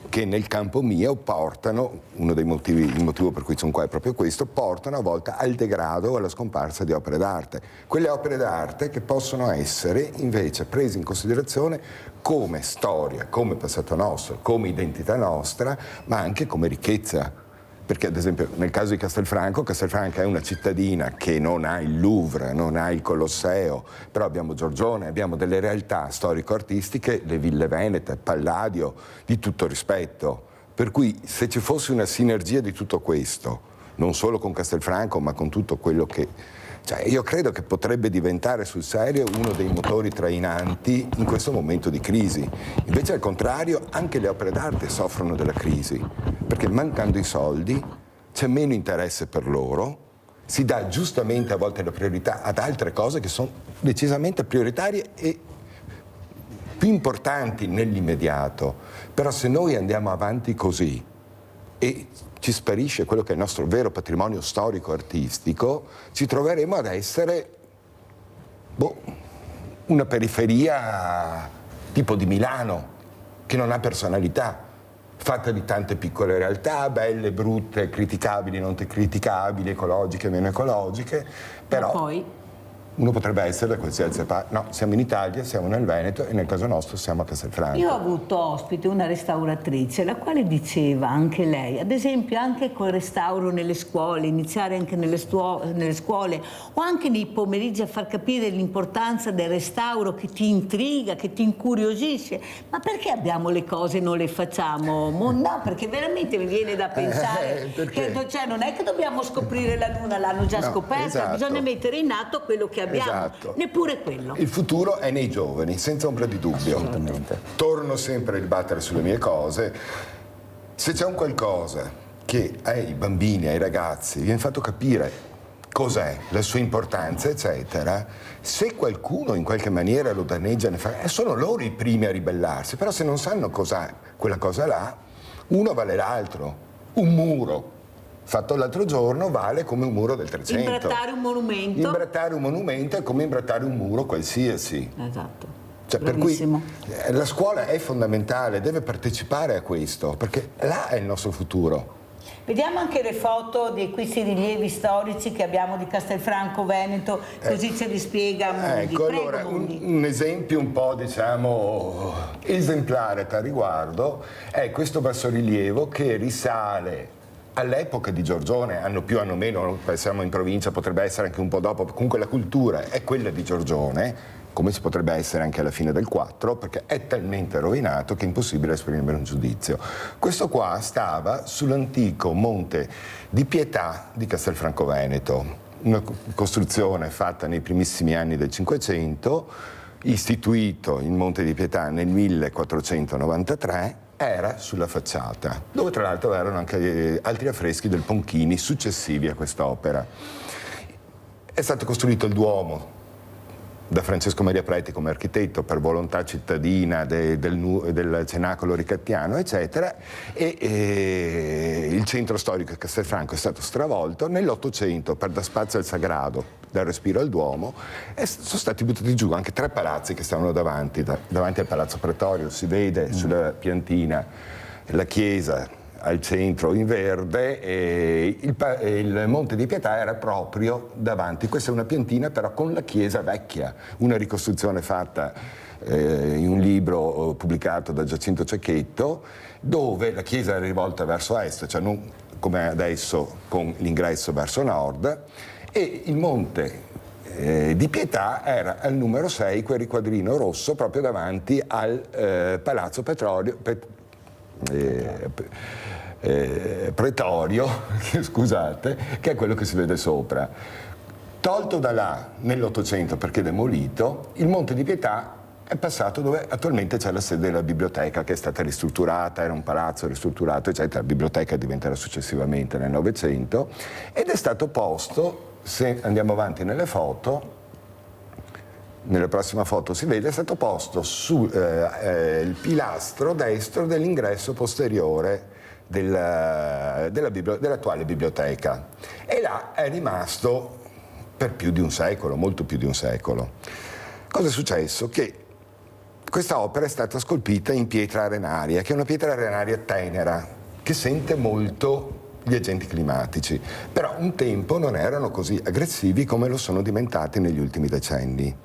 che nel campo mio portano, uno dei motivi, il motivo per cui sono qua è proprio questo, portano a volte al degrado o alla scomparsa di opere d'arte. Quelle opere d'arte che possono essere invece prese in considerazione come storia, come passato nostro, come identità nostra, ma anche come ricchezza. Perché ad esempio nel caso di Castelfranco è una cittadina che non ha il Louvre, non ha il Colosseo, però abbiamo Giorgione, abbiamo delle realtà storico-artistiche, le Ville Venete, Palladio, di tutto rispetto. Per cui se ci fosse una sinergia di tutto questo, non solo con Castelfranco ma con tutto quello che... Cioè, io credo che potrebbe diventare sul serio uno dei motori trainanti in questo momento di crisi. Invece al contrario anche le opere d'arte soffrono della crisi, perché mancando i soldi c'è meno interesse per loro, si dà giustamente a volte la priorità ad altre cose che sono decisamente prioritarie e più importanti nell'immediato. Però se noi andiamo avanti così e ci sparisce quello che è il nostro vero patrimonio storico-artistico, ci troveremo ad essere una periferia tipo di Milano, che non ha personalità, fatta di tante piccole realtà, belle, brutte, criticabili, non criticabili, ecologiche, meno ecologiche, però... Poi... Uno potrebbe essere da qualsiasi parte. No, siamo in Italia, siamo nel Veneto e nel caso nostro siamo a Castelfranco. Io ho avuto ospite una restauratrice, la quale diceva anche lei, ad esempio anche col restauro nelle scuole, iniziare anche nelle scuole o anche nei pomeriggi a far capire l'importanza del restauro che ti intriga, che ti incuriosisce. Ma perché abbiamo le cose e non le facciamo? No, perché veramente mi viene da pensare che cioè, non è che dobbiamo scoprire la Luna, l'hanno già scoperta, esatto. Bisogna mettere in atto quello che abbiamo, esatto. Neppure quello. Il futuro è nei giovani, senza ombra di dubbio. Assolutamente. Torno sempre a ribattere sulle mie cose. Se c'è un qualcosa che ai bambini, ai ragazzi viene fatto capire cos'è, la sua importanza, eccetera, se qualcuno in qualche maniera lo danneggia, sono loro i primi a ribellarsi, però se non sanno cos'è quella cosa là, uno vale l'altro. Un muro fatto l'altro giorno vale come un muro del 300. Imbrattare un monumento. Imbrattare un monumento è come imbrattare un muro qualsiasi. Esatto. Cioè, per cui la scuola è fondamentale, deve partecipare a questo, perché là è il nostro futuro. Vediamo anche le foto di questi rilievi storici che abbiamo di Castelfranco Veneto, così ce li spiega Mondi. Ecco, prego, allora, un esempio un po', diciamo, esemplare a riguardo è questo bassorilievo che risale all'epoca di Giorgione, anno più anno meno, siamo in provincia, potrebbe essere anche un po' dopo, comunque la cultura è quella di Giorgione, come si potrebbe essere anche alla fine del 4, perché è talmente rovinato che è impossibile esprimere un giudizio. Questo qua stava sull'antico Monte di Pietà di Castelfranco Veneto, una costruzione fatta nei primissimi anni del 500, istituito il Monte di Pietà nel 1493, era sulla facciata, dove tra l'altro erano anche altri affreschi del Ponchini successivi a quest'opera. È stato costruito il Duomo da Francesco Maria Preti come architetto per volontà cittadina del Cenacolo Ricattiano, eccetera, e il centro storico di Castelfranco è stato stravolto. Nell'800, per dar spazio al sagrado, dal respiro al Duomo, sono stati buttati giù anche 3 palazzi che stavano davanti al Palazzo Pretorio, si vede sulla piantina la chiesa al centro in verde e il Monte di Pietà era proprio davanti. Questa è una piantina però con la chiesa vecchia, una ricostruzione fatta in un libro pubblicato da Giacinto Cecchetto, dove la chiesa era rivolta verso est, cioè non come adesso con l'ingresso verso nord, e il Monte di Pietà era al numero 6, quel riquadrino rosso proprio davanti al Palazzo Pretorio, scusate, che è quello che si vede sopra. Tolto da là nell'800 perché demolito, il Monte di Pietà è passato dove attualmente c'è la sede della biblioteca, che è stata ristrutturata, era un palazzo ristrutturato, eccetera. La biblioteca diventerà successivamente nel Novecento ed è stato posto, se andiamo avanti nelle foto, nella prossima foto si vede, è stato posto sul pilastro destro dell'ingresso posteriore dell'attuale biblioteca, e là è rimasto per più di un secolo, molto più di un secolo. Cosa è successo? Che questa opera è stata scolpita in pietra arenaria, che è una pietra arenaria tenera, che sente molto gli agenti climatici, però un tempo non erano così aggressivi come lo sono diventati negli ultimi decenni.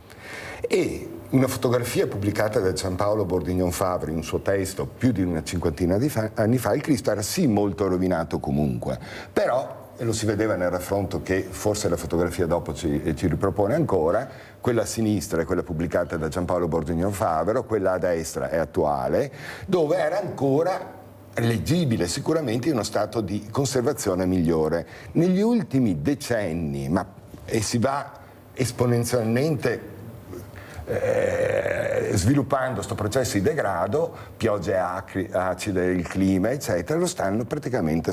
E una fotografia pubblicata da Giampaolo Bordignon Favre in un suo testo più di una cinquantina di anni fa, il Cristo era sì molto rovinato comunque, però, e lo si vedeva nel raffronto che forse la fotografia dopo ci ripropone ancora, quella a sinistra è quella pubblicata da Giampaolo Bordignon Favre, quella a destra è attuale, dove era ancora leggibile, sicuramente in uno stato di conservazione migliore. Negli ultimi decenni, e si va esponenzialmente sviluppando questo processo di degrado, piogge acide, il clima, eccetera, lo stanno praticamente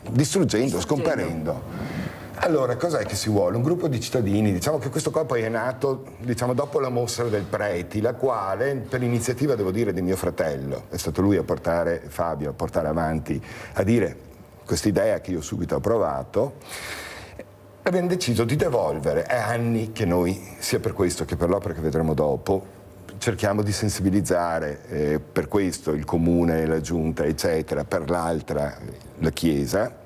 distruggendo, scomparendo. Allora, cos'è che si vuole? Un gruppo di cittadini, diciamo che questo qua poi è nato dopo la mostra del Preti, la quale, per iniziativa, devo dire, di mio fratello, è stato lui Fabio, a portare avanti, a dire questa idea che io subito ho approvato, abbiamo deciso di devolvere. È anni che noi, sia per questo che per l'opera che vedremo dopo, cerchiamo di sensibilizzare per questo il comune, la giunta, eccetera, per l'altra la Chiesa,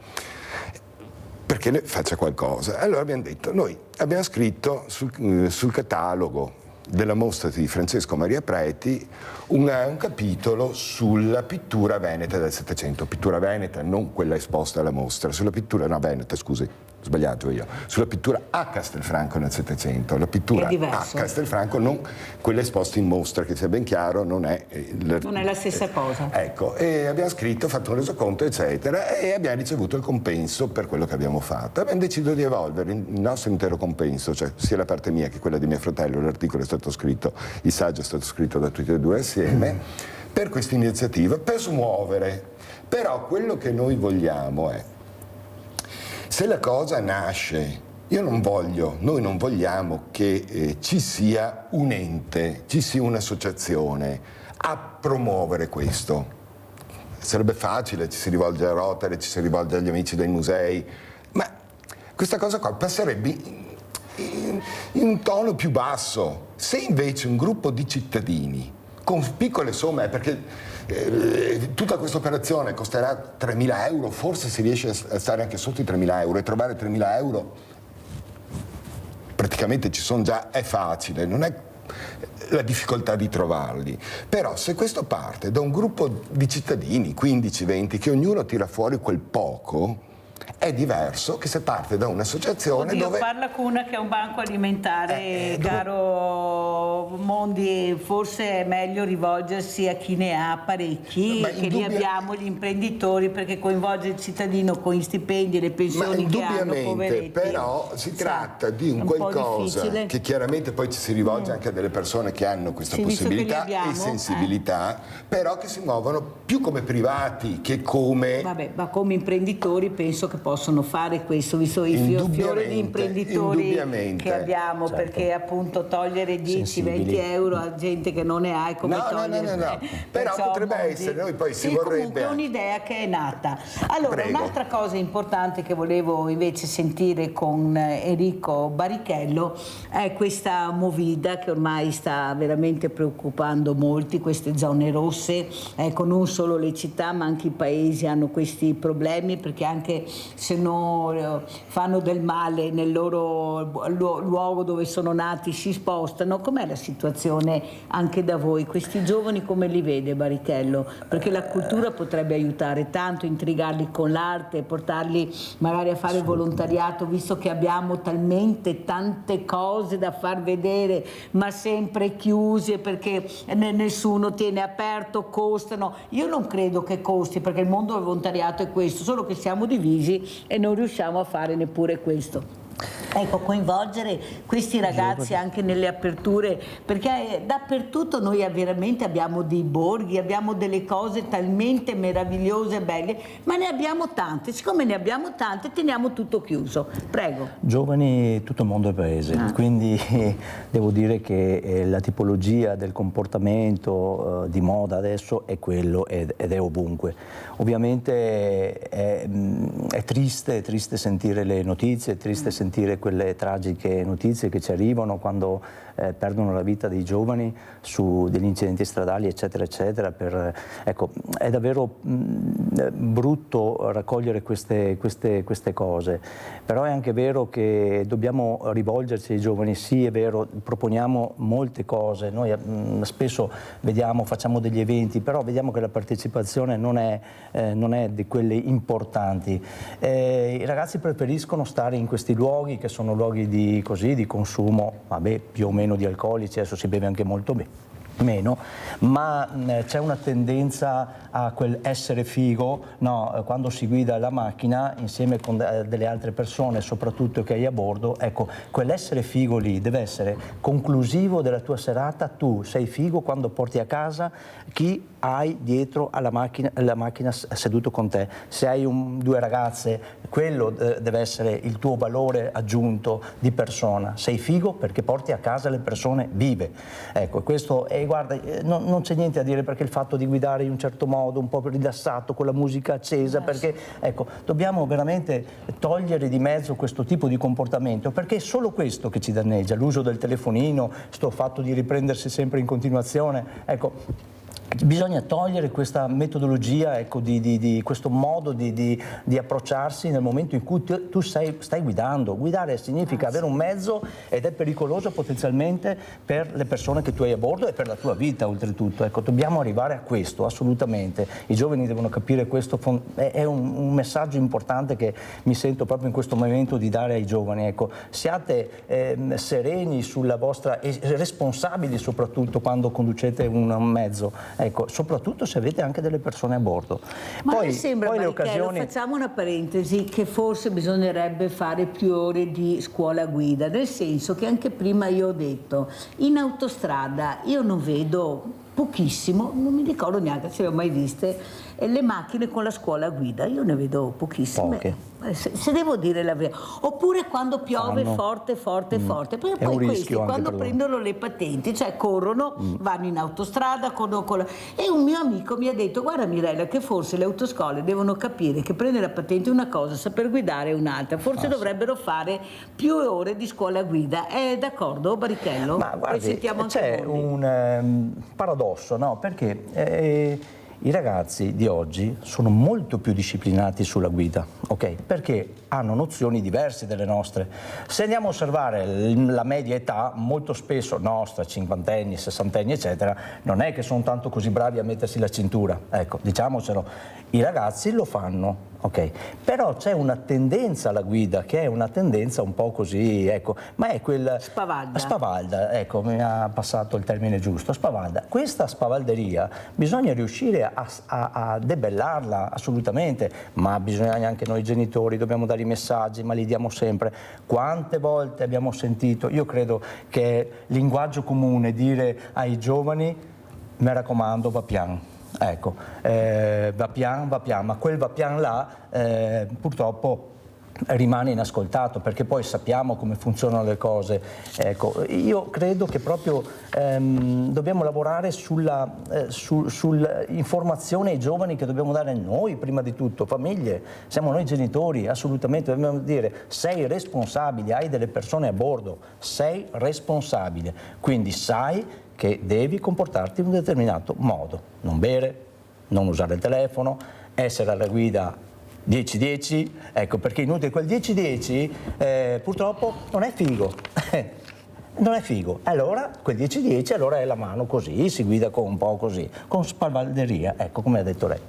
perché ne faccia qualcosa. Allora abbiamo detto, noi abbiamo scritto sul catalogo della mostra di Francesco Maria Preti un capitolo sulla pittura veneta del Settecento, pittura veneta, non quella esposta alla mostra, sulla pittura, no, veneta, scusi, sbagliato io, sulla pittura a Castelfranco nel Settecento, la pittura a Castelfranco, non quella esposta in mostra, che sia ben chiaro, non è la stessa cosa. Ecco, e abbiamo scritto, fatto un resoconto, eccetera, e abbiamo ricevuto il compenso per quello che abbiamo fatto. Abbiamo deciso di evolvere il nostro intero compenso, cioè sia la parte mia che quella di mio fratello, l'articolo è stato scritto, il saggio è stato scritto da tutti e due assieme, per questa iniziativa, per smuovere. Però quello che noi vogliamo è, se la cosa nasce, noi non vogliamo che ci sia un ente, ci sia un'associazione a promuovere questo. Sarebbe facile, ci si rivolge a Rotary, ci si rivolge agli amici dei musei, ma questa cosa qua passerebbe in un tono più basso. Se invece un gruppo di cittadini con piccole somme, perché tutta questa operazione costerà 3.000 euro, forse si riesce a stare anche sotto i 3.000 euro, e trovare 3.000 euro praticamente ci sono già, è facile, non è la difficoltà di trovarli. Però se questo parte da un gruppo di cittadini, 15-20, che ognuno tira fuori quel poco, è diverso che se parte da un'associazione dove... Parla con una che ha un banco alimentare, caro Mondi, forse è meglio rivolgersi a chi ne ha parecchi, che lì abbiamo gli imprenditori, perché coinvolge il cittadino con gli stipendi e le pensioni che hanno, poveretti. Però si tratta di un qualcosa che chiaramente poi ci si rivolge anche a delle persone che hanno questa possibilità e sensibilità, però che si muovono più come privati che come... Vabbè, ma come imprenditori penso che possono fare questo, visto il fiore di imprenditori che abbiamo, perché appunto togliere 10-20 euro a gente che non ne ha è come togliere... No. Però potrebbe essere, noi poi si vorrebbe... Comunque è un'idea che è nata. Allora, un'altra cosa importante che volevo invece sentire con Enrico Barichello è questa movida che ormai sta veramente preoccupando molti, queste zone rosse, ecco, non solo le città ma anche i paesi hanno questi problemi, perché anche se non fanno del male nel loro luogo dove sono nati si spostano. Com'è la situazione anche da voi? Questi giovani come li vede Barichello? Perché la cultura potrebbe aiutare tanto, intrigarli con l'arte, portarli magari a fare volontariato, visto che abbiamo talmente tante cose da far vedere ma sempre chiuse perché nessuno tiene aperto, costano. Io non credo che costi, perché il mondo del volontariato è questo, solo che siamo divisi e non riusciamo a fare neppure questo. Ecco, coinvolgere questi ragazzi anche nelle aperture, perché dappertutto noi veramente abbiamo dei borghi, abbiamo delle cose talmente meravigliose e belle, ma ne abbiamo tante. Siccome ne abbiamo tante, teniamo tutto chiuso. Prego. Giovani, tutto il mondo è paese, quindi devo dire che la tipologia del comportamento di moda adesso è quello ed è ovunque. Ovviamente è triste sentire le notizie, è triste sentire quelle tragiche notizie che ci arrivano quando perdono la vita dei giovani su degli incidenti stradali, eccetera, eccetera. Ecco, è davvero brutto raccogliere queste cose, però è anche vero che dobbiamo rivolgerci ai giovani. Sì, è vero, proponiamo molte cose, noi spesso facciamo degli eventi, però vediamo che la partecipazione non è di quelle importanti. I ragazzi preferiscono stare in questi luoghi che sono luoghi di consumo, più o meno di alcolici, adesso si beve anche molto bene. meno, ma c'è una tendenza a quel essere figo, no? Quando si guida la macchina insieme con delle altre persone, soprattutto che hai a bordo, ecco, quell'essere figo lì deve essere conclusivo della tua serata. Tu sei figo quando porti a casa chi hai dietro alla macchina, la macchina seduto con te. Se hai due ragazze, quello deve essere il tuo valore aggiunto di persona. Sei figo perché porti a casa le persone vive. Ecco, questo, e guarda, non c'è niente da dire, perché il fatto di guidare in un certo modo, un po' rilassato, con la musica accesa, perché ecco, dobbiamo veramente togliere di mezzo questo tipo di comportamento, perché è solo questo che ci danneggia, l'uso del telefonino, sto fatto di riprendersi sempre in continuazione, ecco. Bisogna togliere questa metodologia, ecco, di questo modo di approcciarsi nel momento in cui tu stai guidando. Guidare significa avere un mezzo, ed è pericoloso potenzialmente per le persone che tu hai a bordo e per la tua vita oltretutto. Ecco, dobbiamo arrivare a questo, assolutamente. I giovani devono capire questo, è un messaggio importante che mi sento proprio in questo momento di dare ai giovani. Ecco, siate sereni sulla vostra, e responsabili soprattutto quando conducete un mezzo. Ecco, soprattutto se avete anche delle persone a bordo. Ma poi, mi sembra, poi le Barrichello, occasioni... facciamo una parentesi, che forse bisognerebbe fare più ore di scuola guida, nel senso che anche prima io ho detto, in autostrada io non vedo pochissimo, non mi ricordo neanche se le ho mai viste, le macchine con la scuola guida, io ne vedo pochissime. Poche. Se devo dire la verità, oppure quando piove forte, perché poi questi quando prendono le patenti, cioè corrono, vanno in autostrada, e un mio amico mi ha detto: guarda Mirella, che forse le autoscuole devono capire che prendere la patente è una cosa, saper guidare è un'altra, forse dovrebbero fare più ore di scuola guida. È d'accordo, Barrichello? Ma guardi, c'è un paradosso, no? Perché i ragazzi di oggi sono molto più disciplinati sulla guida, ok? Perché hanno nozioni diverse dalle nostre. Se andiamo a osservare la media età, molto spesso nostra, cinquantenni, sessantenni, eccetera, non è che sono tanto così bravi a mettersi la cintura, ecco, diciamocelo. I ragazzi lo fanno, ok? Però c'è una tendenza alla guida, che è una tendenza un po' così, ecco, ma è quel... Spavalda, ecco, mi ha passato il termine giusto, spavalda. Questa spavalderia bisogna riuscire a debellarla assolutamente, ma bisogna anche noi genitori, dobbiamo dare i messaggi, ma li diamo sempre. Quante volte abbiamo sentito, io credo che è linguaggio comune dire ai giovani: mi raccomando, va piano. Ecco, va pian, ma quel va pian là purtroppo rimane inascoltato, perché poi sappiamo come funzionano le cose. Ecco, io credo che proprio dobbiamo lavorare sull'informazione ai giovani che dobbiamo dare noi, prima di tutto, famiglie, siamo noi genitori, assolutamente dobbiamo dire: sei responsabile, hai delle persone a bordo, sei responsabile, quindi sai che devi comportarti in un determinato modo, non bere, non usare il telefono, essere alla guida 10-10, ecco, perché inutile quel 10-10 purtroppo non è figo. Non è figo. Allora quel 10-10 allora è la mano così, si guida con un po' così, con spavalderia, ecco, come ha detto lei.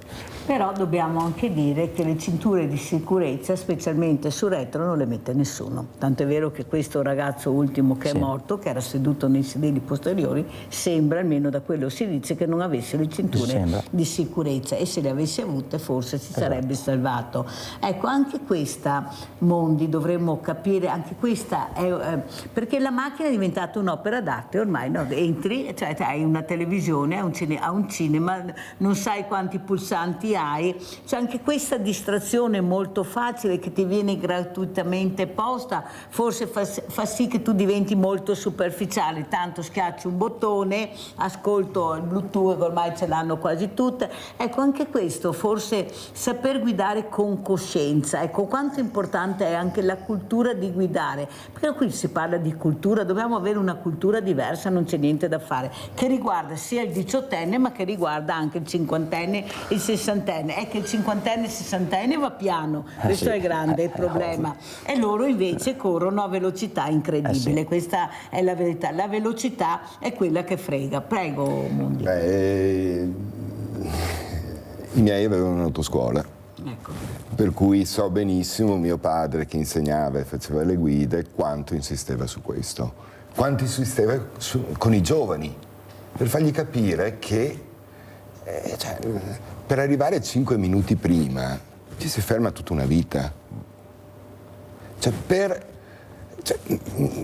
Però dobbiamo anche dire che le cinture di sicurezza, specialmente su retro, non le mette nessuno. Tanto è vero che questo ragazzo ultimo che è morto, che era seduto nei sedili posteriori, sembra, almeno da quello si dice, che non avesse le cinture di sicurezza, e se le avesse avute forse si sarebbe salvato. Ecco, anche questa, Mondi, dovremmo capire, anche questa è, perché la macchina è diventata un'opera d'arte ormai, no? Entri, cioè hai una televisione, a un cinema, non sai quanti pulsanti hai, c'è anche questa distrazione molto facile che ti viene gratuitamente posta, forse fa sì che tu diventi molto superficiale, tanto schiacci un bottone, ascolto il Bluetooth, ormai ce l'hanno quasi tutte. Ecco, anche questo, forse saper guidare con coscienza, ecco quanto importante è anche la cultura di guidare, perché qui si parla di cultura, dobbiamo avere una cultura diversa, non c'è niente da fare, che riguarda sia il 18enne ma che riguarda anche il 50enne e il 60enne. È che il 50enne e il 60enne va piano, questo è grande il problema, e loro invece corrono a velocità incredibile, questa è la verità, la velocità è quella che frega. Prego, Mondi. I miei avevano un'autoscuola, ecco, per cui so benissimo mio padre che insegnava e faceva le guide quanto insisteva su questo, quanto insisteva con i giovani. per fargli capire che per arrivare 5 minuti prima ci si ferma tutta una vita.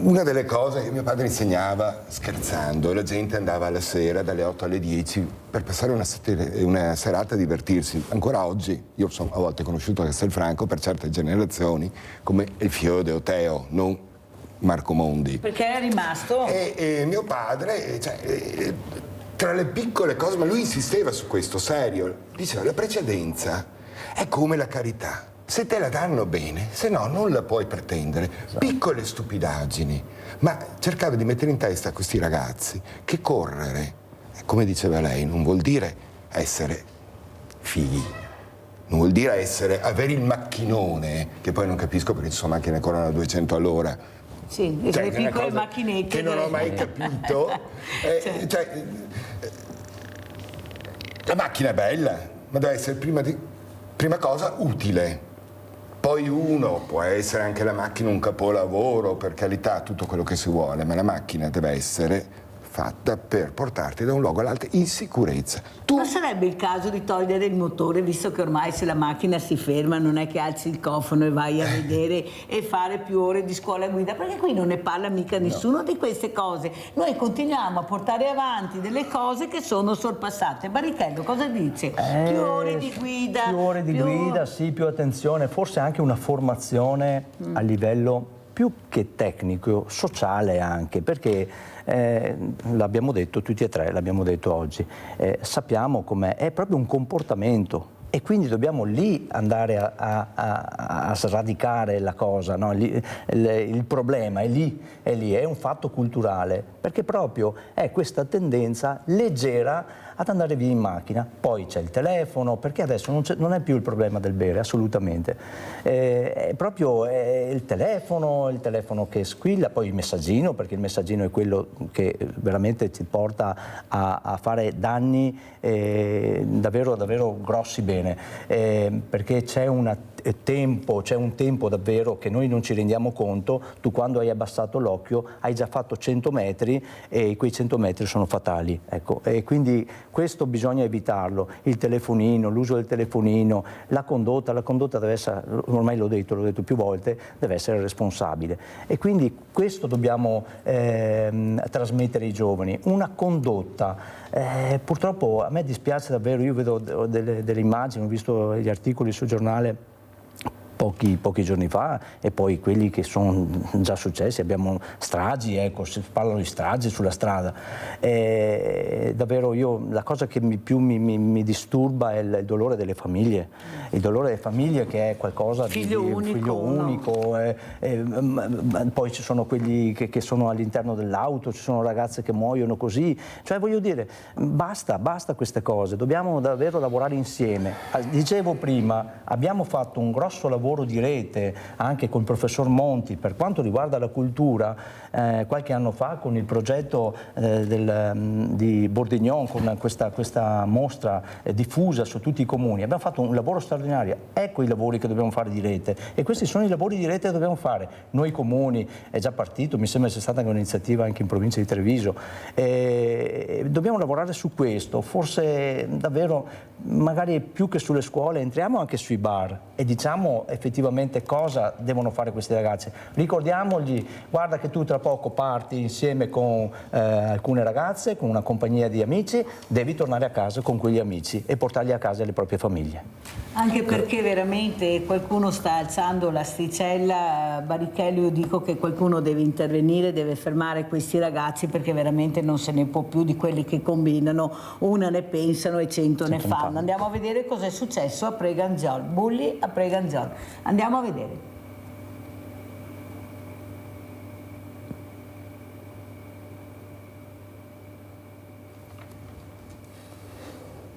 Una delle cose che mio padre insegnava scherzando, la gente andava alla sera dalle 8 alle 10 per passare una serata a divertirsi. Ancora oggi, io sono a volte conosciuto a Castelfranco per certe generazioni come il figlio di Oteo, non Marco Mondi. Perché è rimasto? E mio padre, tra le piccole cose, ma lui insisteva su questo, serio, diceva la precedenza è come la carità. Se te la danno bene, se no non la puoi pretendere. Piccole stupidaggini. Ma cercava di mettere in testa a questi ragazzi che correre, come diceva lei, non vuol dire essere fighi. Non vuol dire avere il macchinone, che poi non capisco perché ci sono macchine che corrono a 200 all'ora. Sì, le piccole macchinette. Che non ho mai capito. La macchina è bella, ma deve essere prima cosa utile. Poi uno può essere anche la macchina un capolavoro, per carità, tutto quello che si vuole, ma la macchina deve essere fatta per portarti da un luogo all'altro in sicurezza. Ma sarebbe il caso di togliere il motore, visto che ormai se la macchina si ferma non è che alzi il cofano e vai a vedere e fare più ore di scuola guida, perché qui non ne parla mica nessuno di queste cose. Noi continuiamo a portare avanti delle cose che sono sorpassate. Barrichello cosa dice? Più ore di guida. Più ore di guida, sì, più attenzione, forse anche una formazione a livello più che tecnico, sociale anche, perché l'abbiamo detto tutti e tre, l'abbiamo detto oggi, sappiamo com'è, è proprio un comportamento e quindi dobbiamo lì andare a sradicare la cosa, no? Il problema è lì, è un fatto culturale, perché proprio è questa tendenza leggera ad andare via in macchina. Poi c'è il telefono, perché adesso non è più il problema del bere, assolutamente, è proprio il telefono che squilla, poi il messaggino, perché il messaggino è quello che veramente ti porta a fare danni davvero, davvero grossi bene, perché c'è un tempo davvero che noi non ci rendiamo conto. Tu quando hai abbassato l'occhio hai già fatto 100 metri e quei 100 metri sono fatali, ecco. E quindi questo bisogna evitarlo, il telefonino, l'uso del telefonino, la condotta deve essere, ormai l'ho detto più volte, deve essere responsabile e quindi questo dobbiamo trasmettere ai giovani, una condotta. Purtroppo a me dispiace davvero, io vedo delle immagini, ho visto gli articoli sul giornale pochi giorni fa e poi quelli che sono già successi, abbiamo stragi, ecco, si parlano di stragi sulla strada. Davvero la cosa che più mi disturba è il dolore delle famiglie, che è qualcosa figlio unico. Poi ci sono quelli che sono all'interno dell'auto, ci sono ragazze che muoiono così, cioè voglio dire, basta queste cose, dobbiamo davvero lavorare insieme. Dicevo prima, abbiamo fatto un grosso lavoro di rete anche con il professor Monti per quanto riguarda la cultura qualche anno fa con il progetto di Bordignon, con questa mostra diffusa su tutti i comuni. Abbiamo fatto un lavoro straordinario, ecco i lavori che dobbiamo fare di rete e questi sono i lavori di rete che dobbiamo fare. Noi comuni, è già partito, mi sembra sia stata anche un'iniziativa anche in provincia di Treviso, dobbiamo lavorare su questo, forse davvero magari più che sulle scuole entriamo anche sui bar e diciamo effettivamente cosa devono fare questi ragazzi. Ricordiamogli, guarda che tu tra poco parti insieme con alcune ragazze, con una compagnia di amici, devi tornare a casa con quegli amici e portarli a casa le proprie famiglie. Anche perché veramente qualcuno sta alzando l'asticella, Barrichello, io dico che qualcuno deve intervenire, deve fermare questi ragazzi perché veramente non se ne può più di quelli che combinano, una ne pensano e 100 ne fanno. Andiamo a vedere cosa è successo a Preganziol, Bulli a Preganziol. Andiamo a vedere.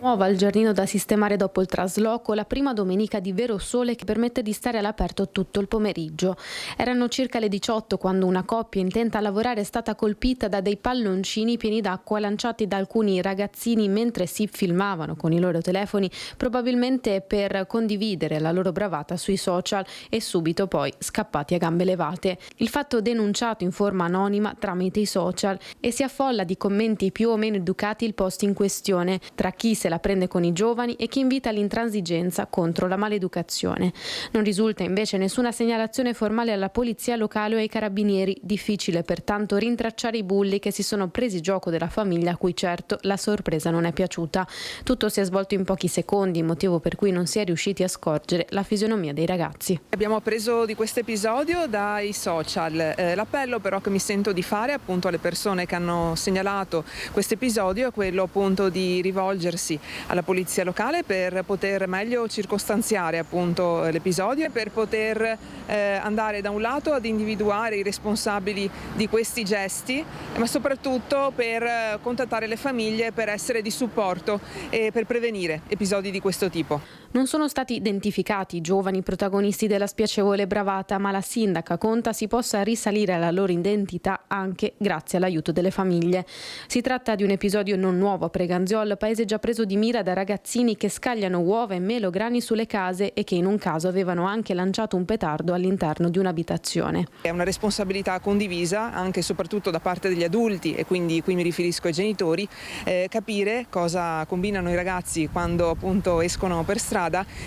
Nuova al giardino da sistemare dopo il trasloco, la prima domenica di vero sole che permette di stare all'aperto tutto il pomeriggio. Erano circa le 18 quando una coppia intenta a lavorare è stata colpita da dei palloncini pieni d'acqua lanciati da alcuni ragazzini mentre si filmavano con i loro telefoni, probabilmente per condividere la loro bravata sui social, e subito poi scappati a gambe levate. Il fatto denunciato in forma anonima tramite i social, e si affolla di commenti più o meno educati il post in questione, tra chi se la prende con i giovani e chi invita all'intransigenza contro la maleducazione. Non risulta invece nessuna segnalazione formale alla polizia locale o ai carabinieri. Difficile pertanto rintracciare i bulli che si sono presi gioco della famiglia, a cui certo la sorpresa non è piaciuta. Tutto si è svolto in pochi secondi, motivo per cui non si è riusciti a scorgere la fisionomia dei ragazzi. Abbiamo appreso di questo episodio dai social. L'appello però che mi sento di fare appunto alle persone che hanno segnalato questo episodio è quello appunto di rivolgersi alla polizia locale per poter meglio circostanziare appunto l'episodio e per poter andare da un lato ad individuare i responsabili di questi gesti, ma soprattutto per contattare le famiglie per essere di supporto e per prevenire episodi di questo tipo. Non sono stati identificati i giovani protagonisti della spiacevole bravata, ma la sindaca conta si possa risalire alla loro identità anche grazie all'aiuto delle famiglie. Si tratta di un episodio non nuovo a Preganziol, paese già preso di mira da ragazzini che scagliano uova e melograni sulle case e che in un caso avevano anche lanciato un petardo all'interno di un'abitazione. È una responsabilità condivisa anche e soprattutto da parte degli adulti, e quindi qui mi riferisco ai genitori, capire cosa combinano i ragazzi quando appunto escono per strada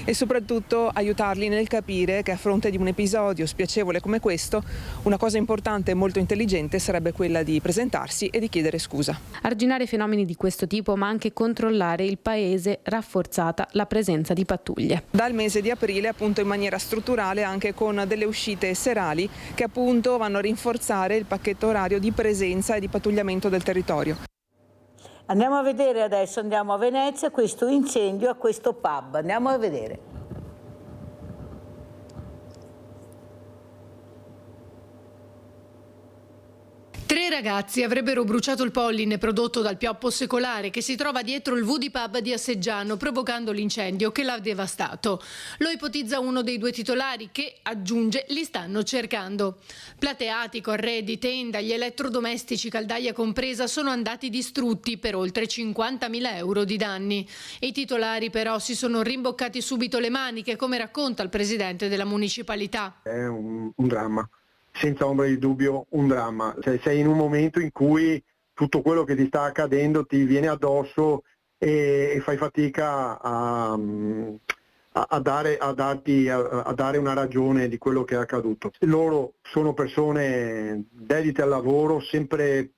e soprattutto aiutarli nel capire che a fronte di un episodio spiacevole come questo una cosa importante e molto intelligente sarebbe quella di presentarsi e di chiedere scusa. Arginare fenomeni di questo tipo, ma anche controllare il paese, rafforzata la presenza di pattuglie. Dal mese di aprile appunto in maniera strutturale, anche con delle uscite serali che appunto vanno a rinforzare il pacchetto orario di presenza e di pattugliamento del territorio. Andiamo a vedere adesso, andiamo a Venezia, questo incendio a questo pub, andiamo a vedere. 3 ragazzi avrebbero bruciato il polline prodotto dal pioppo secolare che si trova dietro il Woody Pub di Asseggiano, provocando l'incendio che l'ha devastato. Lo ipotizza uno dei 2 titolari che, aggiunge, li stanno cercando. Plateatico, arredi, tenda, gli elettrodomestici, caldaia compresa, sono andati distrutti per oltre 50.000 euro di danni. I titolari però si sono rimboccati subito le maniche, come racconta il presidente della municipalità. È un dramma. Senza ombra di dubbio un dramma, cioè, sei in un momento in cui tutto quello che ti sta accadendo ti viene addosso e fai fatica a dare una ragione di quello che è accaduto. Loro sono persone dedite al lavoro, sempre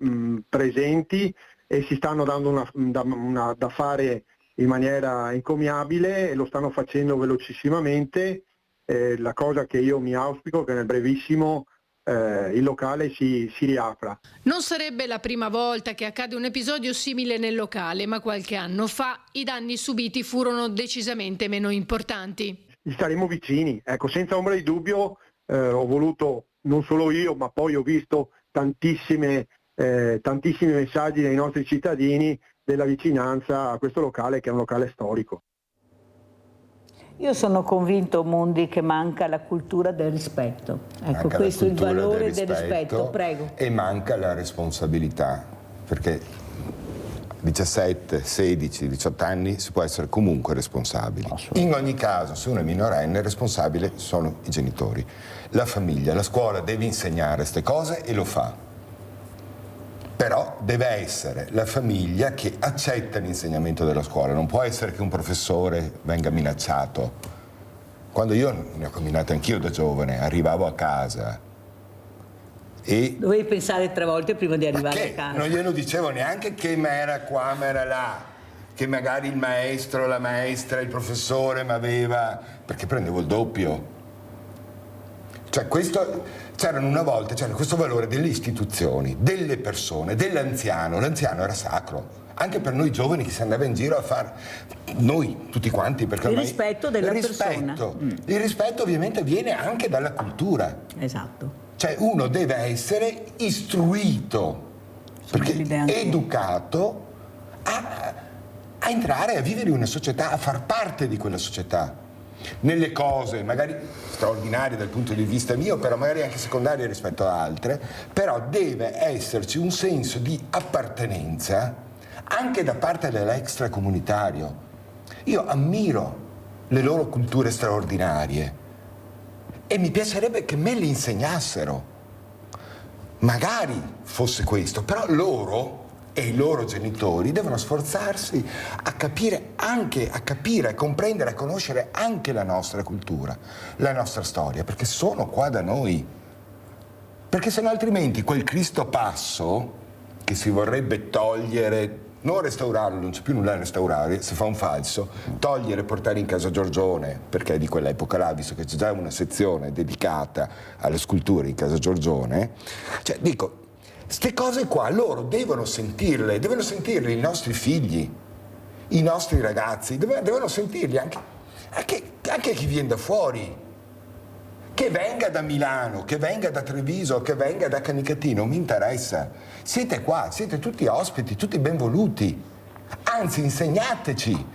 presenti, e si stanno dando da fare in maniera encomiabile e lo stanno facendo velocissimamente. La cosa che io mi auspico è che nel brevissimo il locale si riapra. Non sarebbe la prima volta che accade un episodio simile nel locale, ma qualche anno fa i danni subiti furono decisamente meno importanti. Gli staremo vicini, ecco, senza ombra di dubbio. Ho voluto, non solo io, ma poi ho visto tantissimi messaggi dai nostri cittadini della vicinanza a questo locale, che è un locale storico. Io sono convinto, Mondi, che manca la cultura del rispetto. Ecco, questo è il valore del rispetto. Prego. E manca la responsabilità, perché 17, 16, 18 anni si può essere comunque responsabili. In ogni caso, se uno è minorenne, responsabile sono i genitori. La famiglia, la scuola deve insegnare queste cose e lo fa. Però deve essere la famiglia che accetta l'insegnamento della scuola, non può essere che un professore venga minacciato. Quando io ne ho combinato anch'io da giovane, arrivavo a casa e... Dovevi pensare 3 volte prima di arrivare a casa. Non glielo dicevo neanche che ma era qua, ma era là, che magari il maestro, la maestra, il professore mi aveva... perché prendevo il doppio. Cioè c'era questo valore delle istituzioni, delle persone, dell'anziano. L'anziano era sacro, anche per noi giovani che si andava in giro a fare, noi tutti quanti, perché il rispetto della persona. Il rispetto ovviamente viene anche dalla cultura. Esatto. Cioè uno deve essere istruito, perché educato a a entrare, a vivere in una società, a far parte di quella società. Nelle cose magari straordinarie dal punto di vista mio, però magari anche secondarie rispetto ad altre, però deve esserci un senso di appartenenza anche da parte dell'extracomunitario. Io ammiro le loro culture straordinarie e mi piacerebbe che me le insegnassero. Magari fosse questo, però loro e i loro genitori devono sforzarsi a capire, a comprendere, a conoscere anche la nostra cultura, la nostra storia, perché sono qua da noi. Perché se no altrimenti quel Cristo passo che si vorrebbe togliere, non restaurarlo, non c'è più nulla da restaurare, si fa un falso, togliere e portare in casa Giorgione, perché è di quell'epoca là, visto che c'è già una sezione dedicata alle sculture in casa Giorgione, cioè dico, queste cose qua loro devono sentirle i nostri figli, i nostri ragazzi, devono sentirli anche chi viene da fuori, che venga da Milano, che venga da Treviso, che venga da Canicatino, mi interessa. Siete qua, siete tutti ospiti, tutti benvoluti, anzi insegnateci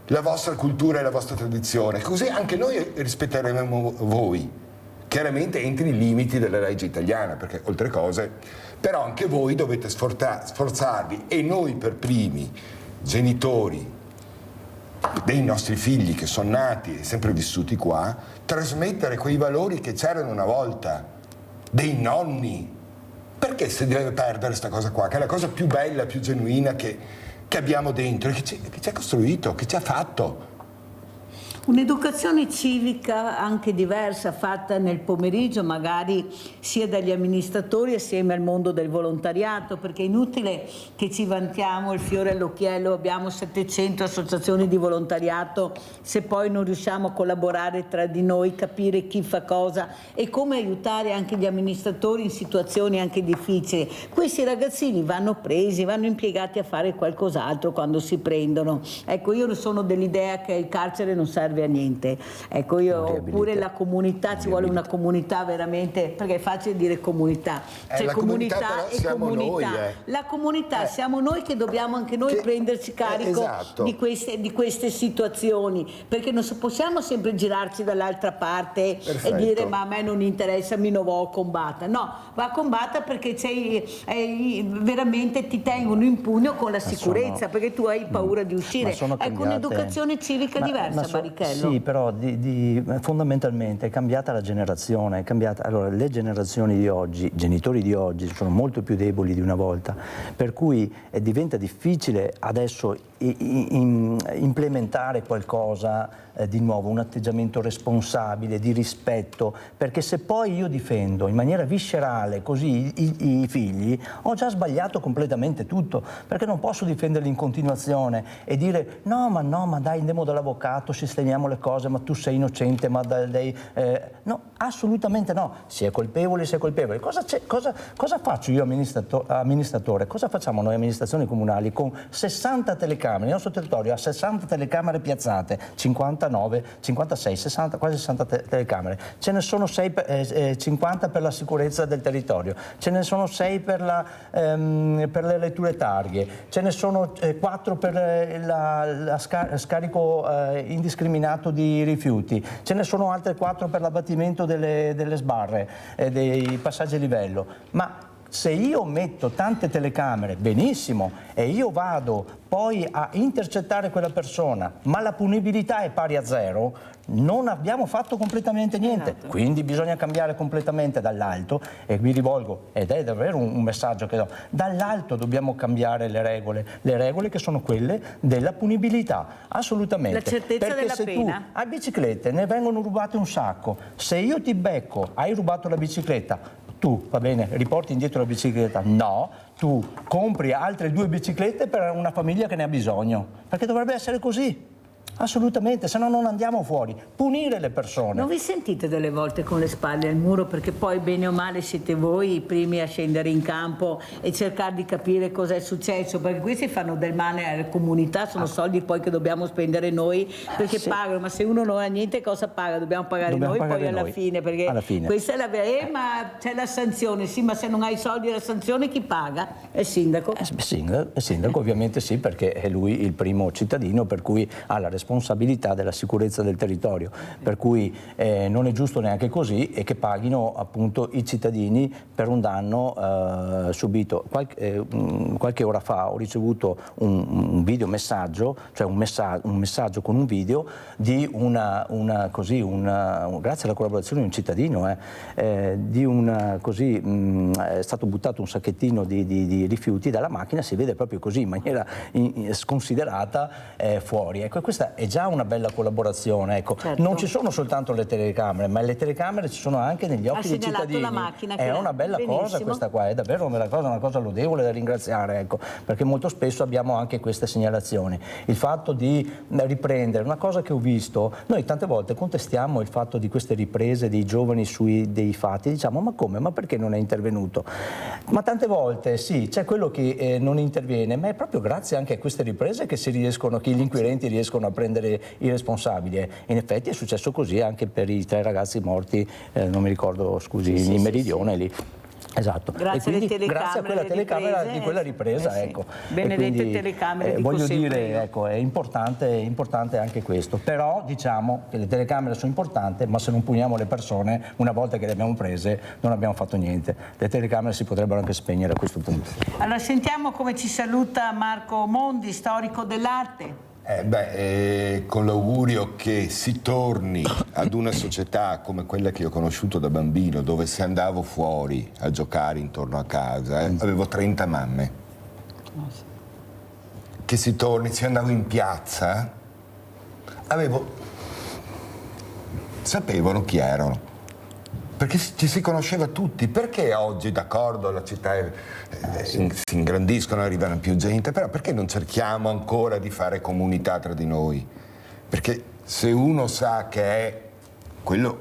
la vostra cultura e la vostra tradizione, così anche noi rispetteremo voi. Chiaramente entri i limiti della legge italiana, perché oltre cose, però anche voi dovete sforzarvi, e noi per primi, genitori dei nostri figli che sono nati e sempre vissuti qua, trasmettere quei valori che c'erano una volta, dei nonni. Perché si deve perdere questa cosa qua, che è la cosa più bella, più genuina che abbiamo dentro, che ci ha costruito, che ci ha fatto? Un'educazione civica anche diversa, fatta nel pomeriggio magari sia dagli amministratori assieme al mondo del volontariato, perché è inutile che ci vantiamo il fiore all'occhiello, abbiamo 700 associazioni di volontariato, se poi non riusciamo a collaborare tra di noi, capire chi fa cosa e come aiutare anche gli amministratori in situazioni anche difficili. Questi ragazzini vanno presi, vanno impiegati a fare qualcos'altro quando si prendono. Ecco, io sono dell'idea che il carcere non serve a niente. Ecco, io pure la comunità, ci vuole una comunità veramente, perché è facile dire comunità, c'è comunità e comunità. La comunità siamo noi che dobbiamo anche noi prenderci carico di queste situazioni, perché non possiamo sempre girarci dall'altra parte e dire ma a me non interessa, mi non va a combattere. No, va a combattere perché veramente ti tengono in pugno con la sicurezza, perché tu hai paura di uscire. Ecco, un'educazione civica diversa, Barrichello. Sì, però fondamentalmente è cambiata la generazione, allora le generazioni di oggi, i genitori di oggi sono molto più deboli di una volta, per cui diventa difficile adesso implementare qualcosa di nuovo, un atteggiamento responsabile, di rispetto, perché se poi io difendo in maniera viscerale così i figli, ho già sbagliato completamente tutto, perché non posso difenderli in continuazione e dire no ma dai, andiamo dall'avvocato, sistemiamo le cose, ma tu sei innocente, ma no, assolutamente no, si è colpevoli. Cosa faccio io amministratore? Cosa facciamo noi amministrazioni comunali con 60 telecamere? Il nostro territorio ha 60 telecamere piazzate, 59, 56, 60, quasi 60 telecamere. Ce ne sono 50 per la sicurezza del territorio, ce ne sono 6 per le letture targhe, ce ne sono 4 per scarico indiscriminato di rifiuti, ce ne sono altre 4 per l'abbattimento delle sbarre, dei passaggi a livello. Ma se io metto tante telecamere, benissimo, e io vado poi a intercettare quella persona, ma la punibilità è pari a 0, non abbiamo fatto completamente niente. Esatto. Quindi bisogna cambiare completamente dall'alto, e mi rivolgo, ed è davvero un messaggio che do, dall'alto dobbiamo cambiare le regole che sono quelle della punibilità, assolutamente. La certezza perché della se pena. tu a biciclette ne vengono rubate un sacco, se io ti becco, hai rubato la bicicletta, tu, va bene, riporti indietro la bicicletta? No, tu compri altre 2 biciclette per una famiglia che ne ha bisogno, perché dovrebbe essere così. Assolutamente, se no non andiamo fuori. Punire le persone. Non vi sentite delle volte con le spalle al muro, perché poi bene o male siete voi i primi a scendere in campo e cercare di capire cosa è successo, perché questi fanno del male alla comunità, sono soldi poi che dobbiamo spendere noi, perché pagano, ma se uno non ha niente cosa paga? Dobbiamo pagare noi poi alla fine, perché questa è la vera. Ma c'è la sanzione, sì, ma se non hai i soldi la sanzione chi paga? È il sindaco? Il sindaco ovviamente sì, perché è lui il primo cittadino, per cui ha la responsabilità della sicurezza del territorio, per cui non è giusto neanche così e che paghino appunto i cittadini per un danno subito. Qualche ora fa ho ricevuto un videomessaggio, cioè un messaggio con un video di grazie alla collaborazione di un cittadino, è stato buttato un sacchettino di rifiuti dalla macchina, si vede proprio così in maniera sconsiderata fuori. Ecco, questa è già una bella collaborazione. Ecco. Certo. Non ci sono soltanto le telecamere, ma le telecamere ci sono anche negli occhi dei cittadini. La macchina, è una bella cosa questa qua, è davvero una cosa lodevole da ringraziare, ecco, perché molto spesso abbiamo anche queste segnalazioni. Il fatto di riprendere, una cosa che ho visto, noi tante volte contestiamo il fatto di queste riprese dei giovani dei fatti, diciamo ma come, ma perché non è intervenuto? Ma tante volte sì, c'è quello che non interviene, ma è proprio grazie anche a queste riprese che gli inquirenti riescono a prendere i responsabili. In effetti è successo così anche per i 3 ragazzi morti, non mi ricordo, scusi, in Meridione lì. Esatto, grazie a quella telecamera di quella ripresa, ecco. Benedette telecamere, voglio dire, ecco, è importante anche questo, però diciamo che le telecamere sono importanti, ma se non puniamo le persone una volta che le abbiamo prese non abbiamo fatto niente. Le telecamere si potrebbero anche spegnere a questo punto. Allora sentiamo come ci saluta Marco Mondi, storico dell'arte. Con l'augurio che si torni ad una società come quella che io ho conosciuto da bambino, dove se andavo fuori a giocare intorno a casa, avevo 30 mamme. Che si torni, se andavo in piazza, sapevano chi erano. Perché ci si conosceva tutti. Perché oggi, d'accordo, la città si ingrandiscono, arrivano più gente, però perché non cerchiamo ancora di fare comunità tra di noi? Perché se uno sa che è quello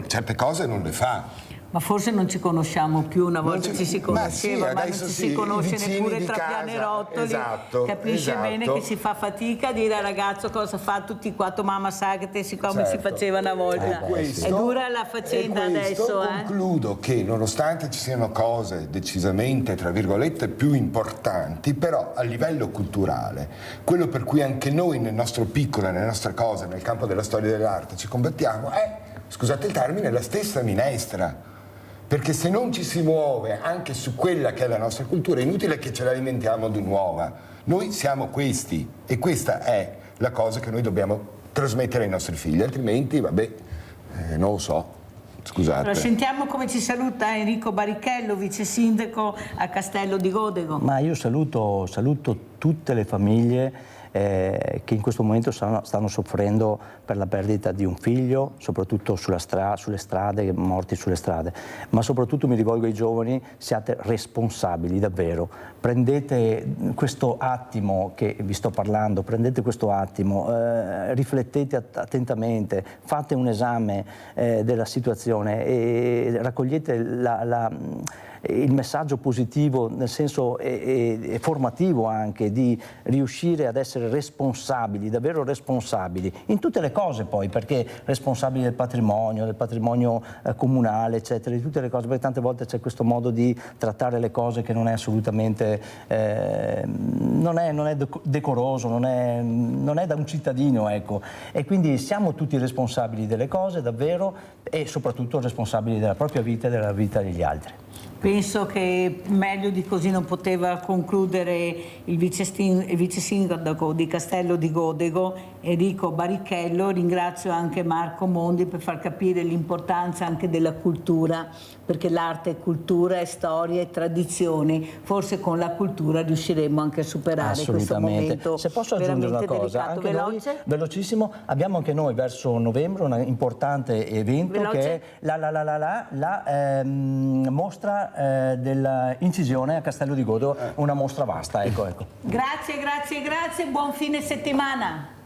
certe cose non le fa. Ma forse non ci conosciamo più, una volta ci si conosceva, ma non ci si conosce neppure tra pianerottoli. Esatto, capisce bene che si fa fatica a dire al ragazzo cosa fa tutti quattro, mamma sa che te come si faceva una volta. È dura la faccenda adesso. Concludo che nonostante ci siano cose decisamente, tra virgolette, più importanti, però a livello culturale, quello per cui anche noi nel nostro piccolo, nelle nostre cose, nel campo della storia e dell'arte ci combattiamo, è, scusate il termine, la stessa minestra. Perché se non ci si muove anche su quella che è la nostra cultura, è inutile che ce la inventiamo di nuova. Noi siamo questi e questa è la cosa che noi dobbiamo trasmettere ai nostri figli, altrimenti, non lo so, scusate. Allora, sentiamo come ci saluta Enrico Barichello, vice sindaco a Castello di Godego. Ma io saluto tutte le famiglie che in questo momento stanno soffrendo per la perdita di un figlio, soprattutto sulle strade, morti sulle strade, ma soprattutto mi rivolgo ai giovani: siate responsabili davvero, prendete questo attimo che vi sto parlando, riflettete attentamente, fate un esame della situazione e raccogliete il messaggio positivo, nel senso formativo anche, di riuscire ad essere responsabili, davvero responsabili, in tutte le cose poi, perché responsabili del patrimonio comunale, eccetera, di tutte le cose, perché tante volte c'è questo modo di trattare le cose che non è assolutamente, non è decoroso, non è da un cittadino, ecco. E quindi siamo tutti responsabili delle cose, davvero, e soprattutto responsabili della propria vita e della vita degli altri. Penso che meglio di così non poteva concludere il vice sindaco di Castello di Godego, Enrico Barichello. Ringrazio anche Marco Mondi per far capire l'importanza anche della cultura, perché l'arte è cultura, è storia, è tradizioni. Forse con la cultura riusciremo anche a superare questo momento. Se posso aggiungere una cosa, anche noi, velocissimo, abbiamo anche noi verso novembre un importante evento che è la mostra dell'incisione a Castello di Godego, una mostra vasta. Ecco. Grazie, buon fine settimana.